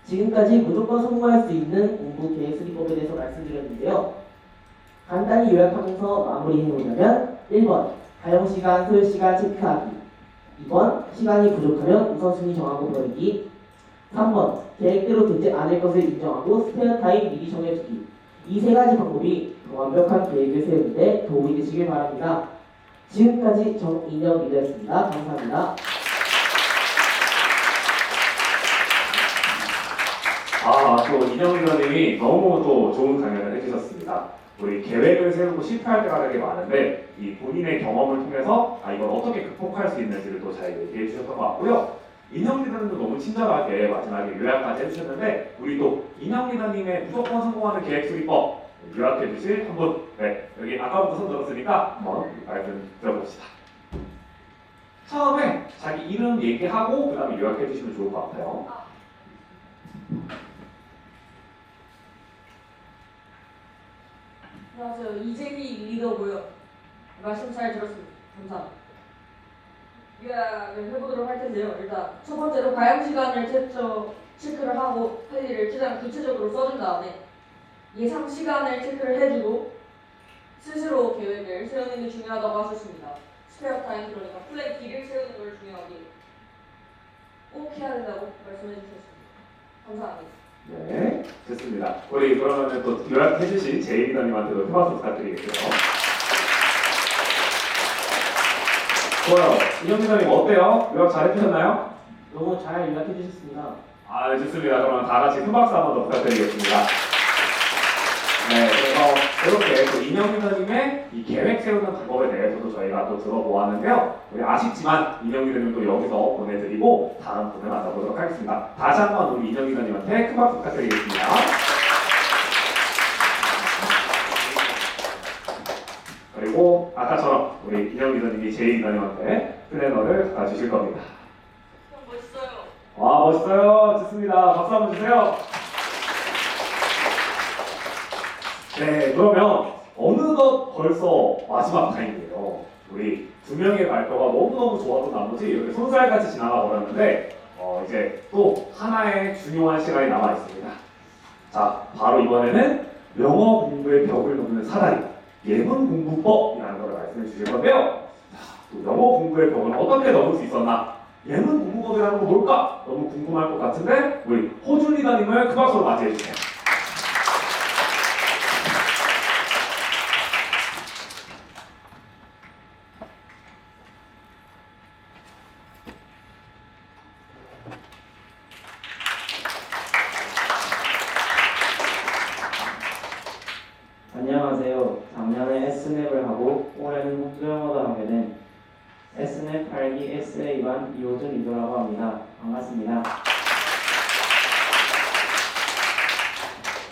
지금까지 무조건 성공할 수 있는 공부 계획 수리법에 대해서 말씀드렸는데요. 간단히 요약하면서 마무리해보자면 1번 가용시간, 소요시간 체크하기 2번 시간이 부족하면 우선순위 정하고 버리기 3번 계획대로 되지 않을 것을 인정하고 스페어 타임 미리 정해주기 이 세 가지 방법이 더 완벽한 계획을 세우는 데 도움이 되시길 바랍니다. 지금까지 정인영 리더였습니다. 감사합니다. 또 인영 리더님이 너무 또 좋은 강연을 해주셨습니다. 우리 계획을 세우고 실패할 때가 되게 많은데 이 본인의 경험을 통해서 이걸 어떻게 극복할 수 있는지를 또 잘 얘기해 주셨던 것 같고요. 인영 리더님도 너무 친절하게 마지막에 요약까지 해주셨는데 우리 또 인영 리더님의 무조건 성공하는 계획 수리법 요약해 주실 한 분, 여기 아까부터 손 들었으니까 한번 말씀 들어봅시다. 처음에 자기 이름 얘기하고 그 다음에 요약해 주시면 좋을 것 같아요. 안녕하세요. 이재희 리더고요. 말씀 잘 들었습니다. 감사합니다. 요약을 해보도록 할 텐데요. 일단 첫 번째로 가용 시간을 체크를 하고 할 일을 최대한 구체적으로 써준 다음에 예상 시간을 체크를 해주고 스스로 계획을 세우는 게 중요하다고 하셨습니다. 스페어 타임 그러니까 플랜 B를 세우는 걸 중요하게 꼭 해야 된다고 말씀해 주셨습니다. 감사합니다. 네, 좋습니다. 우리 그러면은 또 요약해주신 제이 리더님한테도 큰 박수 부탁드리겠고요. 좋아요. 인영 리더님 어때요? 요약 잘 해주셨나요? 너무 잘 요약해 주셨습니다. 네, 좋습니다. 그러면 다 같이 큰 박수 한번 더 부탁드리겠습니다. 네, 그래서 이렇게 또 인영 리더님의 이 계획 세우는 방법에 대해서도 저희가 또 들어보았는데요. 우리 아쉽지만 인영 리더님 또 여기서 보내드리고 다음 분을 만나보도록 하겠습니다. 다시 한번 우리 인영 리더님한테 큰 박수 부탁드리겠습니다. 그리고 아까처럼 우리 인영 리더님이 제이 리더님한테 플래너를 갖다 주실 겁니다. 멋있어요. 와, 멋있어요. 좋습니다. 박수 한번 주세요. 네, 그러면 어느덧 벌써 마지막 타임이에요. 우리 두 명의 발표가 너무너무 좋았던 나머지 이렇게 손살같이 지나가 버렸는데 이제 또 하나의 중요한 시간이 남아 있습니다. 자, 바로 이번에는 영어 공부의 벽을 넘는 사다리, 예문 공부법이라는 걸 말씀해 주실 건데요. 자, 또 영어 공부의 벽을 어떻게 넘을 수 있었나? 예문 공부법이라는 건 뭘까? 너무 궁금할 것 같은데 우리 호준 리더님을 큰 박수로 맞이해 주세요. 안녕하세요. 작년에 S랩을 하고 올해는 홍수영어도 하게 된 S랩 8기 SA반 이호준 리더라고 합니다. 반갑습니다.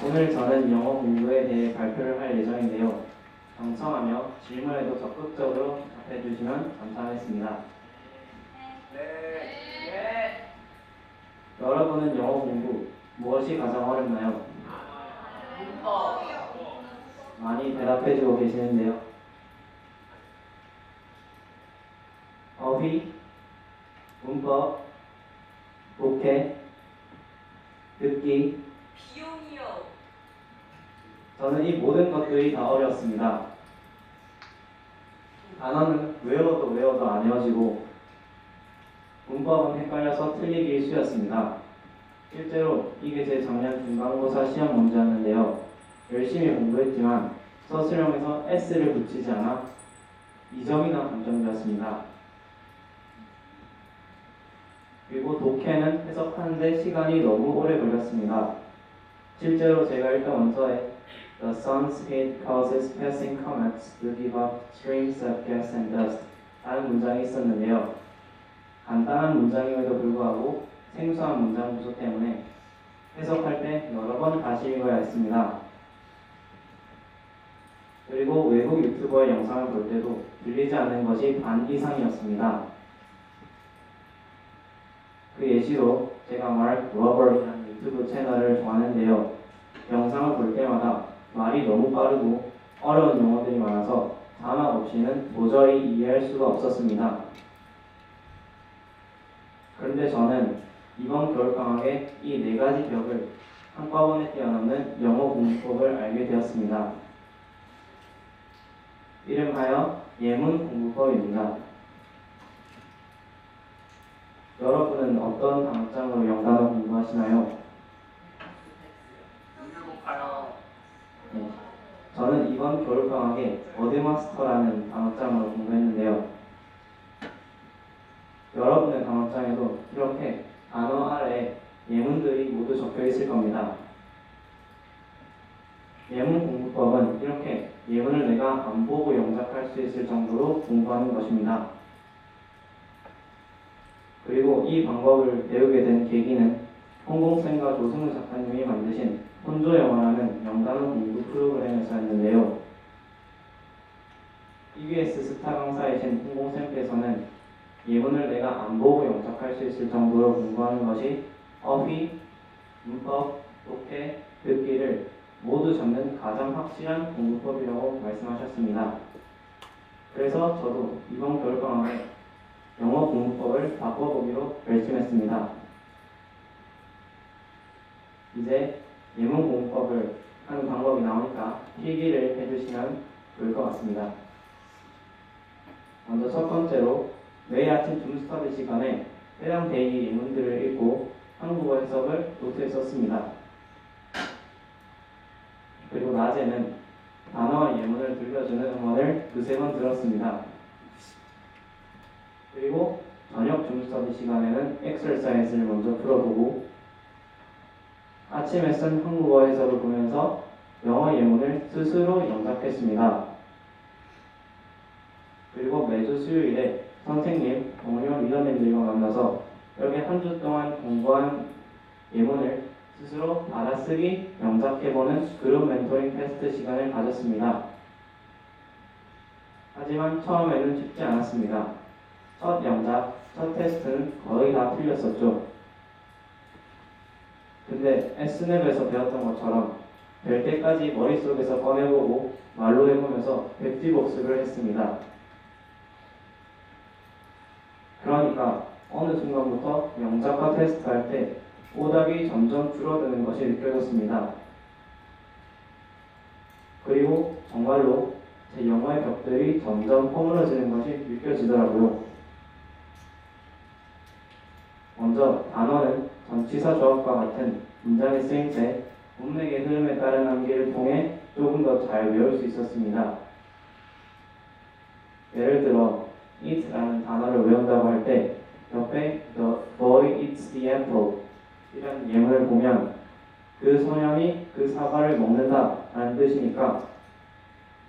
오늘 저는 영어 공부에 대해 발표를 할 예정인데요. 경청하며 질문에도 적극적으로 답해주시면 감사하겠습니다. 여러분은 영어 공부 무엇이 가장 어렵나요? 많이 대답해주고 계시는데요. 어휘, 문법, 독해, 듣기. 비용이요. 저는 이 모든 것들이 다 어려웠습니다. 단어는 외워도 안 외워지고 문법은 헷갈려서 틀리기 일쑤였습니다. 실제로 이게 제 작년 중간고사 시험 문제였는데요. 열심히 공부했지만 서술형에서 S를 붙이지 않아 2점이나 감점되었습니다. 그리고 독해는 해석하는데 시간이 너무 오래 걸렸습니다. 실제로 제가 읽던 원서에 The sun's heat causes passing comets to give off streams of gas and dust 라는 문장이 있었는데요. 간단한 문장임에도 불구하고 생소한 문장 구조 때문에 해석할 때 여러 번 다시 읽어야 했습니다. 그리고 외국 유튜버의 영상을 볼 때도 들리지 않는 것이 반 이상이었습니다. 그 예시로 제가 마크 로버이라는 유튜브 채널을 좋아하는데요. 영상을 볼 때마다 말이 너무 빠르고 어려운 용어들이 많아서 자막 없이는 도저히 이해할 수가 없었습니다. 그런데 저는 이번 겨울방학에 이 4가지 벽을 한꺼번에 뛰어넘는 영어 공부법을 알게 되었습니다. 이름하여 예문 공부법입니다. 여러분은 어떤 강점으로 영단어 공부하시나요? 네, 저는 이번 겨울방학에 워드마스터라는 단어장으로 공부했는데요. 여러분의 단어장에도 이렇게 단어 아래에 예문들이 모두 적혀 있을 겁니다. 예문 공부법은 이렇게 예문을 내가 안 보고 영작할 수 있을 정도로 공부하는 것입니다. 그리고 이 방법을 배우게 된 계기는 홍공쌤과 조승우 작가님이 만드신 혼조영어라는 영단어 공부 프로그램에서였는데요. EBS 스타 강사이신 홍공쌤께서는 예문을 내가 안 보고 영작할 수 있을 정도로 공부하는 것이 어휘, 문법, 독해, 듣기를 모두 잡는 가장 확실한 공부법이라고 말씀하셨습니다. 그래서 저도 이번 겨울방학에 영어 공부법을 바꿔보기로 결심했습니다. 이제 예문 공부법을 하는 방법이 나오니까 필기를 해주시면 좋을 것 같습니다. 먼저 첫 번째로 매일 아침 줌스터디 시간에 해당 데이 예문들을 읽고 한국어 해석을 노트에 썼습니다. 그리고 낮에는 단어와 예문을 들려주는 음원을 2-3번 들었습니다. 그리고 저녁 줌스터디 시간에는 엑서사이즈를 먼저 풀어보고 아침에 쓴 한국어 해설을 보면서 영어 예문을 스스로 영작했습니다. 그리고 매주 수요일에 선생님, 동료 리더님들과 만나서 여기 한 주 동안 공부한 예문을 스스로 받아쓰기, 영작해보는 그룹 멘토링 테스트 시간을 가졌습니다. 하지만 처음에는 쉽지 않았습니다. 첫 영작, 첫 테스트는 거의 다 틀렸었죠. 근데 S랩에서 배웠던 것처럼 될 때까지 머릿속에서 꺼내보고 말로 해보면서 백지복습을 했습니다. 그러니까 어느 순간부터 영작과 테스트할 때 오답이 점점 줄어드는 것이 느껴졌습니다. 그리고 정말로 제 영어의 벽들이 점점 허물어지는 것이 느껴지더라고요. 먼저 단어는 전치사 조합과 같은 문장의 쓰임새, 문맥의 흐름에 따른 암기를 통해 조금 더 잘 외울 수 있었습니다. 예를 들어 eat라는 단어를 외운다고 할 때 옆에 the boy eats the apple 이라는 예문을 보면 그 소년이 그 사과를 먹는다 라는 뜻이니까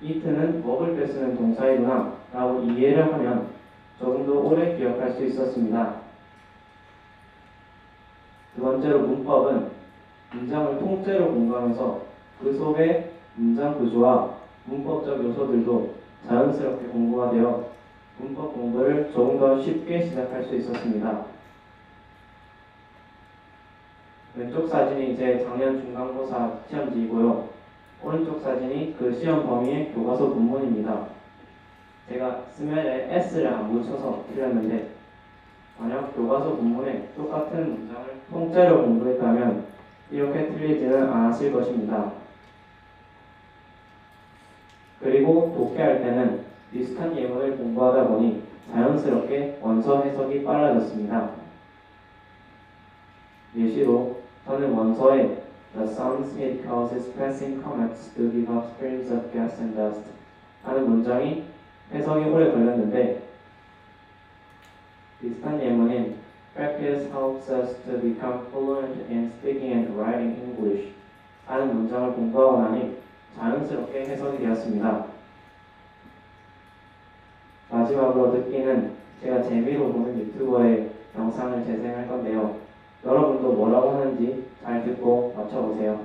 eat는 먹을 때 쓰는 동사이구나 라고 이해를 하면 조금 더 오래 기억할 수 있었습니다. 두 번째로 문법은 문장을 통째로 공부하면서 그 속의 문장 구조와 문법적 요소들도 자연스럽게 공부가 되어 문법 공부를 조금 더 쉽게 시작할 수 있었습니다. 왼쪽 사진이 제 작년 중간고사 시험지이고요. 오른쪽 사진이 그 시험 범위의 교과서 문문입니다. 제가 스멜에 S를 안 붙여서 틀렸는데 만약 교과서 문문에 똑같은 문장을 통째로 공부했다면 이렇게 틀리지는 않았을 것입니다. 그리고 독해할 때는 비슷한 예문을 공부하다 보니 자연스럽게 원서 해석이 빨라졌습니다. 예시로 저는 원서에 The sun's heat causes passing comets to give off streams of gas and dust 하는 문장이 해석이 오래 걸렸는데 비슷한 예문인 Practice helps us to become fluent in speaking and writing English 하는 문장을 공부하고 나니 자연스럽게 해석이 되었습니다. 마지막으로 듣기는 제가 재미로 보는 유튜버의 영상을 재생할 건데요. 여러분도 뭐라고 하는지 잘 듣고 맞춰보세요.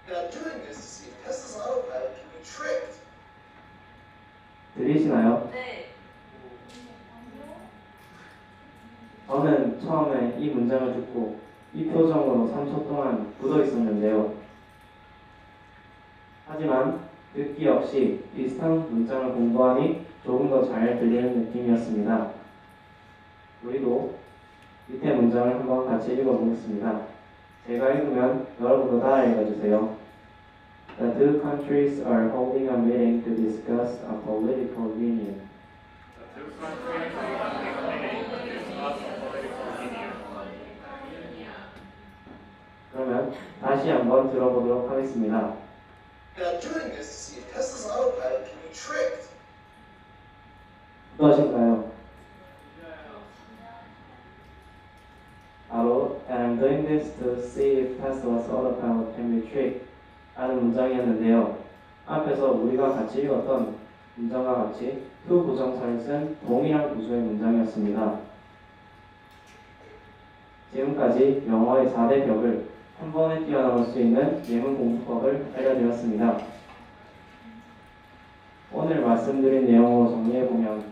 Now doing this to see if Tesla's autopilot can be tricked. 들리시나요? 네. 저는 처음에 이 문장을 듣고 이 표정으로 3초 동안 굳어 있었는데요. 하지만 듣기 없이 비슷한 문장을 공부하니 조금 더 잘 들리는 느낌이었습니다. 우리도 밑에 문장을 한번 같이 읽어보겠습니다. 제가 읽으면 여러분도 따라 읽어주세요. The two countries are holding a meeting to discuss a political union. 그러면 다시 한번 들어보도록 하겠습니다. Now doing this to see if Tesla's autopilot can be tricked. 어떠신가요? 바로 And I'm doing this to see if Tesla's autopilot can be tricked 라는 문장이었는데요. 앞에서 우리가 같이 읽었던 문장과 같이 to 부정사를 쓴 동일한 구조의 문장이었습니다. 지금까지 영어의 4대 벽을 한 번에 뛰어넘을 수 있는 예문 공부법을 알려드렸습니다. 오늘 말씀드린 내용으로 정리해보면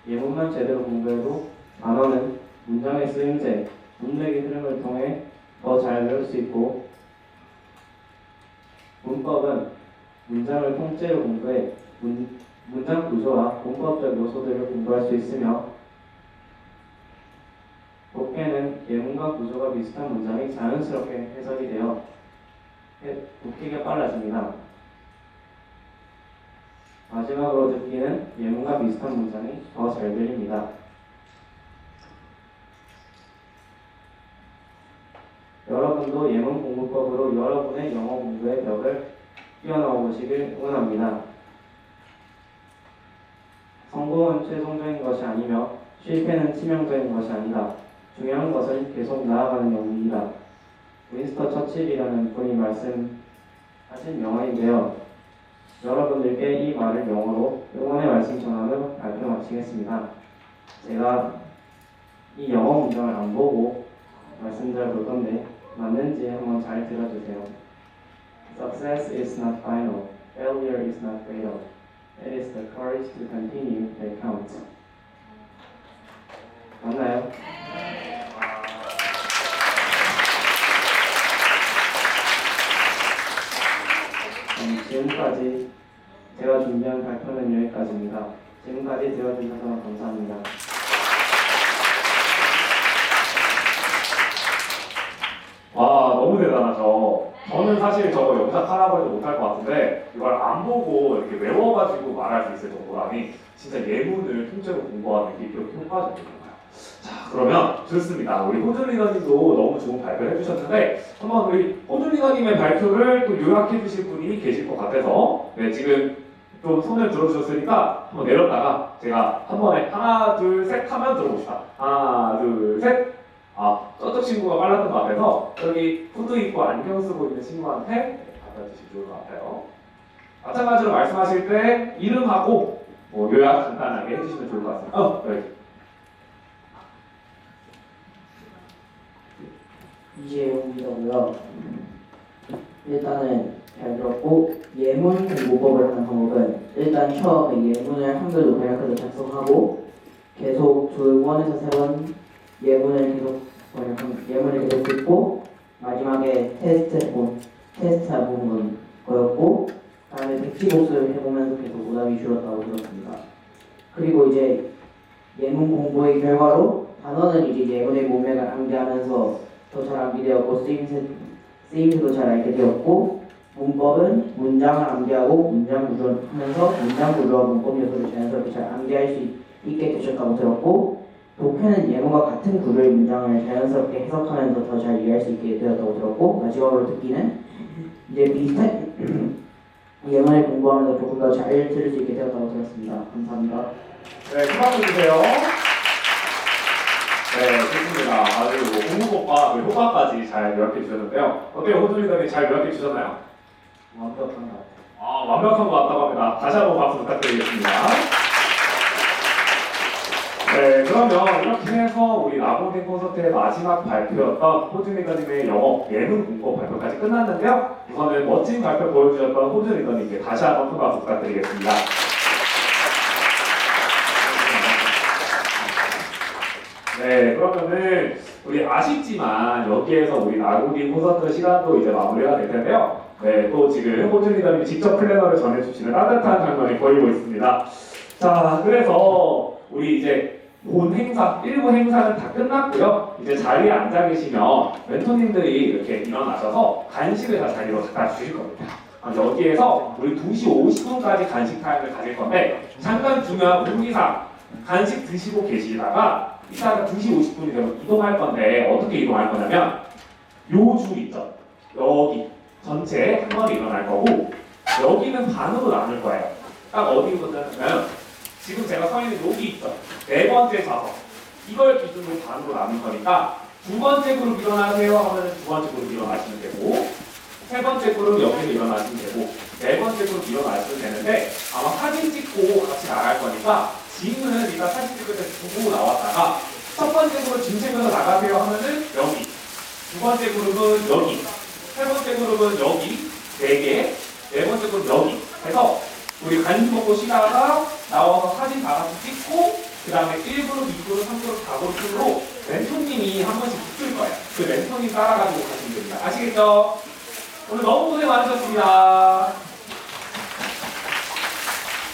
예문만 제대로 공부해도 단어는 문장의 쓰임새, 문맥의 흐름을 통해 더 잘 배울 수 있고 문법은 문장을 통째로 공부해 문장 구조와 문법적 요소들을 공부할 수 있으며 독해는 예문과 구조가 비슷한 문장이 자연스럽게 해석이 되어 독해가 빨라집니다. 마지막으로 듣기는 예문과 비슷한 문장이 더 잘 들립니다. 여러분도 예문 공부법으로 여러분의 영어 공부의 벽을 뛰어넘어 보시길 응원합니다. 성공은 최종적인 것이 아니며 실패는 치명적인 것이 아니다. 중요한 것은 계속 나아가는 용기이다. 윈스턴 처칠이라는 분이 말씀하신 명언인데요. 여러분들께 이 말을 영어로 응원의 말씀 전하며 발표 마치겠습니다. 제가 이 영어 문장을 안 보고 말씀드려 볼 건데 맞는지 한번 잘 들어주세요. Success is not final. Failure is not fatal. It is the courage to continue that counts. 맞나요? 지금까지 제가 준비한 발표는 여기까지입니다. 지금까지 들어주셔서 감사합니다. 와, 너무 대단하죠. 저는 사실 저거 영작하라고 해도 못할 것 같은데 이걸 안 보고 이렇게 외워가지고 말할 수 있을 정도라니 진짜 예문을 통째로 공부하는 게 이렇게 효과적인 건가요? 자, 그러면 좋습니다. 우리 호준 리더님도 너무 좋은 발표를 해주셨는데 한번 우리 호준 리더님의 발표를 또 요약해 주실 분이 계실 것 같아서 네, 지금 좀 손을 들어주셨으니까 한번 내렸다가 제가 한 번에 하나, 둘, 셋 하면 들어봅시다. 하나, 둘, 셋. 아, 저쪽 친구가 빨랐던 것 같아서 여기 후드 입고 안경 쓰고 있는 친구한테 받아주시면 좋을 것 같아요. 마찬가지로 말씀하실 때 이름하고 뭐 요약 간단하게 해주시면 좋을 것 같습니다. 여기. 이재용이라고요. 일단은 잘 들었고, 예문 공부법을 하는 방법은 일단 처음에 예문을 한글로 번역해서 작성하고 계속 2번에서 3번 예문을 계속 듣고 마지막에 테스트해보는 거였고, 다음에 백지복수를 해보면서 계속 오답이 줄었다고 들었습니다. 그리고 이제 예문 공부의 결과로 단어는 이제 예문의 문맥을 암기하면서 더 잘 암기되었고 쓰임새도 잘 알게 되었고, 문법은 문장을 암기하고 문장 구조하면서 문장 구조와 문법 요소를 자연스럽게 잘 암기할 수 있게 되셨다고 들었고, 독해는 예문과 같은 구조의 문장을 자연스럽게 해석하면서 더 잘 이해할 수 있게 되었다고 들었고, 마지막으로 듣기는 이제 비슷한 예문을 공부하면서 조금 더 잘 들을 수 있게 되었다고 들었습니다. 감사합니다. 네, 수고하고 주세요. 네, 좋습니다. 아주 공부법과 효과까지 잘 요약해 주셨는데요. 어때요? 호주 리더님 잘 요약해 주셨나요? 완벽한 것 같아요. 아, 완벽한 것 같다고 합니다. 다시 한번 박수 부탁드리겠습니다. 네, 그러면 이렇게 해서 우리 라보딩 콘서트의 마지막 발표였던 호주 리더님의 영어 예문 공법 발표까지 끝났는데요. 우선은 멋진 발표 보여주셨던 호주 리더님께 다시 한번 큰 박수 부탁드리겠습니다. 네, 그러면은 우리 아쉽지만 여기에서 우리 라보딩 콘서트 시간도 이제 마무리가 될 텐데요. 네, 또 지금 호주 리더님이 직접 플래너를 전해주시는 따뜻한 장면이 보이고 있습니다. 자, 그래서 우리 이제 본 행사, 1부 행사는 다 끝났고요. 이제 자리에 앉아 계시면 멘토님들이 이렇게 일어나셔서 간식을 다 자리로 갖다 주실 겁니다. 여기에서 우리 2시 50분까지 간식 타임을 가질 건데, 잠깐 중요한 분기상 간식 드시고 계시다가 이따가 2시 50분이 되면 이동할 건데, 어떻게 이동할 거냐면 요 줄 있죠? 여기 전체 한 번에 일어날 거고, 여기는 반으로 나눌 거예요. 딱 어디로 나누면 지금 제가 서 있는 여기 있죠? 4번째 좌석. 이걸 기준으로 반으로 나눌 거니까 2번째 그룹 일어나세요 하면 2번째 그룹 일어나시면 되고, 3번째 그룹 여기로 일어나시면 되고, 4번째 그룹 일어나시면 되는데, 아마 사진 찍고 같이 나갈 거니까 짐은 일단 사진 찍을 때 두고 나왔다가 첫 번째 그룹 짐 챙겨서 나가세요 하면은 여기, 2번째 그룹은 여기, 3번째 그룹은 여기 4개, 4번째 그룹 여기 해서 우리 간식 먹고 쉬다가 나와서 사진 다 같이 찍고, 그 다음에 1그룹, 2그룹, 3그룹, 4그룹 순으로 멘토님이 한 번씩 붙을 거예요. 그 멘토님 따라가지고 가시면 됩니다. 아시겠죠? 오늘 너무 고생 많으셨습니다.